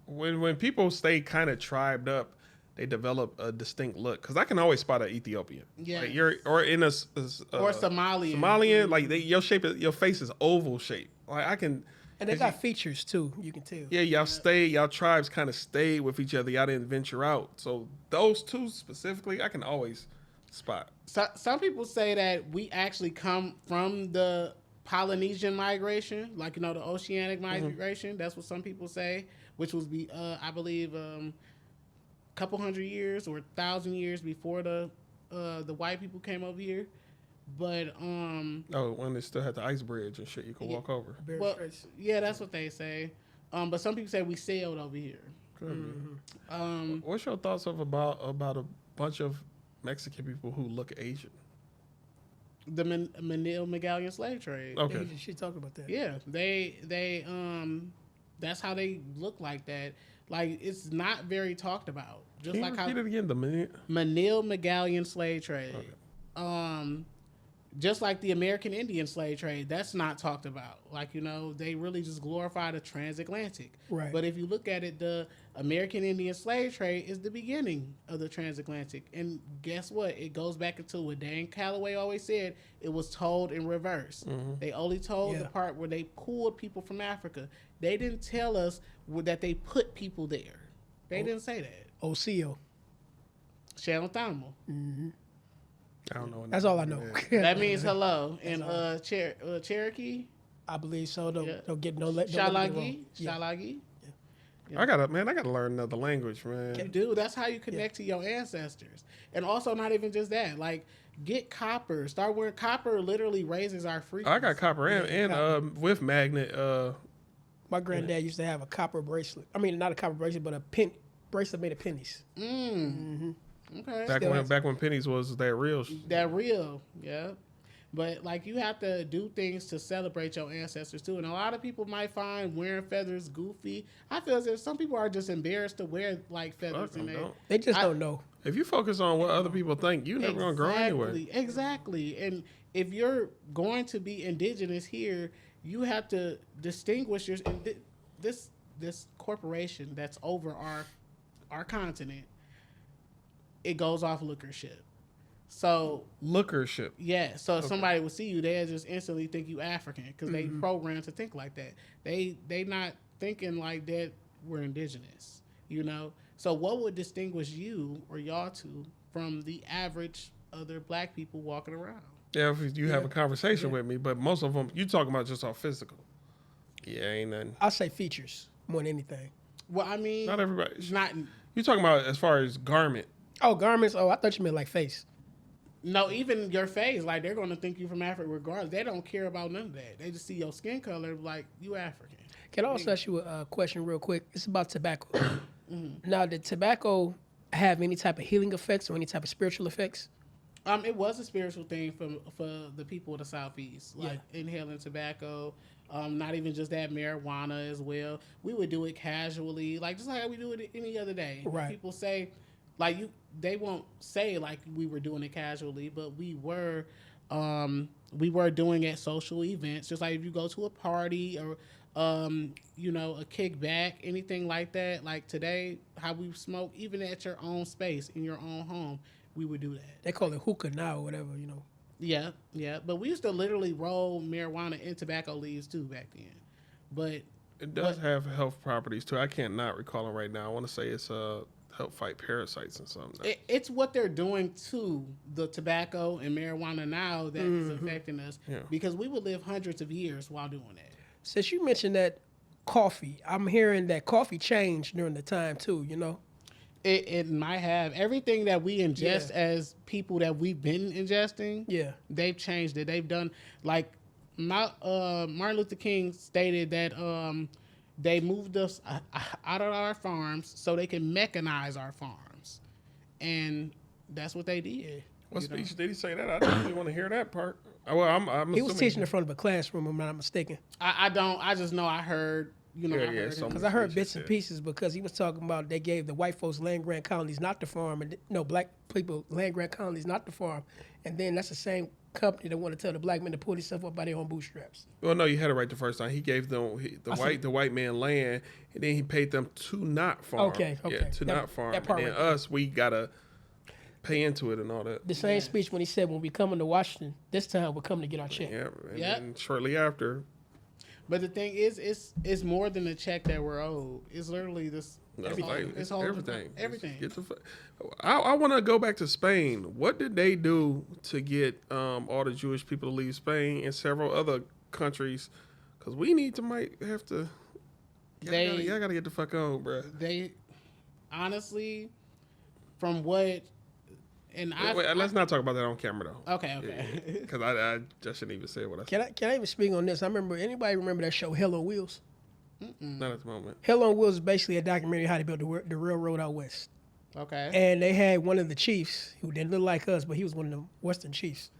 when people stay kind of tribed up, they develop a distinct look. Because I can always spot an Ethiopian. Yeah. Like or in a Or Somalian. Somalian, like your face is oval shaped. Like I can. And they got features too. You can tell. Yeah, y'all tribes kind of stayed with each other. Y'all didn't venture out. So those two specifically, I can always spot. So, some people say that we actually come from the Polynesian migration, like the oceanic migration. That's what some people say, which was I believe a couple hundred years or 1,000 years before the white people came over here. But when they still had the ice bridge and shit, you could walk over. well, yeah, that's what they say. But some people say we sailed over here. What's your thoughts about a bunch of Mexican people who look Asian? The Manil Magellan slave trade. Okay. She talked about that. Yeah, they that's how they look like that. Like it's not very talked about. Just Can like you how repeat it again? The minute. Manil Magellan slave trade. Okay. Just like the American Indian slave trade, that's not talked about. Like, they really just glorify the transatlantic. Right. But if you look at it, the American Indian slave trade is the beginning of the transatlantic. And guess what? It goes back into what Dan Calloway always said. It was told in reverse. They only told the part where they pulled people from Africa. They didn't tell us that they put people there. They didn't say that. OCO. Shannon Thamel. I don't know. That's all I know. That means hello in Cherokee. I believe so. Don't get no. Shalagi. Yeah. Shalagi. I gotta learn another language, man. You do. That's how you connect to your ancestors. And also, not even just that. Like, get copper. Start wearing copper. Literally raises our frequency. I got copper and with magnet. My granddad used to have a copper bracelet. I mean, not a copper bracelet, but a pin bracelet made of pennies. Okay. Back when pennies was that real. That real. Yeah. But like you have to do things to celebrate your ancestors too. And a lot of people might find wearing feathers goofy. I feel as if some people are just embarrassed to wear like feathers. They just don't know. If you focus on what other people think, you're never gonna grow anyway. Exactly. And if you're going to be indigenous here, you have to distinguish this corporation that's over our continent. It goes off lookership. So lookership. Yeah. So if somebody will see you, they'll just instantly think you African because they programmed to think like that. They not thinking like that we're indigenous. So what would distinguish you or y'all two from the average other black people walking around? Yeah, if you have a conversation with me, but most of them you talking about just our physical. Yeah, ain't nothing. I'll say features more than anything. Well, I mean, not everybody. Not. You talking about as far as garment? Oh, garments. Oh, I thought you meant like face. No, even your face. Like they're gonna think you from Africa regardless. They don't care about none of that. They just see your skin color like you African. Can I also ask you a question real quick? It's about tobacco. Now, did tobacco have any type of healing effects or any type of spiritual effects? It was a spiritual thing for the people of the Southeast, like inhaling tobacco. Not even just that, marijuana as well. We would do it casually, like just like we do it any other day. Right. People say, like they won't say like we were doing it casually, but we were doing it at social events. Just like if you go to a party or a kickback, anything like that. Like today, how we smoke, even at your own space in your own home, we would do that. They call it hookah now or whatever, Yeah. But we used to literally roll marijuana and tobacco leaves too back then. But it does have health properties too. I can't not recall it right now. I want to say it's help fight parasites and something. It's what they're doing to the tobacco and marijuana now that is affecting us because we would live hundreds of years while doing that. Since you mentioned that coffee, I'm hearing that coffee changed during the time too, It might have. Everything that we ingest as people that we've been ingesting, they've changed it. They've done, like, Martin Luther King stated that they moved us out of our farms so they can mechanize our farms. And that's what they did. What speech did he say that? I didn't really want to hear that part. Well, I'm he was teaching in front of a classroom, if I'm not mistaken. I just know I heard you know, Yeah, I yeah, heard so him. Because I heard Speeches, bits and yeah. pieces because he was talking about they gave the white folks land grant colonies not to farm, and no black people land grant colonies not to farm, and then that's the same company that want to tell the black men to pull themselves up by their own bootstraps. Well, no, you had it right the first time. He gave them see. the white man land, and then he paid them to not farm. Okay, Yeah, okay. to That- not farm. that part And then right there. us, we gotta pay into it and all that. The same speech when he said, "When we come into Washington, this time we're coming to get our check." Yeah, and Yep. then shortly after, But the thing is, it's more than the check that we're owed. It's literally this. no, Everything. like, It's all everything. Everything. Get the I want to go back to Spain. What did they do to get all the Jewish people to leave Spain and several other countries? Because we might have to. Y'all gotta get the fuck on, bro. They honestly, from what, and I. Wait, let's not talk about that on camera though. Okay. Because I just shouldn't even say what I said. Can I even speak on this? Anybody remember that show Hell on Wheels? Not at the moment. Hell on Wheels is basically a documentary how they built the railroad out west. Okay. And they had one of the chiefs who didn't look like us, but he was one of the Western chiefs.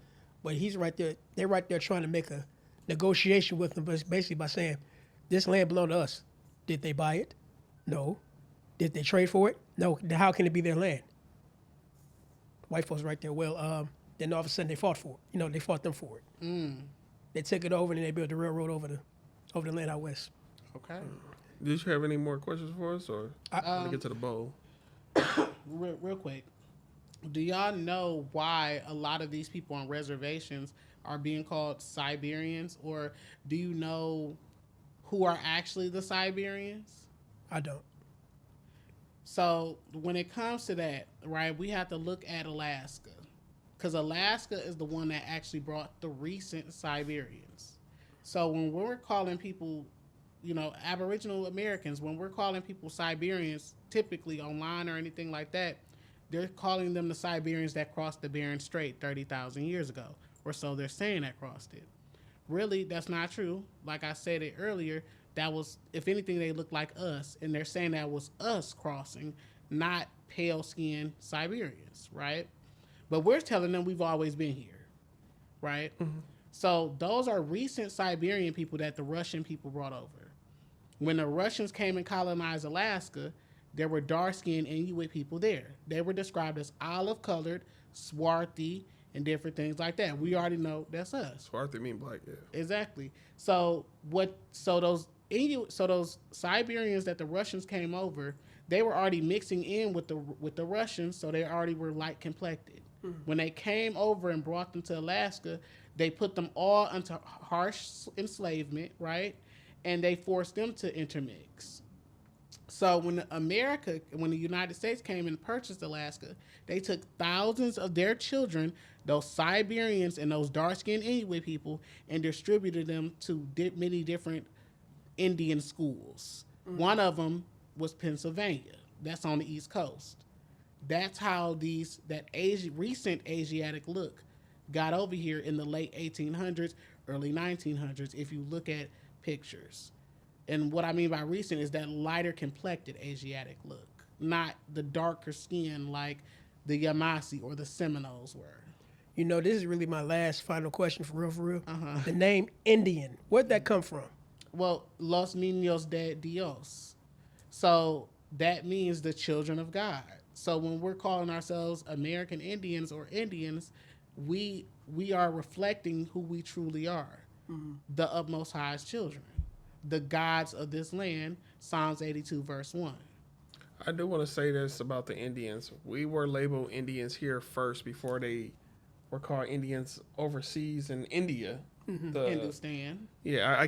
But he's right there. They're right there trying to make a negotiation with them, but basically by saying, this land belonged to us. Did they buy it? No. Did they trade for it? No. Then how can it be their land? White folks right there. Well, then all of a sudden they fought for it. They fought them for it. They took it over and then they built the railroad over the land out west. Okay. Did you have any more questions for us, or let me get to the bowl? Real quick. Do y'all know why a lot of these people on reservations are being called Siberians, or do you know who are actually the Siberians? I don't. So when it comes to that, right, we have to look at Alaska, because Alaska is the one that actually brought the recent Siberians. So when we're calling people, Aboriginal Americans, when we're calling people Siberians, typically online or anything like that, they're calling them the Siberians that crossed the Bering Strait 30,000 years ago, or so they're saying that crossed it. Really, that's not true. Like I said it earlier, that was, if anything, they look like us, and they're saying that was us crossing, not pale-skinned Siberians, right? But we're telling them we've always been here, right? Mm-hmm. So those are recent Siberian people that the Russian people brought over. When the Russians came and colonized Alaska, there were dark-skinned Inuit people there. They were described as olive-colored, swarthy, and different things like that. We already know that's us. Swarthy mean black, yeah. Exactly. So those Siberians that the Russians came over, they were already mixing in with the Russians, so they already were light complected. Mm-hmm. When they came over and brought them to Alaska, they put them all under harsh enslavement, right? And they forced them to intermix. So when the United States came and purchased Alaska, they took thousands of their children, those Siberians and those dark-skinned Inuit people, and distributed them to many different Indian schools. Mm-hmm. One of them was Pennsylvania. That's on the East Coast. That's how recent Asiatic look got over here in the late 1800s, early 1900s, if you look at pictures. And what I mean by recent is that lighter complected Asiatic look, not the darker skin like the Yamasee or the Seminoles were. This is really my last final question for real. Uh-huh. The name Indian, where'd that come from? Well, Los Niños de Dios. So that means the children of God. So when we're calling ourselves American Indians or Indians, we are reflecting who we truly are, the utmost highest children, the gods of this land, Psalms 82, verse 1. I do want to say this about the Indians. We were labeled Indians here first before they were called Indians overseas in India. Hindustan. Yeah,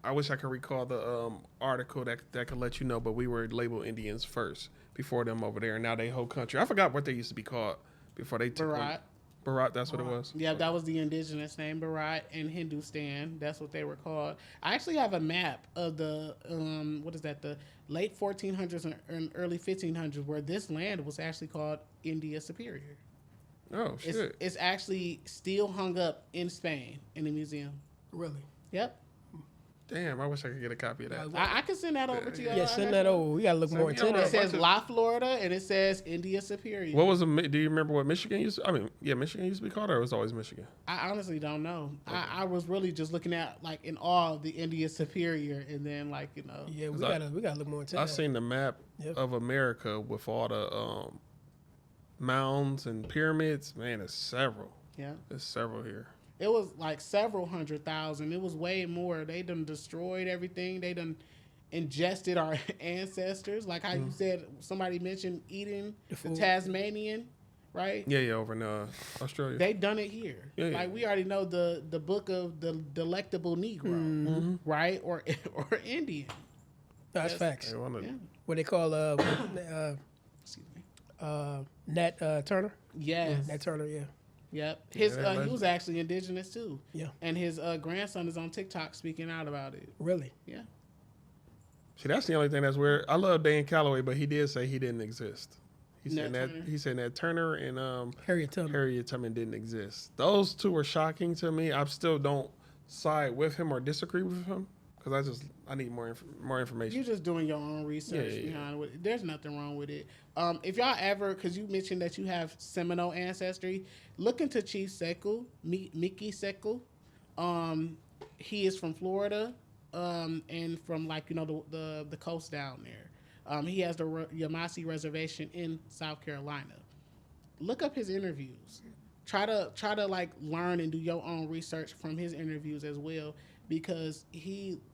I wish I could recall the article that could let you know, but we were labeled Indians first before them over there. And now they whole country. I forgot what they used to be called before they took Bharat. Bharat, that's what it was? Yeah, that was the indigenous name, Bharat, and Hindustan. That's what they were called. I actually have a map of the, the late 1400s and early 1500s where this land was actually called India Superior. Oh, shit. It's actually still hung up in Spain in the museum. Really? Yep. Damn, I wish I could get a copy of that. I can send that over to you. Yeah, send that over. We gotta look more into me over. It that. says La Florida, and it says India Superior. What was do you remember what Michigan used to, Michigan used to be called, or it was always Michigan? I honestly don't know. I was really just looking at like in awe of the India Superior, and then like Yeah, we gotta look more into that. I seen the map of America with all the mounds and pyramids. Man, there's several. Yeah. There's several here. It was like several 100,000. It was way more. They done destroyed everything. They done ingested our ancestors. Like how you said, somebody mentioned eating the Tasmanian, right? Yeah, over in Australia. They done it here. Yeah. Like we already know the book of the delectable Negro, right? Or Indian. That's facts. Hey, one of- Yeah. What they call Excuse me. Nat Turner. Yes. Nat Turner. Yeah. Yep. Yeah, He was actually indigenous too. Yeah. And his grandson is on TikTok speaking out about it. Really. Yeah. See, that's the only thing that's weird. I love Dan Calloway, but he did say he didn't exist. He said Nat that Turner? he said that Turner and Harriet Tubman. Harriet Tubman didn't exist. Those two were shocking to me. I still don't side with him or disagree with him because I need more information. You're just doing your own research Yeah. behind it. There's nothing wrong with it. If y'all ever, because you mentioned that you have Seminole ancestry, look into Chief Sekou, Mickey Sekou. He is from Florida, and from the coast down there. He has the Yamasee Reservation in South Carolina. Look up his interviews. Try to like learn and do your own research from his interviews as well, because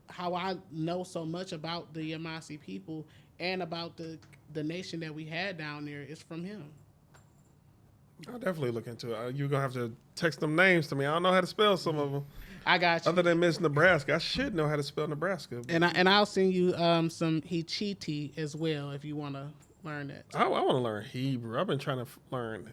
how I know so much about the Yamasee people and about the nation that we had down there is from him. I'll definitely look into it. You're going to have to text them names to me. I don't know how to spell some of them. I got you. Other than Miss Nebraska, I should know how to spell Nebraska. And I'll send you some Hichiti as well if you want to learn that. I want to learn Hebrew. I've been trying to learn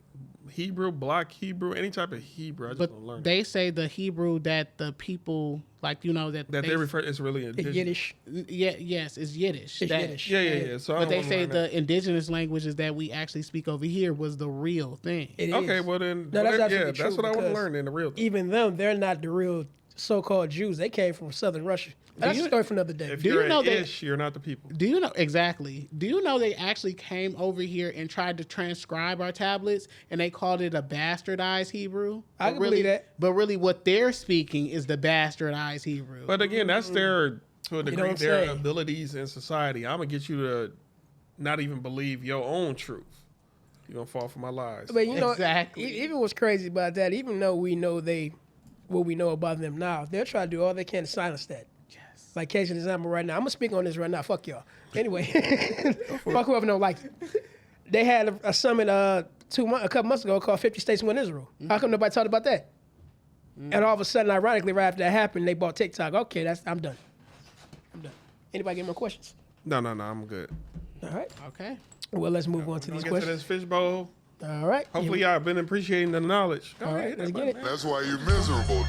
Hebrew, Black Hebrew, any type of Hebrew. I just But want to learn. they say the Hebrew that the people that They refer is really It's indigenous. Yiddish. yes, it's Yiddish. It's That- Yiddish. Yeah. So I But don't they wanna say learn that. the indigenous languages that we actually speak over here was the real thing. It Okay, is. well then, No, that's absolutely that's true what I want to because learn in the real thing. Even them, they're not the real so-called Jews. They came from southern Russia. That's a story for another day. If Do you're you know an that- Ish, you're not the people. Do you know exactly? Do you know they actually came over here and tried to transcribe our tablets, and they called it a bastardized Hebrew? I can believe that. But really, what they're speaking is the bastardized Hebrew. But again, that's their to a degree what I'm their saying? abilities in society. I'm gonna get you to not even believe your own truth. You're gonna fall for my lies. But you know, Exactly. even what's crazy about that, even though we know what we know about them now, they'll try to do all they can to silence that. yes. Like case in example right now, I'm gonna speak on this right now. Fuck y'all. Anyway, fuck whoever don't like it. They had a summit a couple months ago called 50 States Win Israel. How come nobody talked about that? And all of a sudden, ironically, right after that happened, they bought TikTok. Okay, I'm done. Anybody get more questions? No, I'm good. All right. Okay. Well, let's move on to Let's these get to questions. this fishbowl. All right. Hopefully, y'all been appreciating the knowledge. Go All ahead, right, let's hit get that it. button, That's why you're miserable.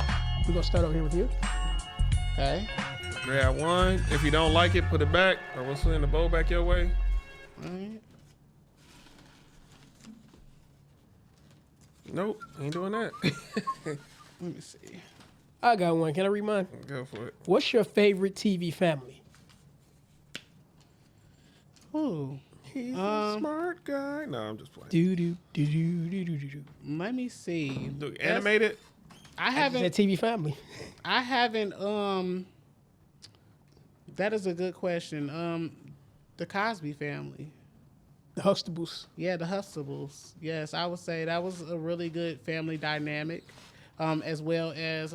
We're gonna start over here with you. Okay. man. Grab one. If you don't like it, put it back, or we'll send the bowl back your way. All right. Nope, ain't doing that. Let me see. I got one. Can I read mine? Go for it. What's your favorite TV family? Ooh. He's a smart guy. No, I'm just playing. Do do do do do do do do. Let me see. Do animated? I That haven't. TV family. I haven't. That is a good question. The Cosby Family. The Huxtables. Yeah, the Huxtables. Yes, I would say that was a really good family dynamic, as well as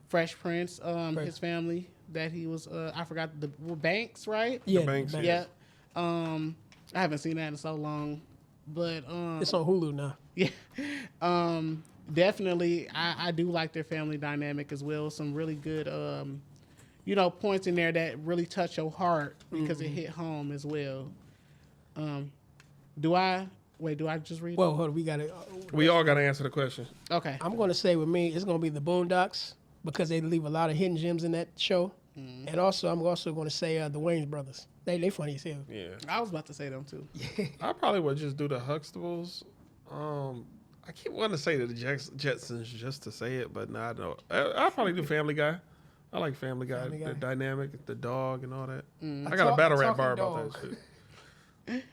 Fresh Prince, his family that he was. I forgot the Banks, right? Yeah, Banks, Banks. Yeah. I haven't seen that in so long, but It's on Hulu now. yeah. Definitely, I do like their family dynamic as well. Some really good, points in there that really touch your heart because it hit home as well. Do I just read? Well, hold on. We got to. We all got to answer the question. Okay. I'm going to say with me, it's going to be the Boondocks because they leave a lot of hidden gems in that show. And also, I'm also going to say the Wayans brothers. They funny as hell. Yeah. I was about to say them too. I probably would just do the Huxtables. I keep wanting to say the Jetsons just to say it, but no, I don't. I'll probably do Family Guy. I like Family Guy. Family Guy. The dynamic, the dog, and all that. A I got a battle rap talking bar dog. about that shit.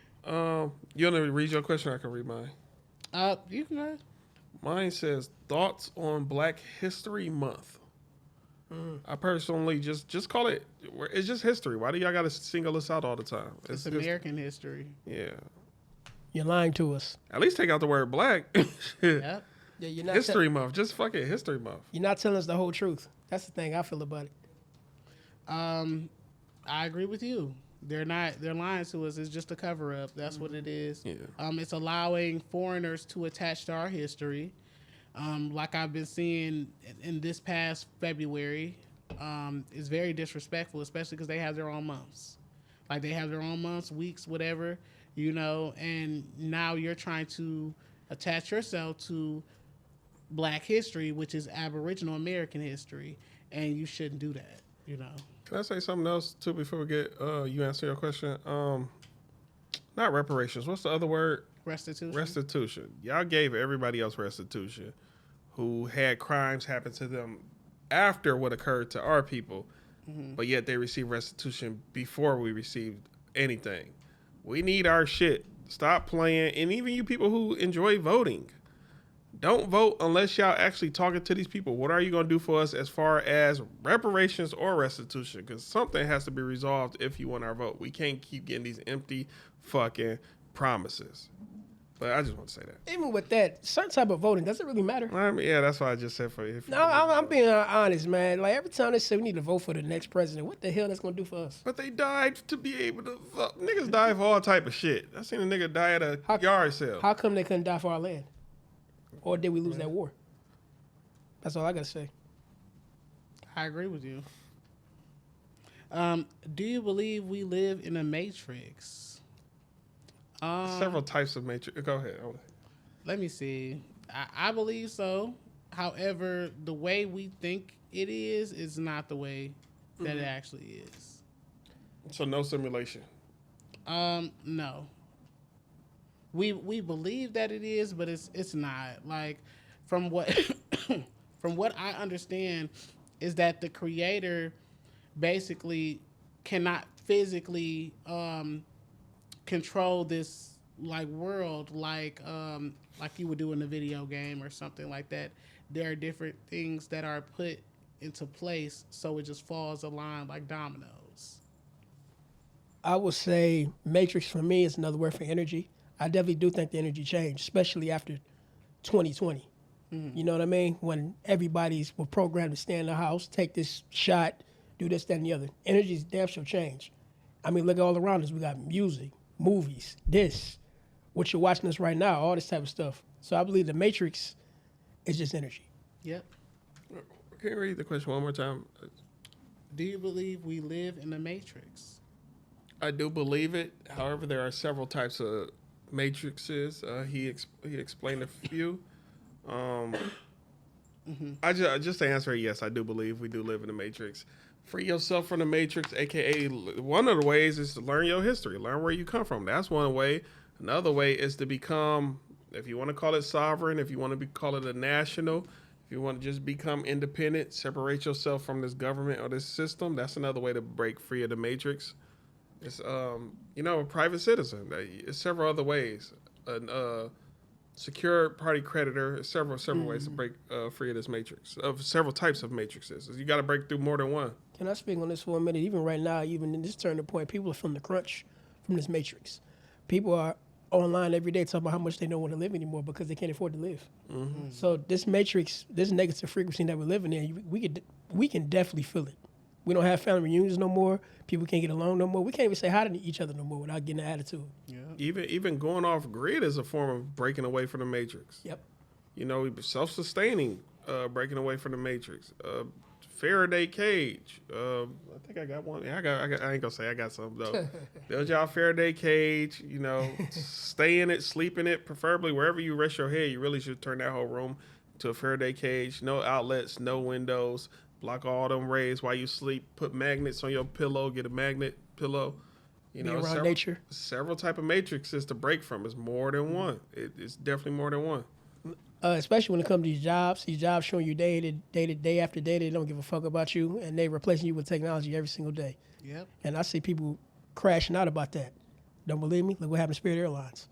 You want to read your question? Or I can read mine. You can go ahead. Mine says thoughts on Black History Month. I personally just call it. It's just history. Why do y'all got to single us out all the time? It's American history. Yeah. You're lying to us. At least take out the word black. Yep. Yeah, you're not History Month. Just fuck it. History Month. you're not telling us the whole truth. That's the thing I feel about it. I agree with you. They're lying to us. It's just a cover up. That's what it is. Yeah. It's allowing foreigners to attach to our history. Like I've been seeing in this past February, it's very disrespectful, especially because they have their own months. Like they have their own months, weeks, whatever, and now you're trying to attach yourself to Black history, which is Aboriginal American history, and you shouldn't do that, Can I say something else too before we get you answer your question? Not reparations. What's the other word? Restitution. Restitution. Y'all gave everybody else restitution who had crimes happen to them after what occurred to our people, but yet they received restitution before we received anything. We need our shit. Stop playing. And even you people who enjoy voting, don't vote unless y'all actually talking to these people. What are you going to do for us as far as reparations or restitution? Because something has to be resolved if you want our vote. We can't keep getting these empty fucking promises. But I just want to say that. Even with that, certain type of voting doesn't really matter. I mean, yeah, that's what I just said for you. No, I'm being honest, man. Like every time they say we need to vote for the next president, what the hell that's gonna do for us? But they died to be able to vote. Niggas die for all type of shit. I seen a nigga die at a yard sale. How come they couldn't die for our land? Or did we lose that war? That's all I gotta say. I agree with you. Do you believe we live in a matrix? Several types of matrix. Go ahead. Let me see. I believe so. However, the way we think it is not the way that it actually is. So no simulation. No. We believe that it is, but it's not. Like from what from what I understand is that the creator basically cannot physically control this like world like you would do in a video game or something like that. There are different things that are put into place so it just falls aligned like dominoes. I would say matrix for me is another word for energy. I definitely do think the energy changed, especially after 2020. You know what I mean? When everybody's were programmed to stay in the house, take this shot, do this, that, and the other. Energy's damn sure changed. I mean, look all around us. We got music, movies, this, what you're watching us right now, all this type of stuff. So I believe the matrix is just energy. Yep. Can you read the question one more time? Do you believe we live in a matrix? I do believe it. However, there are several types of matrices. He explained a few. I just to answer it, yes, I do believe we do live in a matrix. Free yourself from the matrix, aka one of the ways is to learn your history, learn where you come from. That's one way. Another way is to become, if you want to call it sovereign, if you want to call it a national, if you want to just become independent, separate yourself from this government or this system. That's another way to break free of the matrix. It's a private citizen. It's several other ways. Secure party creditor. Several ways to break free of this matrix. Of several types of matrices. You got to break through more than one. Can I speak on this for a minute? Even right now, even in this turning point, people are feeling the crunch from this matrix. People are online every day talking about how much they don't want to live anymore because they can't afford to live. So this matrix, this negative frequency that we're living in, we can definitely feel it. We don't have family reunions no more. People can't get along no more. We can't even say hi to each other no more without getting an attitude. Yeah. Even going off grid is a form of breaking away from the matrix. Yep. Self-sustaining, breaking away from the matrix. Faraday cage. I think I got one. Yeah, I ain't gonna say I got some though. Build y'all Faraday cage. Stay in it, sleep in it. Preferably wherever you rest your head. You really should turn that whole room to a Faraday cage. No outlets, no windows. Block all them rays while you sleep. Put magnets on your pillow. Get a magnet pillow. Be around nature. Several type of matrices to break from. It's more than one. It's definitely more than one. especially when it comes to these jobs showing you day after day, they don't give a fuck about you, and they replacing you with technology every single day. Yep. And I see people crashing out about that. Don't believe me? Look what happened to Spirit Airlines.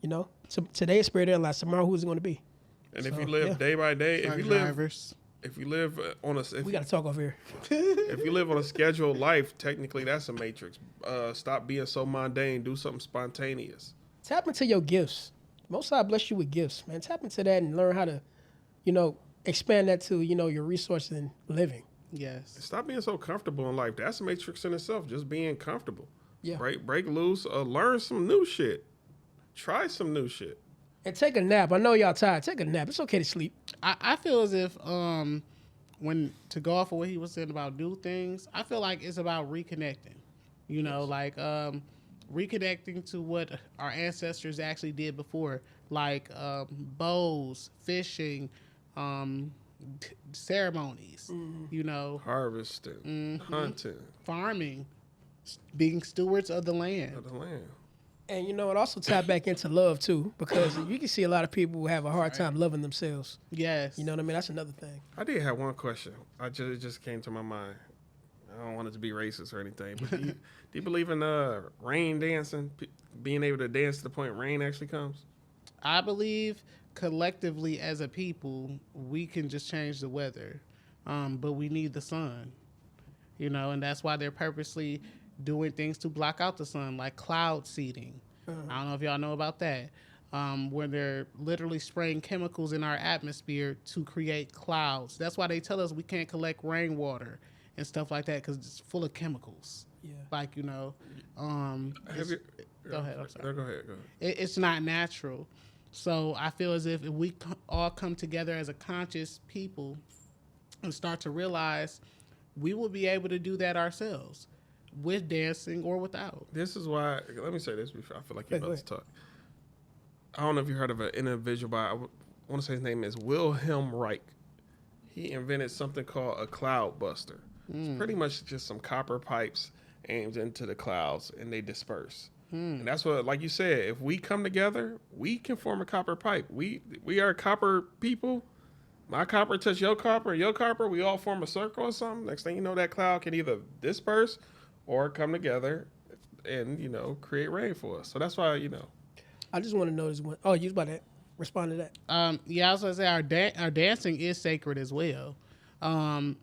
You know, so today is Spirit Airlines. Tomorrow, who's it going to be? And if you live day by day, if you live on a, we got to talk off here. if you live on a scheduled life, technically that's a matrix. Stop being so mundane. Do something spontaneous. Tap into your gifts. Most High bless you with gifts, man. Tap into that and learn how to, you know, expand that to, you know, your resources in living. Yes. Stop being so comfortable in life. That's a matrix in itself. Just being comfortable. Yeah. Break loose. Learn some new shit. Try some new shit. And take a nap. I know y'all tired. Take a nap. It's okay to sleep. I feel as if when to go off of what he was saying about new things, I feel like it's about reconnecting. You know, like reconnecting to what our ancestors actually did before, like bows, fishing, ceremonies. You know, Harvesting, hunting, farming, being stewards of the land. And you know, it also tied back into love too, because you can see a lot of people who have a hard time loving themselves. Yes. You know what I mean? That's another thing. I did have one question. It just came to my mind. I don't want it to be racist or anything, but do you believe in rain dancing? Being able to dance to the point rain actually comes? I believe collectively as a people, we can just change the weather, but we need the sun. You know, and that's why they're purposely doing things to block out the sun, like cloud seeding. I don't know if y'all know about that, where they're literally spraying chemicals in our atmosphere to create clouds. That's why they tell us we can't collect rainwater and stuff like that, because it's full of chemicals. Yeah. Like, you know, go ahead. I'm sorry. Go ahead. It's not natural. So I feel as if we all come together as a conscious people and start to realize we will be able to do that ourselves, with dancing or without. This is why, let me say this before I feel like you're about to talk. I don't know if you heard of an individual by, I want to say his name is Wilhelm Reich. He invented something called a cloud buster. It's pretty much just some copper pipes aimed into the clouds and they disperse. And that's what, like you said, if we come together, we can form a copper pipe. We are copper people. My copper touch your copper, we all form a circle or something. Next thing you know, that cloud can either disperse or come together and, you know, create rain for us. So that's why, you know. I just want to know this one. Oh, you was about to respond to that. Yeah, I was going to say our dancing is sacred as well.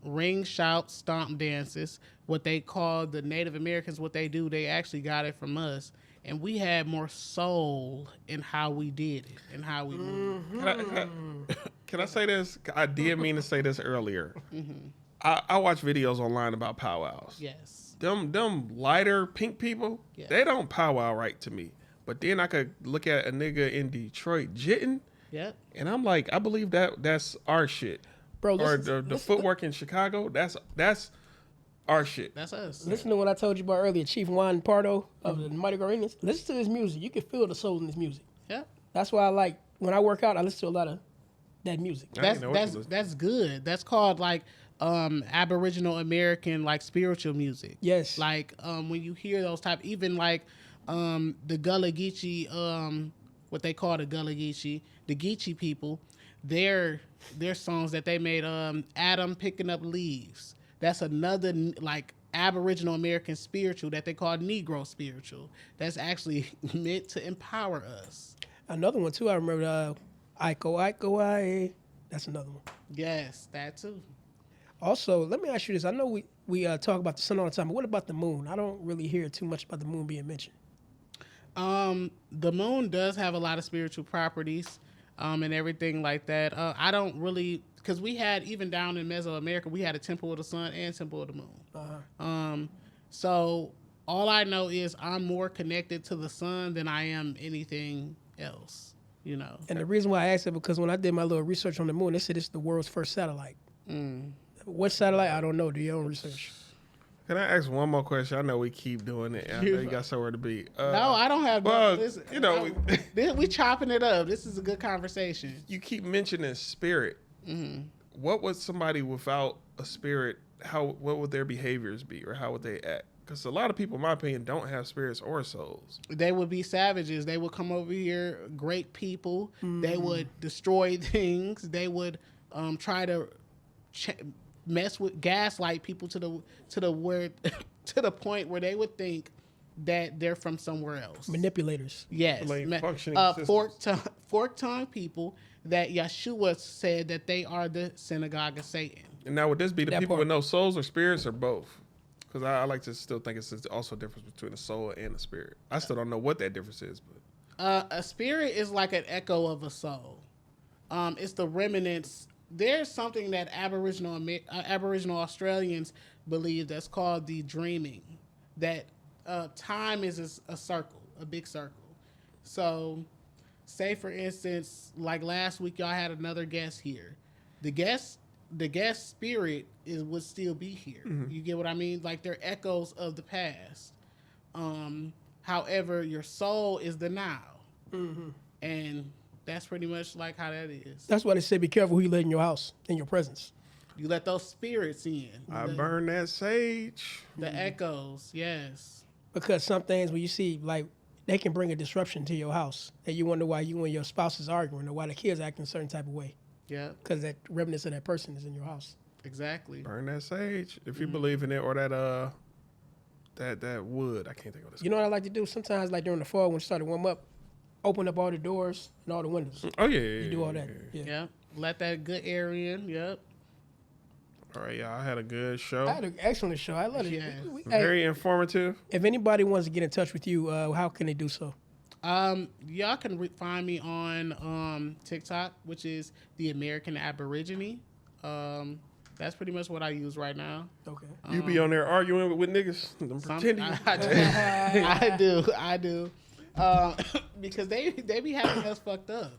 Ring, shout, stomp dances, what they call the Native Americans, what they do, they actually got it from us. And we had more soul in how we did it and how we moved. Can I say this? I did mean to say this earlier. I watch videos online about powwows. Yes. Them lighter pink people, they don't powwow right to me. But then I could look at a nigga in Detroit jitting, and I'm like, I believe that's our shit. Bro, or the footwork in Chicago, that's our shit. That's us. Listen to what I told you about earlier, Chief Juan Pardo of the Mighty Guardians. Listen to his music. You can feel the soul in his music. Yeah. That's why I like, when I work out, I listen to a lot of that music. That's good. That's called like Aboriginal American like spiritual music. Yes. Like when you hear those type, even like the Gullah Geechee, what they call the Gullah Geechee, the Geechee people, their songs that they made, Adam Picking Up Leaves. That's another like Aboriginal American spiritual that they call Negro spiritual. That's actually meant to empower us. Another one too, I remember Iko. That's another one. Yes, that too. Also, let me ask you this. I know we talk about the sun all the time, but what about the moon? I don't really hear too much about the moon being mentioned. The moon does have a lot of spiritual properties, and everything like that. I don't really, because we had, even down in Mesoamerica, we had a temple of the sun and temple of the moon. So all I know is I'm more connected to the sun than I am anything else, you know. And the reason why I asked it, because when I did my little research on the moon, they said it's the world's first satellite. What satellite? I don't know. Do your own research. Can I ask one more question? I know we keep doing it. I know you got somewhere to be. No, I don't have. Well, listen, you know, we chopping it up. This is a good conversation. You keep mentioning spirit. What would somebody without a spirit? What would their behaviors be, or how would they act? Because a lot of people, in my opinion, don't have spirits or souls. They would be savages. They would come over here, great people. They would destroy things. They would try to mess with, gaslight people to the point where they would think that they're from somewhere else. Manipulators. Yes, Functioning systems. fork-tongued people that Yeshua said that they are the synagogue of Satan. And now would this be the That people part. with no souls or spirits or both? Because I like to still think it's also a difference between a soul and a spirit. I still don't know what that difference is, but A spirit is like an echo of a soul. It's the remnants. There's something that Aboriginal Australians believe that's called the dreaming. That time is a circle, a big circle. So, say for instance, like last week, y'all had another guest here. The guest spirit would still be here. You get what I mean? Like they're echoes of the past. However, your soul is the now, and that's pretty much like how that is. That's why they say be careful who you let in your house, in your presence. You let those spirits in. I burn that sage. The echoes, yes. Because some things when you see, like, they can bring a disruption to your house. And you wonder why you and your spouse is arguing or why the kids acting a certain type of way. Yeah, Because that remnants of that person is in your house. exactly. Burn that sage if you believe in it, or that that wood. I can't think of this. You know what I like to do? Sometimes, like during the fall when it started to warm up, open up all the doors and all the windows. Oh yeah, You do all that. Yeah. Yep. Let that good air in. Yep. All right, y'all. I had a good show. I had an excellent show. I love it. Yes. Hey, Very informative. if anybody wants to get in touch with you, how can they do so? Y'all can find me on TikTok, which is the American Aborigine. That's pretty much what I use right now. Okay. You be on there arguing with niggas. I'm pretending. I do. Because they be having us fucked up.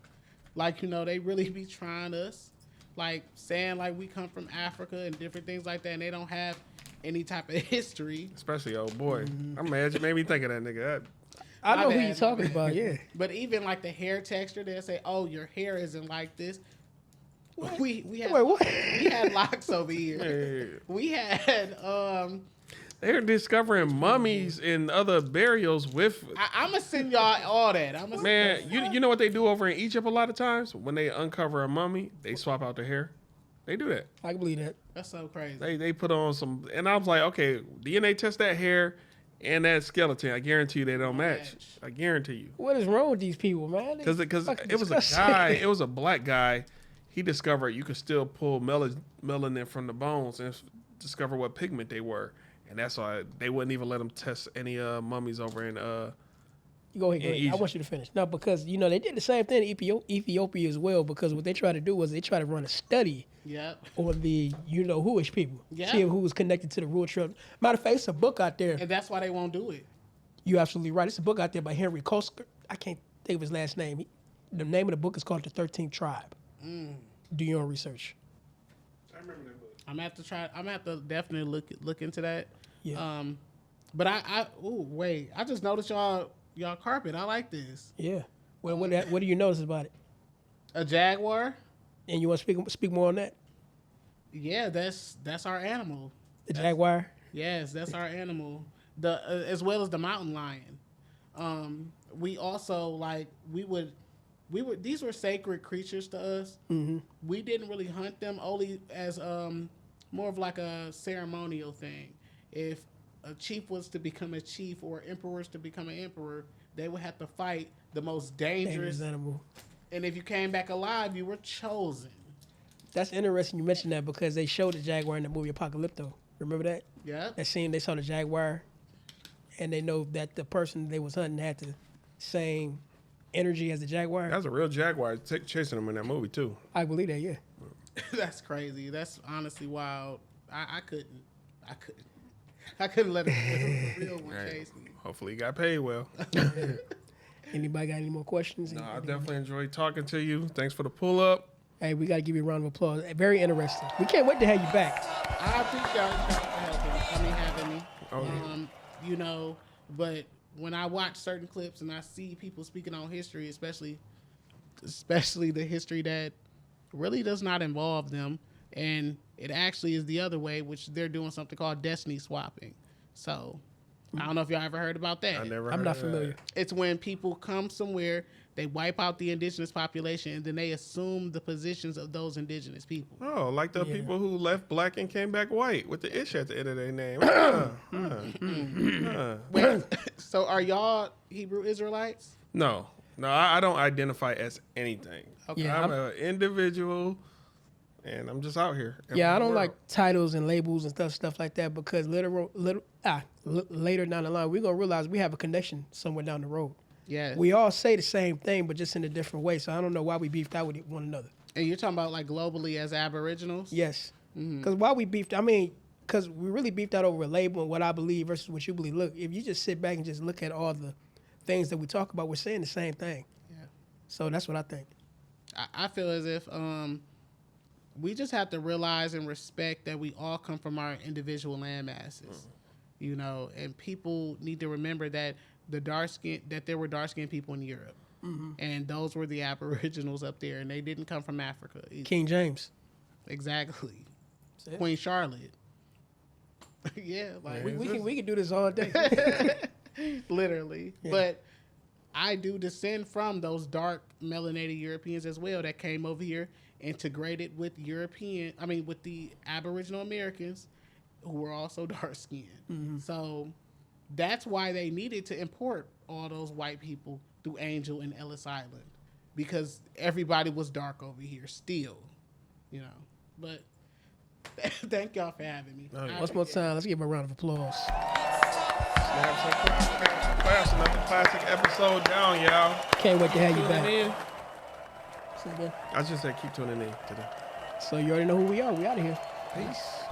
Like, they really be trying us. Like, saying, like, we come from Africa and different things like that, and they don't have any type of history. Especially old boy. I'm mad you made me think of that nigga. I My know who bad. you're talking about, yeah. But even, like, the hair texture, they'll say, oh, your hair isn't like this. We had Wait, what? we had locks over here. Yeah. We had They're discovering mummies and other burials with. I'm gonna send y'all all that. Man, you know what they do over in Egypt a lot of times? When they uncover a mummy, they swap out their hair. They do that. I can believe that. That's so crazy. They put on some, and I was like, okay, DNA test that hair and that skeleton. I guarantee you they don't match. I guarantee you. What is wrong with these people, man? Because Fucking it was a disgusting. guy, it was a black guy. He discovered you could still pull melanin from the bones and discover what pigment they were. And that's why they wouldn't even let him test any mummies over in You go ahead. in Go ahead. I Egypt. want you to finish. No, because, they did the same thing in Ethiopia as well, because what they tried to do was they tried to run a study Yep. on the who-ish people. Yeah. See who was connected to the rural tribe. Matter of fact, it's a book out there. And that's why they won't do it. You're absolutely right. It's a book out there by Henry Kosker. I can't think of his last name. The name of the book is called The 13th Tribe. Do your own research. I remember that book. I'm gonna have to definitely look into that. Yeah. But I just noticed y'all carpet. I like this. Yeah. Well, what do you notice about it? A jaguar? And you want to speak more on that? Yeah, that's our animal. The jaguar? Yes, that's our animal. The as well as the mountain lion. We also these were sacred creatures to us. Mm-hmm. We didn't really hunt them only as more of like a ceremonial thing. If a chief was to become a chief or emperors to become an emperor, they would have to fight the most dangerous animal. And if you came back alive, you were chosen. That's interesting you mentioned that because they showed the jaguar in the movie Apocalypto. Remember that? Yeah. That scene, they saw the jaguar, and they know that the person they was hunting had the same energy as the jaguar. That was a real jaguar chasing him in that movie too. I believe that, yeah. That's crazy. That's honestly wild. I couldn't let a real one chase me. Hopefully, he got paid well. Anybody got any more questions? No, I definitely enjoyed talking to you. Thanks for the pull up. Hey, we got to give you a round of applause. Very interesting. We can't wait to have you back. I appreciate y'all having me. Oh, But when I watch certain clips and I see people speaking on history, especially the history that really does not involve them, and it actually is the other way, which they're doing something called destiny swapping. So I don't know if y'all ever heard about that. I never. I'm heard not of familiar. that. It's when people come somewhere, they wipe out the indigenous population, and then they assume the positions of those indigenous people. Oh, like the people who left black and came back white with the ish at the end of their name. Wait, so are y'all Hebrew Israelites? No, I don't identify as anything. Okay. Yeah, I'm an individual, and I'm just out here. Yeah, I don't like titles and labels and stuff like that because later down the line, we're going to realize we have a connection somewhere down the road. Yeah. We all say the same thing, but just in a different way. So I don't know why we beefed out with one another. And you're talking about like globally as Aboriginals? Yes. Because why we beefed, because we really beefed out over a label and what I believe versus what you believe. Look, if you just sit back and just look at all the things that we talk about, we're saying the same thing. Yeah. So that's what I think. I feel as if we just have to realize and respect that we all come from our individual land masses, you know, and people need to remember that there were dark-skinned people in Europe, and those were the Aboriginals up there, and they didn't come from Africa either. King James. Exactly. it. Queen Charlotte. Yeah, like We can do this all day. literally. Yeah. But I do descend from those dark melanated Europeans as well that came over here, integrated with with the Aboriginal Americans who were also dark skinned. So that's why they needed to import all those white people through Angel and Ellis Island, because everybody was dark over here still, you know. But thank y'all for having me. One more time. Let's give him a round of applause. Another classic episode down, y'all. Can't wait to have you Tuning back. in. Say again. I just said keep tuning in today. So you already know who we are. We out of here. Peace.